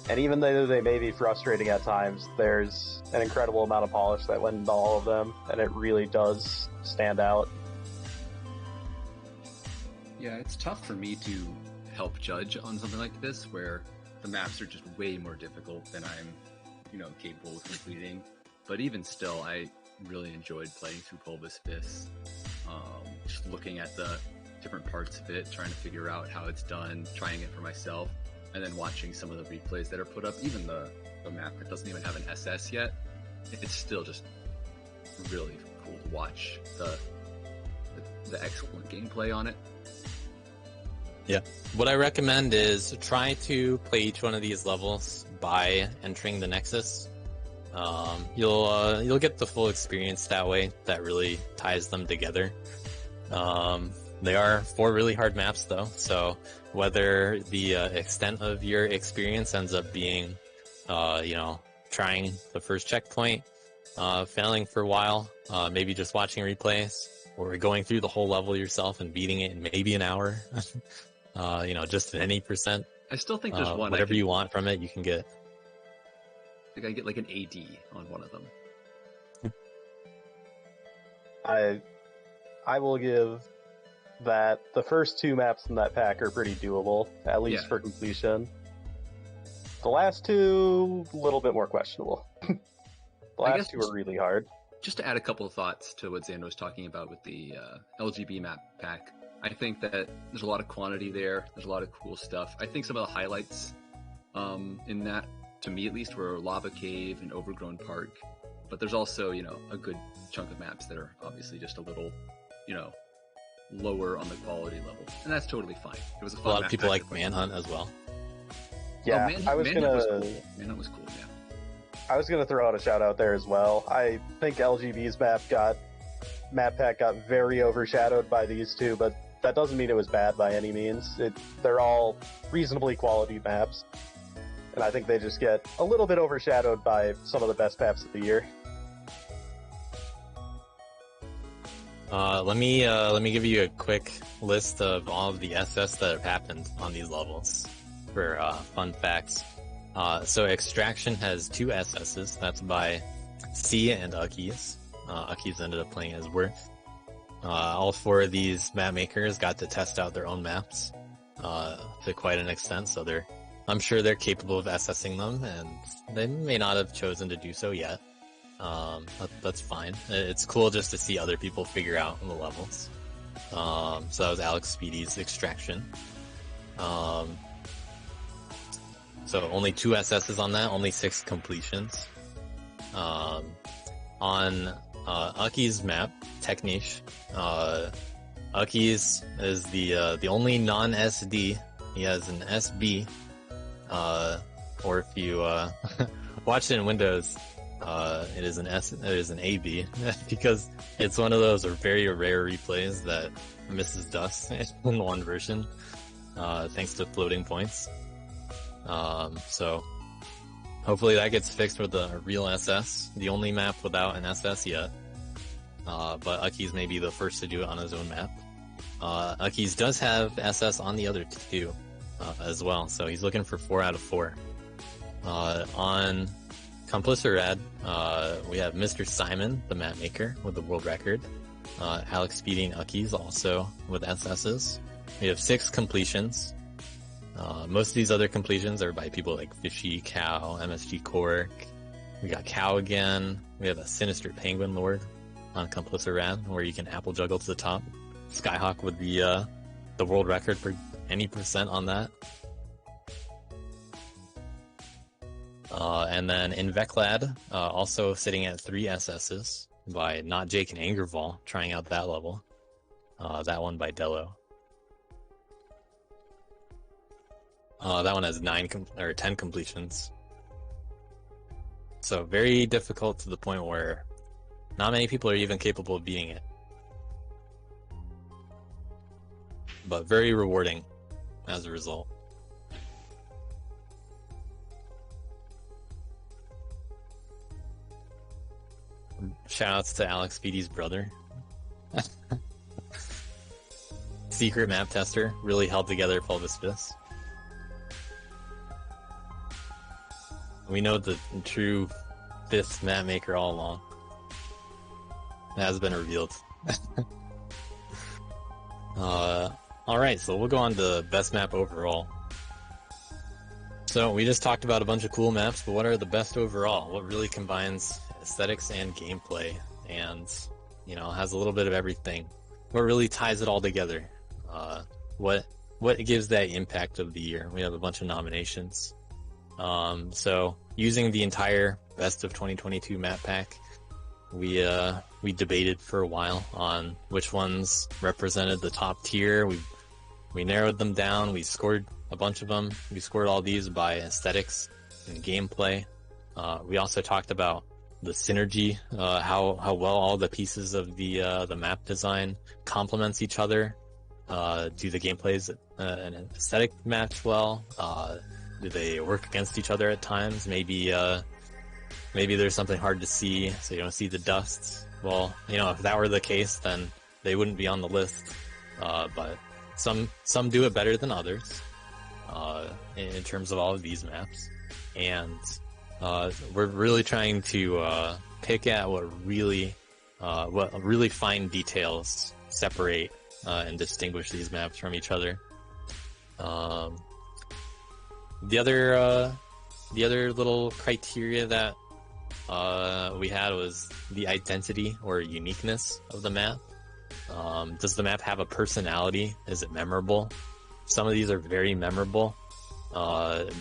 And even though they may be frustrating at times, there's an incredible amount of polish that went into all of them, and it really does stand out. Yeah, it's tough for me to help judge on something like this, where the maps are just way more difficult than I'm, capable of completing. But even still, I really enjoyed playing through Polvis Vis. Just looking at the different parts of it, trying to figure out how it's done, trying it for myself, and then watching some of the replays that are put up. Even the map that doesn't even have an SS yet, it's still just really cool to watch the excellent gameplay on it. Yeah. What I recommend is try to play each one of these levels by entering the Nexus. You'll get the full experience that way. That really ties them together. They are 4 really hard maps though, so whether the extent of your experience ends up being, trying the first checkpoint, failing for a while, maybe just watching replays, or going through the whole level yourself and beating it in maybe an hour, just at any percent. I still think there's one. Whatever you want from it, you can get. I think I get like an AD on one of them. I will give that the first 2 maps in that pack are pretty doable, at least for completion. The last 2, a little bit more questionable. The last 2 are really hard. Just to add a couple of thoughts to what Xander was talking about with the LGB map pack, I think that there's a lot of quantity there. There's a lot of cool stuff. I think some of the highlights in that, to me at least, were Lava Cave and Overgrown Park. But there's also, a good chunk of maps that are obviously just a little, lower on the quality level. And that's totally fine. It was a lot of people like Manhunt as well. Yeah, Manhunt was cool, yeah. I was gonna throw out a shout out there as well. I think LGB's map pack got very overshadowed by these 2, but that doesn't mean it was bad by any means. They're all reasonably quality maps, and I think they just get a little bit overshadowed by some of the best maps of the year. Let me give you a quick list of all of the SS that have happened on these levels for fun facts. So Extraction has 2 SSs. That's by C and Uckies. Uckies ended up playing as Worth. All 4 of these map makers got to test out their own maps to quite an extent, so I'm sure they're capable of SSing them, and they may not have chosen to do so yet. That's fine. It's cool just to see other people figure out the levels. So that was Alex Speedy's Extraction. So only 2 SSs on that, only 6 completions. On Uckies map, Techniche, Uckies is the only non-SD. He has an SB, or if you watch it in Windows, it is an AB, because it's one of those very rare replays that misses dust in one version, thanks to floating points. So hopefully that gets fixed with a real SS, the only map without an SS yet. But Uckies may be the first to do it on his own map. Uckies does have SS on the other 2 as well, so he's looking for 4 out of 4. On Complicirad, we have Mr. Simon, the map maker, with the world record. Alex Speedy and Uckies also with SSs. We have 6 completions. Most of these other completions are by people like Fishy, Cow, MSG Cork, We got Cow again. We have a Sinister Penguin Lord on Complicit where you can apple juggle to the top. Skyhawk with the world record for any percent on that. And then Inveclad, also sitting at 3 SSs by Not Jake and Angerval, trying out that level. That one by Dello. That one has 10 completions. So very difficult to the point where not many people are even capable of beating it. But very rewarding as a result. Shoutouts to Alex Speedy's brother. Secret map tester, really held together Pulvis Fist. We know the true 5th map maker all along. That has been revealed. Alright, so we'll go on to best map overall. So we just talked about a bunch of cool maps, but what are the best overall? What really combines aesthetics and gameplay and, you know, has a little bit of everything? What really ties it all together? What gives that impact of the year? We have a bunch of nominations. So using the entire best of 2022 map pack, we debated for a while on which ones represented the top tier. We narrowed them down. We scored a bunch of them. We scored all these by aesthetics and gameplay. We also talked about the synergy, how well all the pieces of the map design complements each other. Do the gameplays and aesthetic match well? Do they work against each other at times? Maybe there's something hard to see, so you don't see the dust. Well, you know, if that were the case, then they wouldn't be on the list. But some do it better than others in terms of all of these maps, and we're really trying to pick at what really fine details separate and distinguish these maps from each other. The other little criteria that we had was the identity or uniqueness of the map. Does the map have a personality? Is it memorable? Some of these are very memorable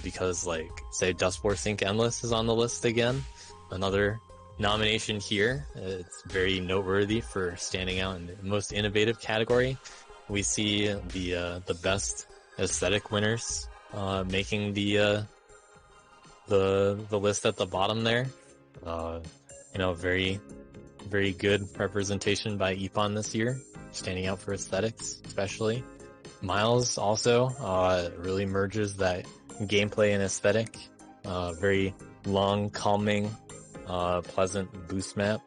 because, like, say, Dustboar Sync Endless is on the list again. Another nomination here. It's very noteworthy for standing out in the most innovative category. We see the best aesthetic winners making the list at the bottom there. You know, very good representation by Epon this year, standing out for aesthetics especially. Miles also really merges that gameplay and aesthetic. Very long, calming, pleasant boost map.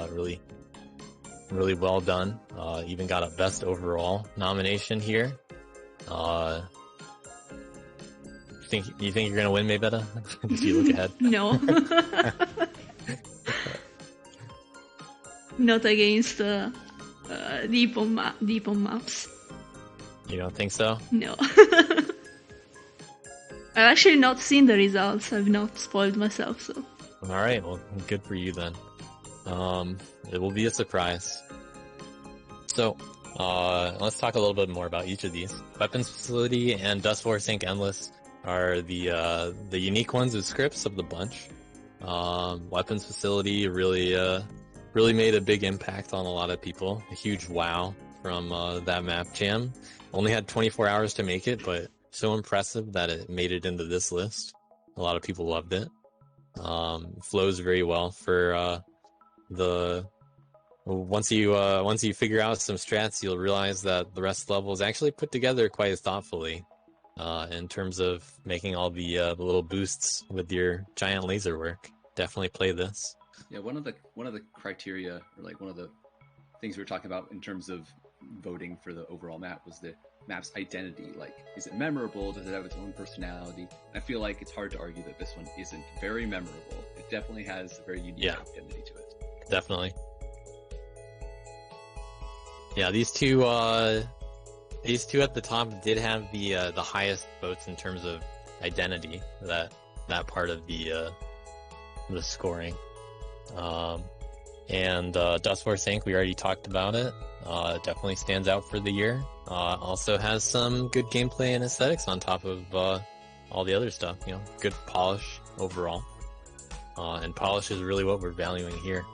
Really well done. Even got a best overall nomination here. You think you're gonna win, Maybetta? If you look ahead. No. Not against deep on maps. You don't think so? No. I've actually not seen the results. I've not spoiled myself, so. Alright, well, good for you then. It will be a surprise. So, let's talk a little bit more about each of these. Weapons Facility and Dustboar Sync Endless are the unique ones with scripts of the bunch. Weapons Facility really made a big impact on a lot of people. A huge wow from that map jam. Only had 24 hours to make it, but so impressive that it made it into this list. A lot of people loved it. Flows very well for once you figure out some strats, you'll realize that the rest of the level is actually put together quite thoughtfully in terms of making all the little boosts with your giant laser work. Definitely play this. Yeah, one of the criteria, or like one of the things we were talking about in terms of voting for the overall map was the map's identity. Like, is it memorable? Does it have its own personality? I feel like it's hard to argue that this one isn't very memorable. It definitely has a very unique identity to it. Definitely. Yeah, these two at the top did have the highest votes in terms of identity. That part of the the scoring. And Dustforce Inc., we already talked about it. Definitely stands out for the year. Also has some good gameplay and aesthetics on top of all the other stuff. You know, good polish overall. And polish is really what we're valuing here.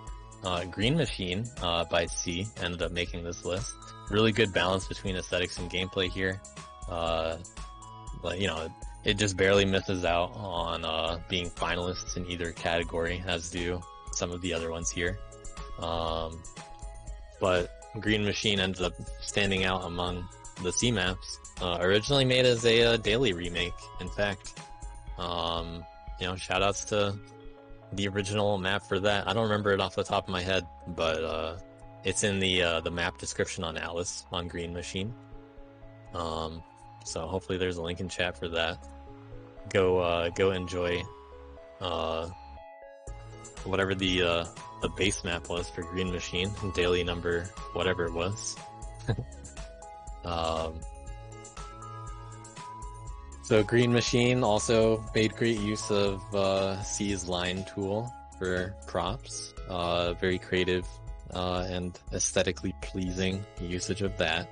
Green Machine by C ended up making this list. Really good balance between aesthetics and gameplay here. But you know, it just barely misses out on being finalists in either category, as do some of the other ones here. But Green Machine ended up standing out among the C maps. Originally made as a daily remake, in fact. You know, shoutouts to the original map for that. I don't remember it off the top of my head, but it's in the map description on Atlas on Green Machine. So hopefully there's a link in chat for that. Go enjoy whatever the base map was for Green Machine, daily number whatever it was. So Green Machine also made great use of C's line tool for props. Very creative and aesthetically pleasing usage of that.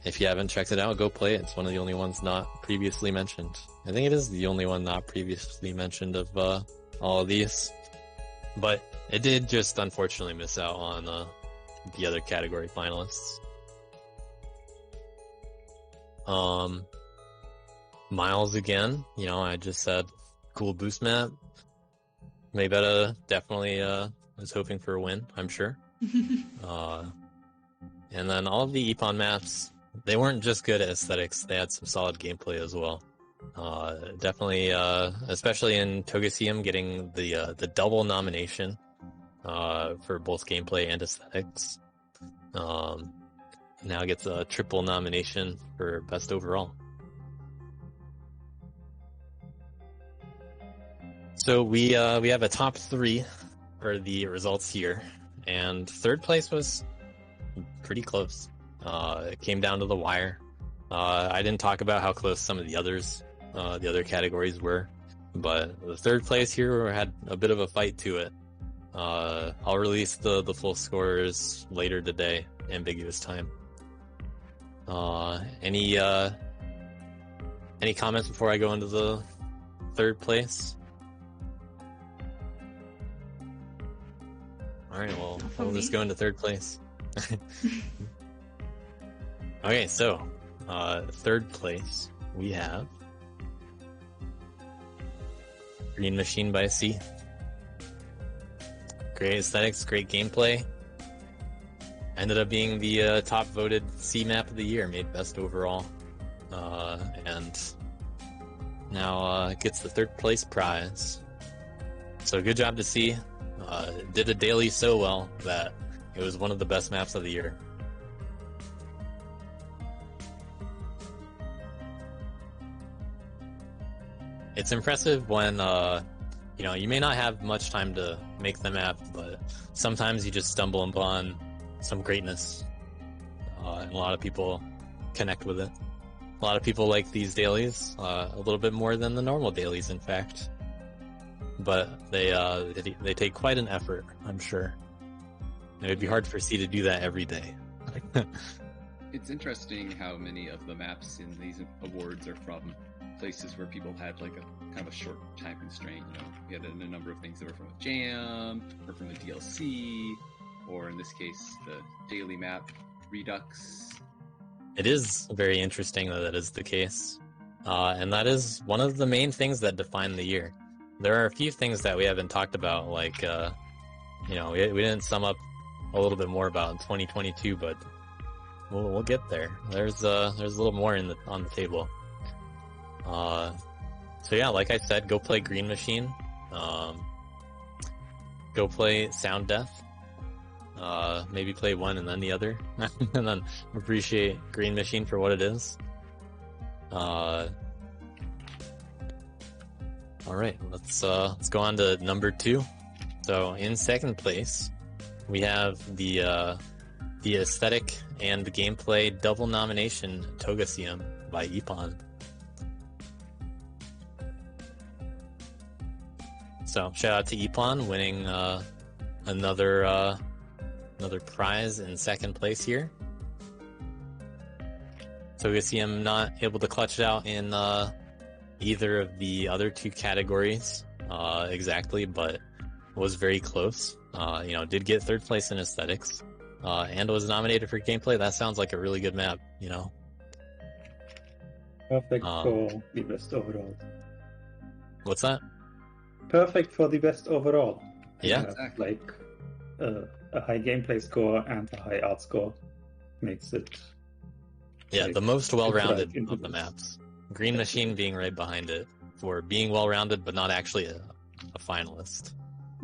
If you haven't checked it out, go play it. It's one of the only ones not previously mentioned. I think it is the only one not previously mentioned of all of these. But it did just unfortunately miss out on the other category finalists. Miles again, you know, I just said cool boost map. Maybetta definitely was hoping for a win, I'm sure. And then all of the Epon maps, they weren't just good at aesthetics, they had some solid gameplay as well. Definitely, especially in Togeseum, getting the double nomination for both gameplay and aesthetics. Now gets a triple nomination for best overall. So we have a top 3 for the results here, and third place was pretty close. It came down to the wire. I didn't talk about how close some of the other categories were, but the third place here had a bit of a fight to it. I'll release the full scores later today, ambiguous time. Any comments before I go into the third place? Alright, well, we'll just go into third place. Okay, so, third place, we have Green Machine by C. Great aesthetics, great gameplay. Ended up being the top voted C map of the year, made best overall. And now gets the third place prize. So good job to C. Did a daily so well that it was one of the best maps of the year. It's impressive when, you know, you may not have much time to make the map, but sometimes you just stumble upon some greatness, and a lot of people connect with it. A lot of people like these dailies a little bit more than the normal dailies, in fact. But they take quite an effort, I'm sure. It would be hard for C to do that every day. It's interesting how many of the maps in these awards are from places where people had like a kind of a short time constraint. You know, we had a number of things that were from a jam, or from the DLC, or in this case, the daily map Redux. It is very interesting that is the case. And that is one of the main things that define the year. There are a few things that we haven't talked about, like, you know, we didn't sum up a little bit more about 2022, but we'll get there. There's a little more on the table. So yeah, like I said, go play Green Machine. Go play Sound Death. Maybe play one and then the other, and then appreciate Green Machine for what it is. All right, let's go on to number 2. So in second place, we have the aesthetic and the gameplay double nomination Togeseum by Epon. So shout out to Epon winning another prize in second place here. So we see him not able to clutch it out in either of the other two categories exactly, but was very close. Did get third place in aesthetics, and was nominated for gameplay. That sounds like a really good map, Perfect for the best overall. What's that? Perfect for the best overall. Yeah. Exactly. Like a high gameplay score and a high art score makes it. Yeah, like, the most well-rounded into of the this. maps. Green Machine being right behind it for being well-rounded, but not actually a finalist.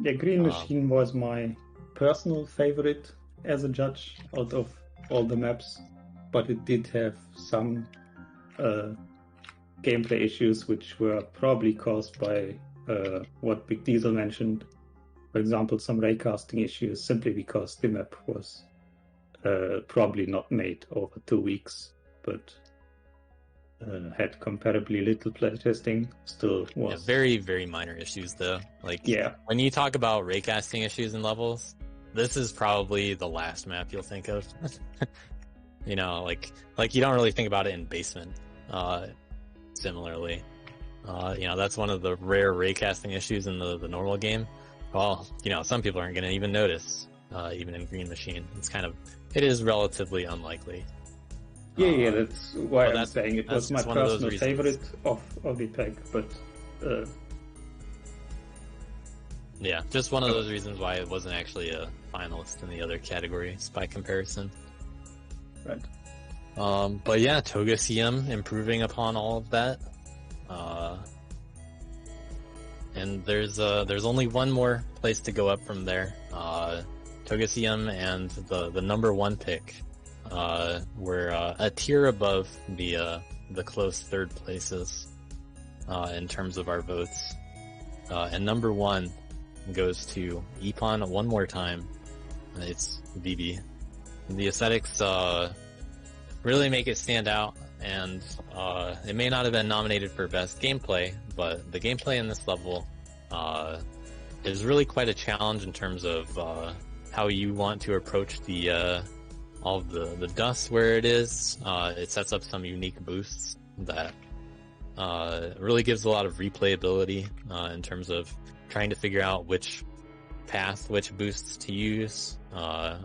Yeah, Green Machine was my personal favorite as a judge out of all the maps, but it did have some gameplay issues which were probably caused by what Big Diesel mentioned. For example, some raycasting issues simply because the map was probably not made over 2 weeks, but had comparably little playtesting. Still was very, very minor issues though. When you talk about raycasting issues in levels, this is probably the last map you'll think of. You don't really think about it in Basement. Similarly, that's one of the rare raycasting issues in the normal game. Well, some people aren't going to even notice, even in Green Machine. It is relatively unlikely. Yeah, that's why I'm saying it was my personal favorite of the pack, but yeah, just one of those reasons why it wasn't actually a finalist in the other categories by comparison. Right. But yeah, Togeseum improving upon all of that. And there's only one more place to go up from there. Togeseum and the number one pick were a tier above the close third places in terms of our votes. And number one goes to Epon one more time. It's VB. The aesthetics really make it stand out, and it may not have been nominated for best gameplay, but the gameplay in this level is really quite a challenge in terms of how you want to approach all of the dust where it is. It sets up some unique boosts that really gives a lot of replayability in terms of trying to figure out which path, which boosts to use,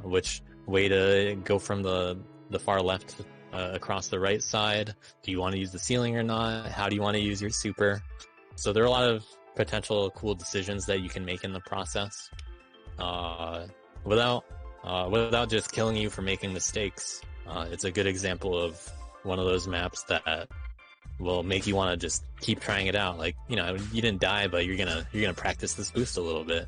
which way to go from the far left across the right side. Do you want to use the ceiling or not? How do you want to use your super? So there are a lot of potential cool decisions that you can make in the process without just killing you for making mistakes. It's a good example of one of those maps that will make you want to just keep trying it out. You didn't die, but you're gonna practice this boost a little bit.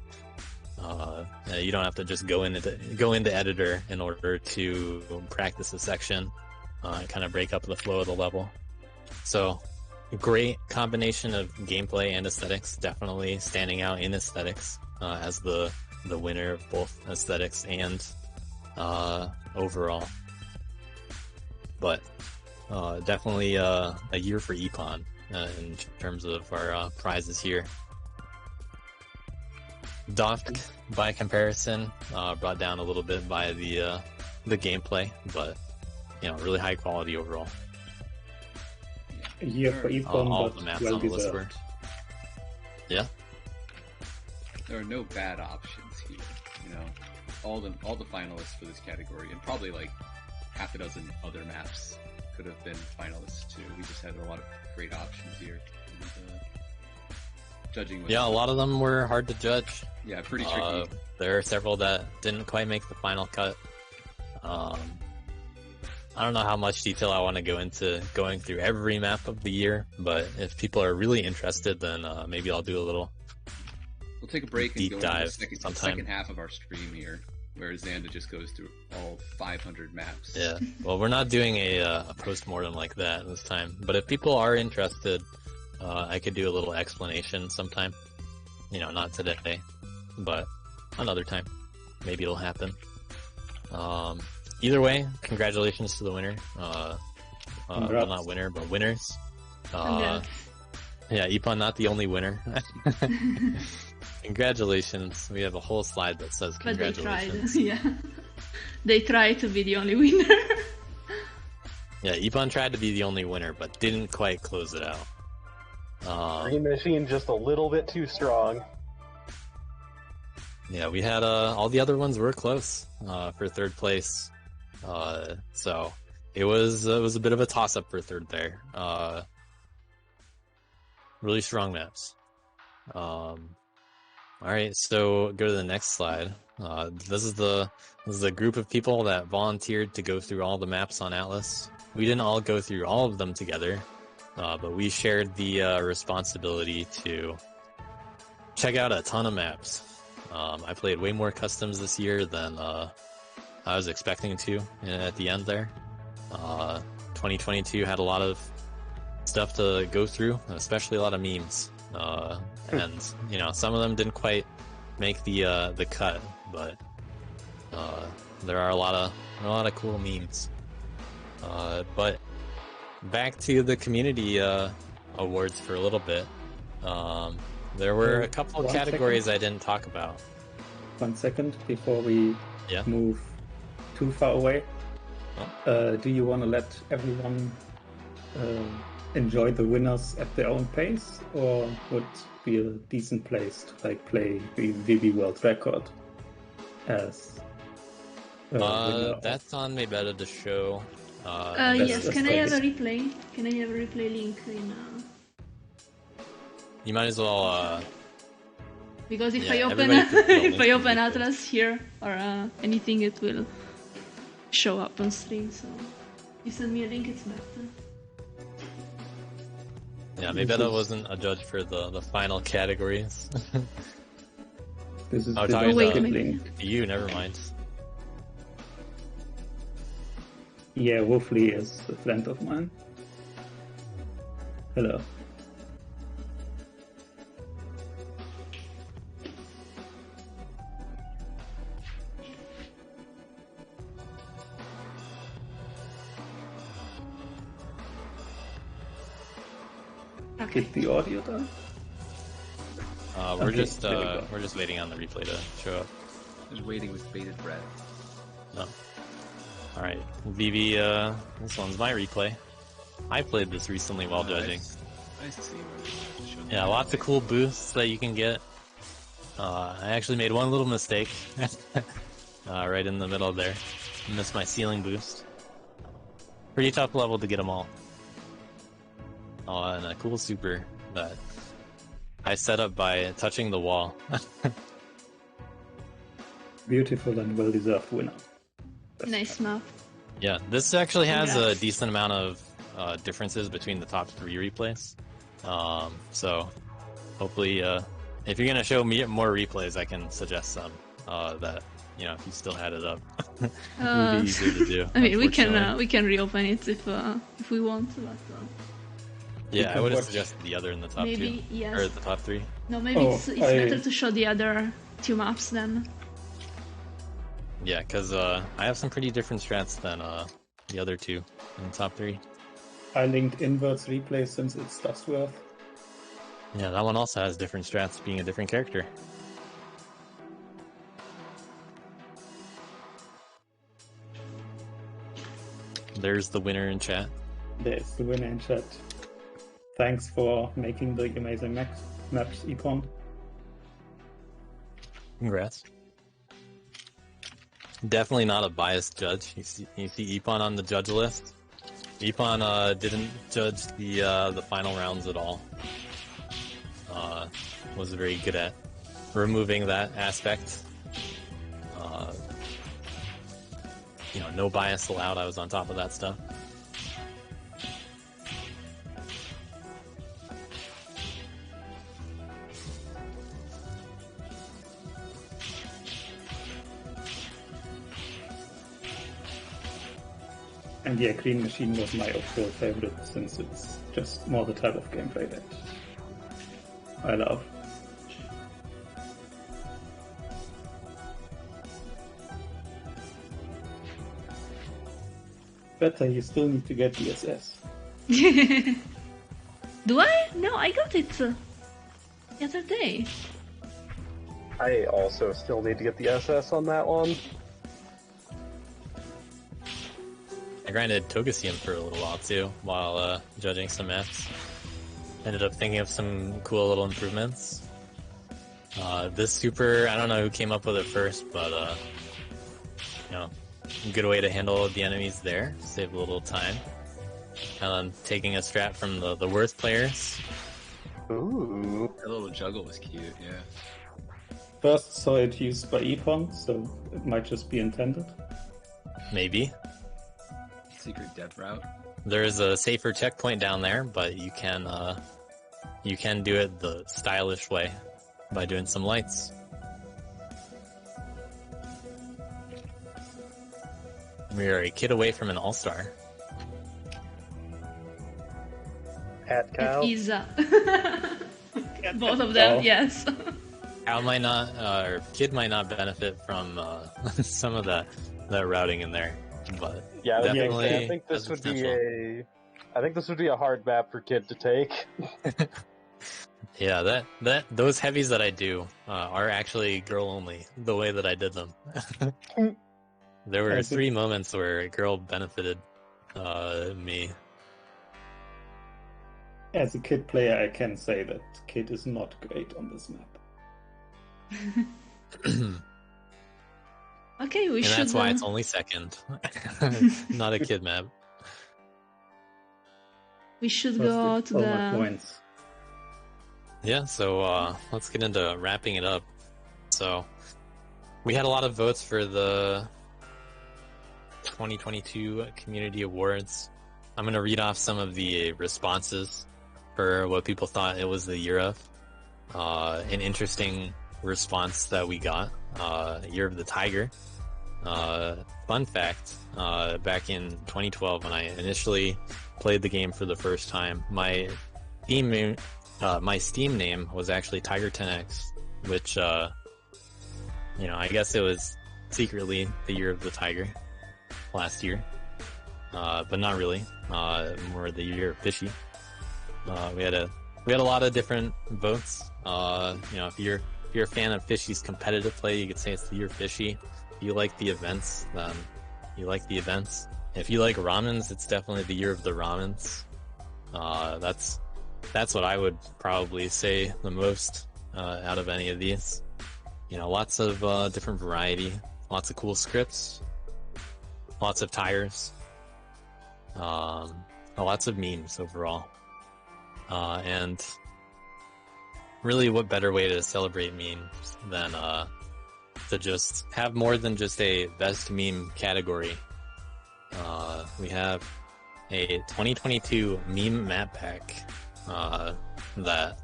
You don't have to just go into editor in order to practice a section and kind of break up the flow of the level. So great combination of gameplay and aesthetics, definitely standing out in aesthetics as the winner of both aesthetics and overall. But definitely a year for Epon in terms of our prizes here. Doft, by comparison, brought down a little bit by the gameplay, but really high quality overall. a year for Epon, all but the maps well on the list deserved. were. Yeah. There are no bad options here. All the finalists for this category, and probably like half a dozen other maps could have been finalists too. We just had a lot of great options here. And, judging. Yeah, a lot of them were hard to judge. Yeah, pretty tricky. There are several that didn't quite make the final cut. I don't know how much detail I want to go into going through every map of the year, but if people are really interested, then maybe I'll do a little We'll take a break and deep go dive into the sometime. second half of our stream here, where Xanda just goes through all 500 maps. Yeah, well, we're not doing a post-mortem like that this time, but if people are interested, I could do a little explanation sometime. Not today, but another time. Maybe it'll happen. Either way, congratulations to the winner. Well, not winner, but winners. Congrats. Yeah, Epon not the only winner. Congratulations. We have a whole slide that says But they tried, congratulations. yeah. They tried to be the only winner. Yeah, Ipan tried to be the only winner, but didn't quite close it out. Green Machine just a little bit too strong. Yeah, we had all the other ones were close for third place, so it was a bit of a toss up for third there. Really strong maps. All right, so go to the next slide. This is a group of people that volunteered to go through all the maps on Atlas. We didn't all go through all of them together, but we shared the responsibility to check out a ton of maps. I played way more customs this year than I was expecting to at the end there. 2022 had a lot of stuff to go through, especially a lot of memes. And you know, some of them didn't quite make the cut, but there are a lot of cool memes. But back to the community awards for a little bit. There were a couple of categories I didn't talk about. 1 second before we move too far away. Do you want to let everyone enjoy the winners at their own pace, or would be a decent place to like play the VB World Record as winner? That's on Maybetter to show. Yes, can I have a replay? Can I have a replay link in... You might as well... Because if yeah, I open everybody if I open Atlas here or anything, it will show up on stream. So you send me a link, it's better. Yeah, Maybetter wasn't a judge for the final categories. This is talking wait, about maybe. you, never mind. Yeah, Wolfley is a friend of mine. Hello. Get the audio done? We're Okay, just there we go. we're just waiting on the replay to show up. Just waiting with bated breath. No. All right, VV. This one's my replay. I played this recently while judging. Nice to see you. Yeah, lots of cool boosts that you can get. I actually made one little mistake right in the middle there. Missed my ceiling boost. Pretty tough level to get them all. Oh, and a cool super that I set up by touching the wall. Beautiful and well-deserved winner. Nice map. Yeah, this actually has a Congrats. decent amount of differences between the top 3 replays. So hopefully, if you're gonna show me more replays, I can suggest some that, you know, if you still had it up, it would be easier to do. I mean, we unfortunately. can reopen it if we want. But, Yeah, I would have watch- suggested the other in the top Maybe, 2 yes. or the top 3. no, maybe Oh, it's I- better to show the other 2 maps then. Yeah, because I have some pretty different strats than the other 2 in the top 3. I linked inverts replay since it's Dustworth. Yeah, that one also has different strats, being a different character. There's the winner in chat. There's the winner in chat. Thanks for making the amazing maps, Epon. Congrats. Definitely not a biased judge. You see Epon on the judge list. Epon didn't judge the final rounds at all. Was very good at removing that aspect. You know, no bias allowed. I was on top of that stuff. And yeah, Green Machine was my overall favorite since it's just more the type of gameplay that I love. Better, you still need to get DSS. Do I? No, I got it the other day. I also still need to get the SS on that one. I grinded Togeseum for a little while too, while judging some maps. Ended up thinking of some cool little improvements. This super, I don't know who came up with it first, but you know, good way to handle the enemies there, save a little time. And then taking a strat from the worst players. Ooh. That little juggle was cute, yeah. First saw it used by Epon, so it might just be intended. Maybe. Secret depth route. There's a safer checkpoint down there, but you can do it the stylish way by doing some lights. We are a kid away from an all-star. At Cow. It is both of them, yes. Cow might not, or Kid might not benefit from some of that routing in there, but Yeah, definitely I think this would be a hard map for Kid to take. Yeah, those heavies that I do are actually girl only. The way that I did them, there were 3 moments where a girl benefited me. As a Kid player, I can say that Kid is not great on this map. Okay, we and should. That's why it's only second, not a Kid map. We should go to the. Points. Yeah, so let's get into wrapping it up. So we had a lot of votes for the 2022 Community Awards. I'm going to read off some of the responses for what people thought it was the year of. An interesting response that we got, Year of the Tiger. Fun fact, back in 2012 when I initially played the game for the first time, my Steam name was actually Tiger 10X, which, I guess it was secretly the Year of the Tiger last year, but not really, more the Year of Fishy. We had a lot of different votes. If you're a fan of Fishy's competitive play, you could say it's the Year of Fishy. If you like the events, then you like the events. If you like ramens, it's definitely the Year of the Ramens. That's what I would probably say the most out of any of these. Lots of different variety, lots of cool scripts, lots of tires, lots of memes overall. And really, what better way to celebrate memes than to just have more than just a best meme category. We have a 2022 meme map pack that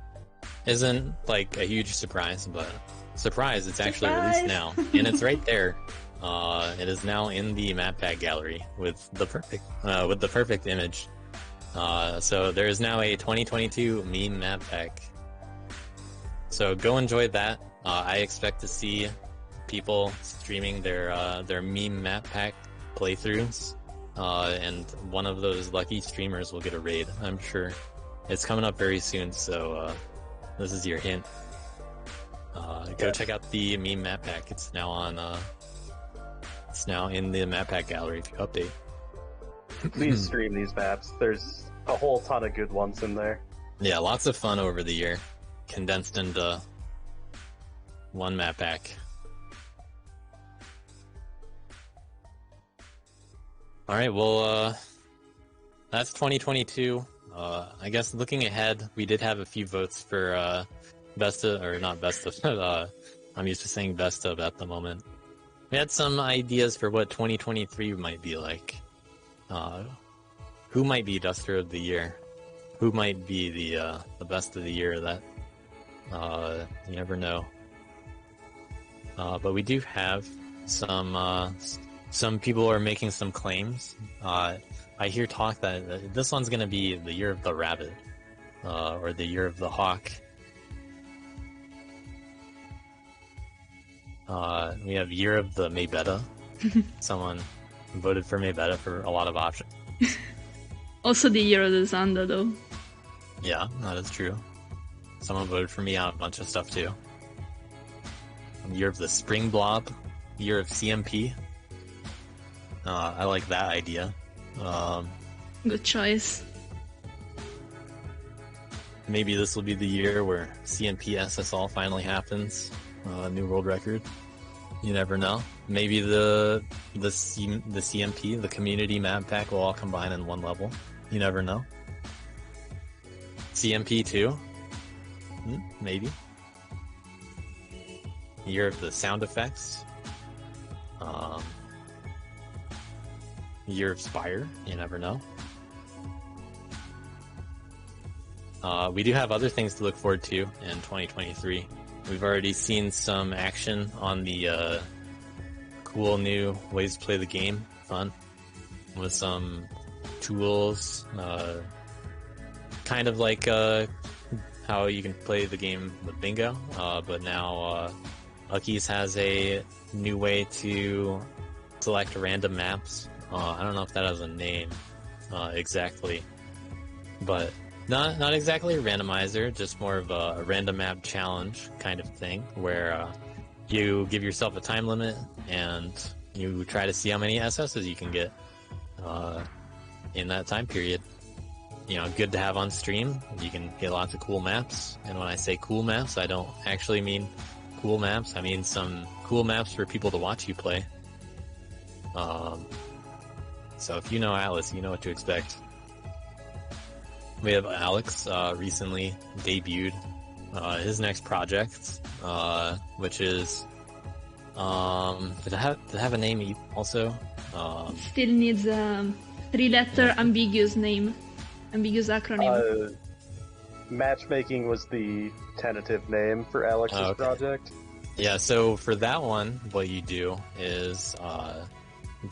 isn't like a huge surprise, but surprise, it's actually released now, and it's right there. It is now in the map pack gallery with the perfect image. So there is now a 2022 meme map pack. So go enjoy that. I expect to see people streaming their meme map pack playthroughs, and one of those lucky streamers will get a raid, I'm sure. It's coming up very soon, so this is your hint. Go check out the meme map pack. It's now in the map pack gallery if you update. Please stream these maps. There's a whole ton of good ones in there. Yeah, lots of fun over the year, condensed into one map pack. All right, well, that's 2022. I guess looking ahead, we did have a few votes for best of, or not best of. I'm used to saying best of at the moment. We had some ideas for what 2023 might be like. Who might be Duster of the Year? Who might be the best of the year? That you never know. But we do have some people are making some claims. I hear talk that this one's going to be the Year of the Rabbit, or the Year of the Hawk. We have Year of the Maybetta. Someone voted for Maybetta for a lot of options. Also the Year of the Zanda, though. Yeah, that is true. Someone voted for me on a bunch of stuff too. Year of the Spring Blob, Year of CMP. I like that idea. Good choice. Maybe this will be the year where CMP SSL finally happens. New world record. You never know. Maybe the CMP, the community map pack, will all combine in one level. You never know. CMP 2? Maybe. Year of the sound effects. Year of Spire. You never know. We do have other things to look forward to in 2023. We've already seen some action on the cool new ways to play the game. Fun. With some tools. Kind of like how you can play the game with Bingo. But now Uckies has a new way to select random maps. I don't know if that has a name exactly. But not exactly a randomizer, just more of a random map challenge kind of thing, where you give yourself a time limit and you try to see how many SSs you can get in that time period. You know, good to have on stream. You can get lots of cool maps, and when I say cool maps, I don't actually mean cool maps. I mean some cool maps for people to watch you play. So if you know Atlas, you know what to expect. We have Alex recently debuted his next project, which is did it have a name also? Still needs a 3-letter ambiguous name, ambiguous acronym. Matchmaking was the tentative name for Alex's project. Yeah, so for that one, what you do is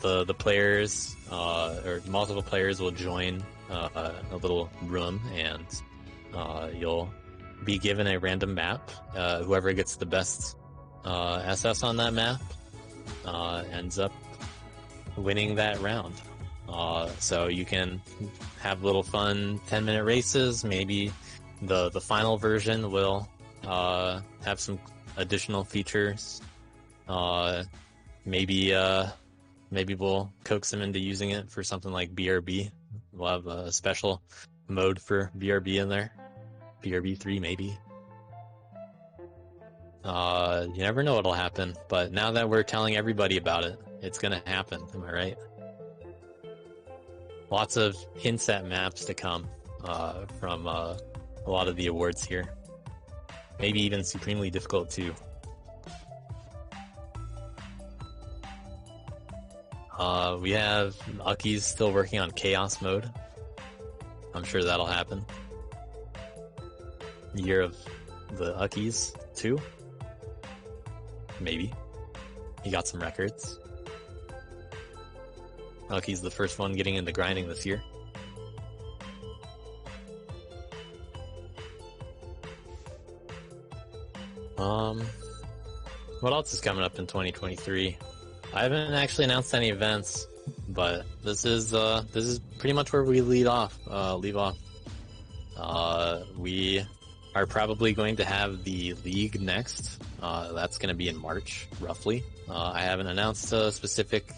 the players or multiple players will join a little room, and you'll be given a random map. Whoever gets the best SS on that map ends up winning that round. So you can have little fun 10-minute races. Maybe the final version will have some additional features. Maybe we'll coax them into using it for something like BRB. We'll have a special mode for BRB in there. BRB 3 maybe. You never know what'll happen, but now that we're telling everybody about it, it's gonna happen, am I right? Lots of hints at maps to come from a lot of the awards here. Maybe even supremely difficult too. We have Uckies still working on Chaos mode. I'm sure that'll happen. Year of the Uckies 2? Maybe. He got some records. Uckies the first one getting into grinding this year. What else is coming up in 2023? I haven't actually announced any events, but this is pretty much where we leave off. We are probably going to have the league next. That's going to be in March, roughly. I haven't announced a specific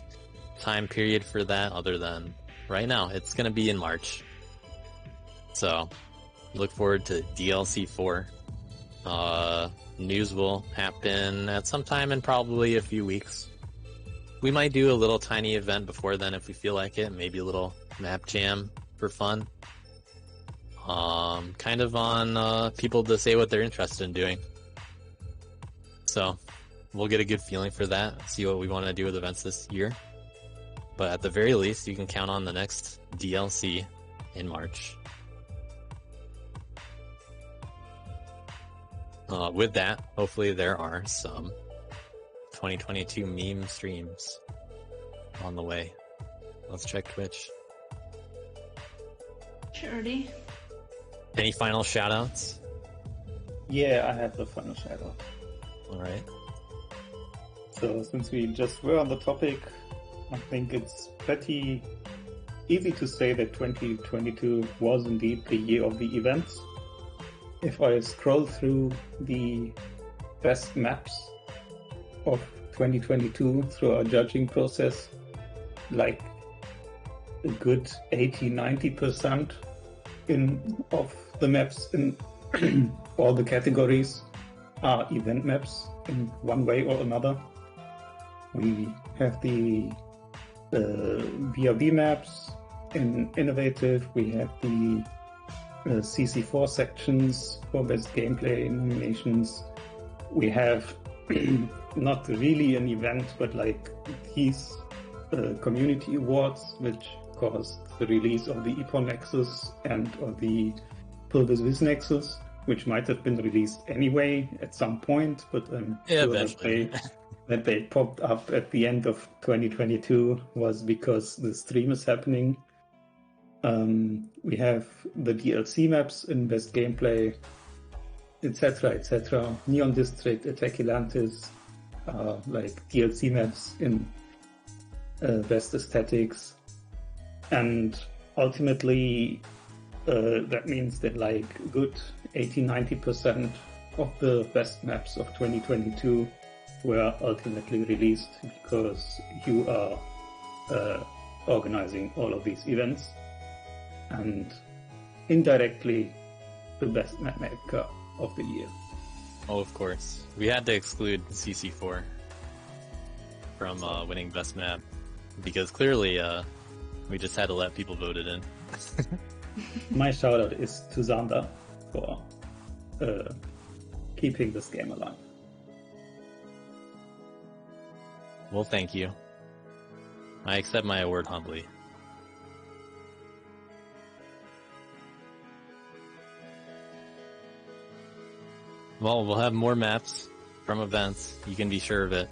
time period for that other than right now. It's going to be in March. So, look forward to DLC 4. News will happen at some time in probably a few weeks. We might do a little tiny event before then if we feel like it. Maybe a little map jam for fun. Kind of on people to say what they're interested in doing. So, we'll get a good feeling for that, see what we want to do with events this year. But at the very least, you can count on the next DLC in March. With that, hopefully there are some 2022 meme streams on the way. Let's check Twitch. Surely. Any final shoutouts? Yeah, I have the final shoutout. Alright. So since we just were on the topic, I think it's pretty easy to say that 2022 was indeed the year of the events. If I scroll through the best maps of 2022 through our judging process, like a good 80-90% of the maps in all the categories are event maps in one way or another. We have the VRB maps in Innovative, we have the CC4 sections for best gameplay nominations. We have not really an event, but like these community awards, which caused the release of the Epon Nexus and of the Pulvis Viz Nexus, which might have been released anyway at some point, but I'm sure that they popped up at the end of 2022 was because the stream is happening. We have the DLC maps in best gameplay, etc., etc. Neon District, Attack Atlantis, like DLC maps in best aesthetics, and ultimately that means that like good 80-90% of the best maps of 2022 were ultimately released because you are organizing all of these events, and indirectly the best map maker of the year. Oh, of course. We had to exclude CC4 from winning best map because clearly we just had to let people vote it in. My shout out is to Xander for keeping this game alive. Well, thank you. I accept my award humbly. Well, we'll have more maps from events. You can be sure of it.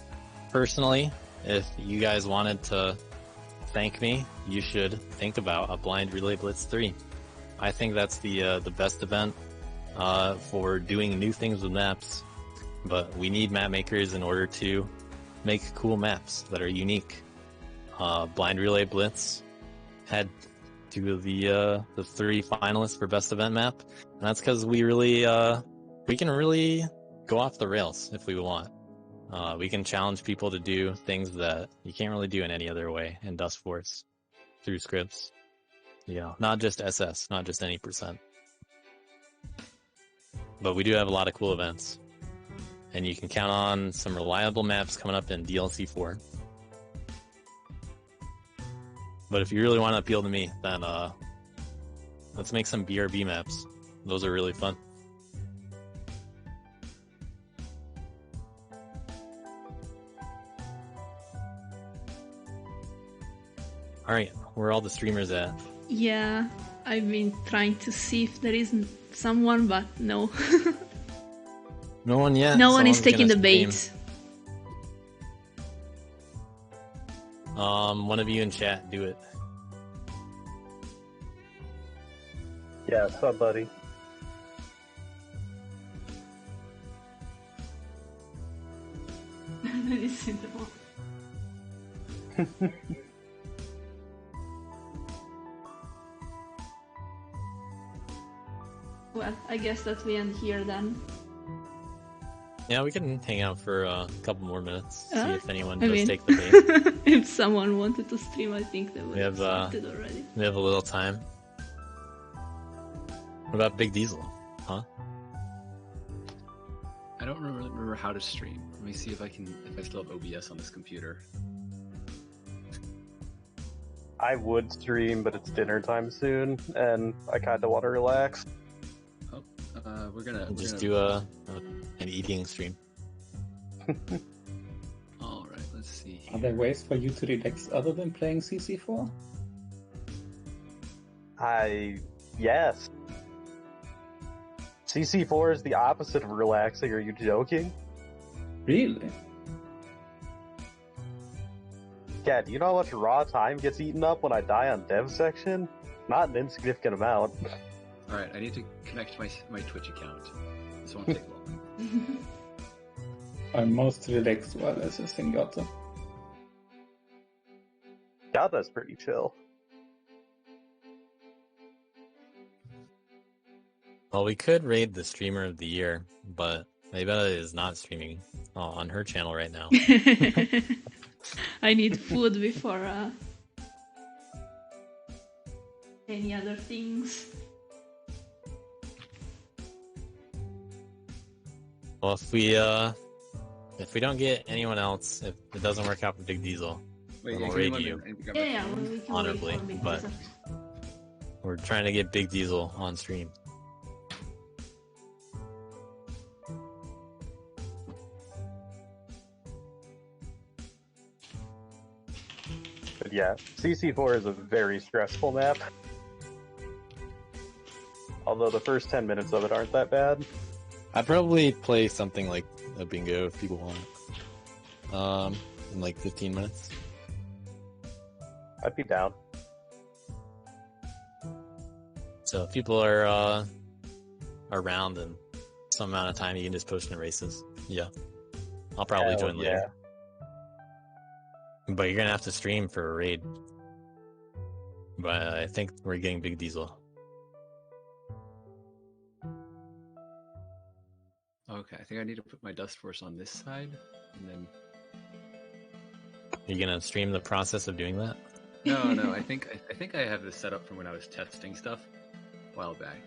Personally, if you guys wanted to thank me, you should think about a Blind Relay Blitz 3. I think that's the best event for doing new things with maps. But we need map makers in order to make cool maps that are unique. Blind Relay Blitz had two of the 3 finalists for best event map, and that's because we can really go off the rails if we want. We can challenge people to do things that you can't really do in any other way in Dustforce through scripts. You know, not just SS, not just any percent. But we do have a lot of cool events. And you can count on some reliable maps coming up in DLC 4. But if you really want to appeal to me, then let's make some BRB maps. Those are really fun. Alright, where are all the streamers at? Yeah, I've been trying to see if there is someone, but no. No one yet. No one is taking the stream. bait. One of you in chat, do it. Yeah, somebody. Well, I guess that we end here then. Yeah, we can hang out for a couple more minutes, see if anyone I does mean, take the bait. if someone wanted to stream, I think they would We have have started already. we have a little time. What about Big Diesel? Huh? I don't remember how to stream. Let me see if I still have OBS on this computer. I would stream, but it's dinner time soon, and I kind of want to relax. Oh, we're gonna do an eating stream. All right, let's see. Are there ways for you to relax other than playing CC4? Yes. CC4 is the opposite of relaxing. Are you joking? Really? Yeah, do you know how much raw time gets eaten up when I die on dev section? Not an insignificant amount. Alright, I need to connect to my Twitch account. This won't take long. I'm most relaxed while assisting Yotta. Yotta's pretty chill. Well, we could raid the Streamer of the Year, but Maybella is not streaming on her channel right now. I need food before any other things. Well, if we don't get anyone else, if it doesn't work out for Big Diesel, Wait, we'll yeah, raid give me you one minute. I think I'm Yeah, back. we can honorably, wait for Big but Diesel. we're trying to get Big Diesel on stream. But yeah, CC4 is a very stressful map. Although the first 10 minutes of it aren't that bad. I'd probably play something like a bingo if people want it. In like 15 minutes. I'd be down. So if people are around in some amount of time, you can just post in races. Yeah. I'll probably Hell join later. But you're gonna have to stream for a raid. But I think we're getting Big Diesel. Okay, I think I need to put my Dust Force on this side, and then... You're gonna stream the process of doing that? No, I think I have this set up from when I was testing stuff a while back.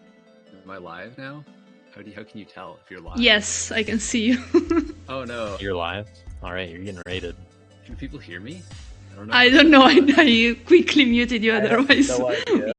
Am I live now? How can you tell if you're live? Yes, I can see you. Oh no. You're live? Alright, you're getting raided. Can people hear me? I don't know. I quickly muted you, otherwise no idea.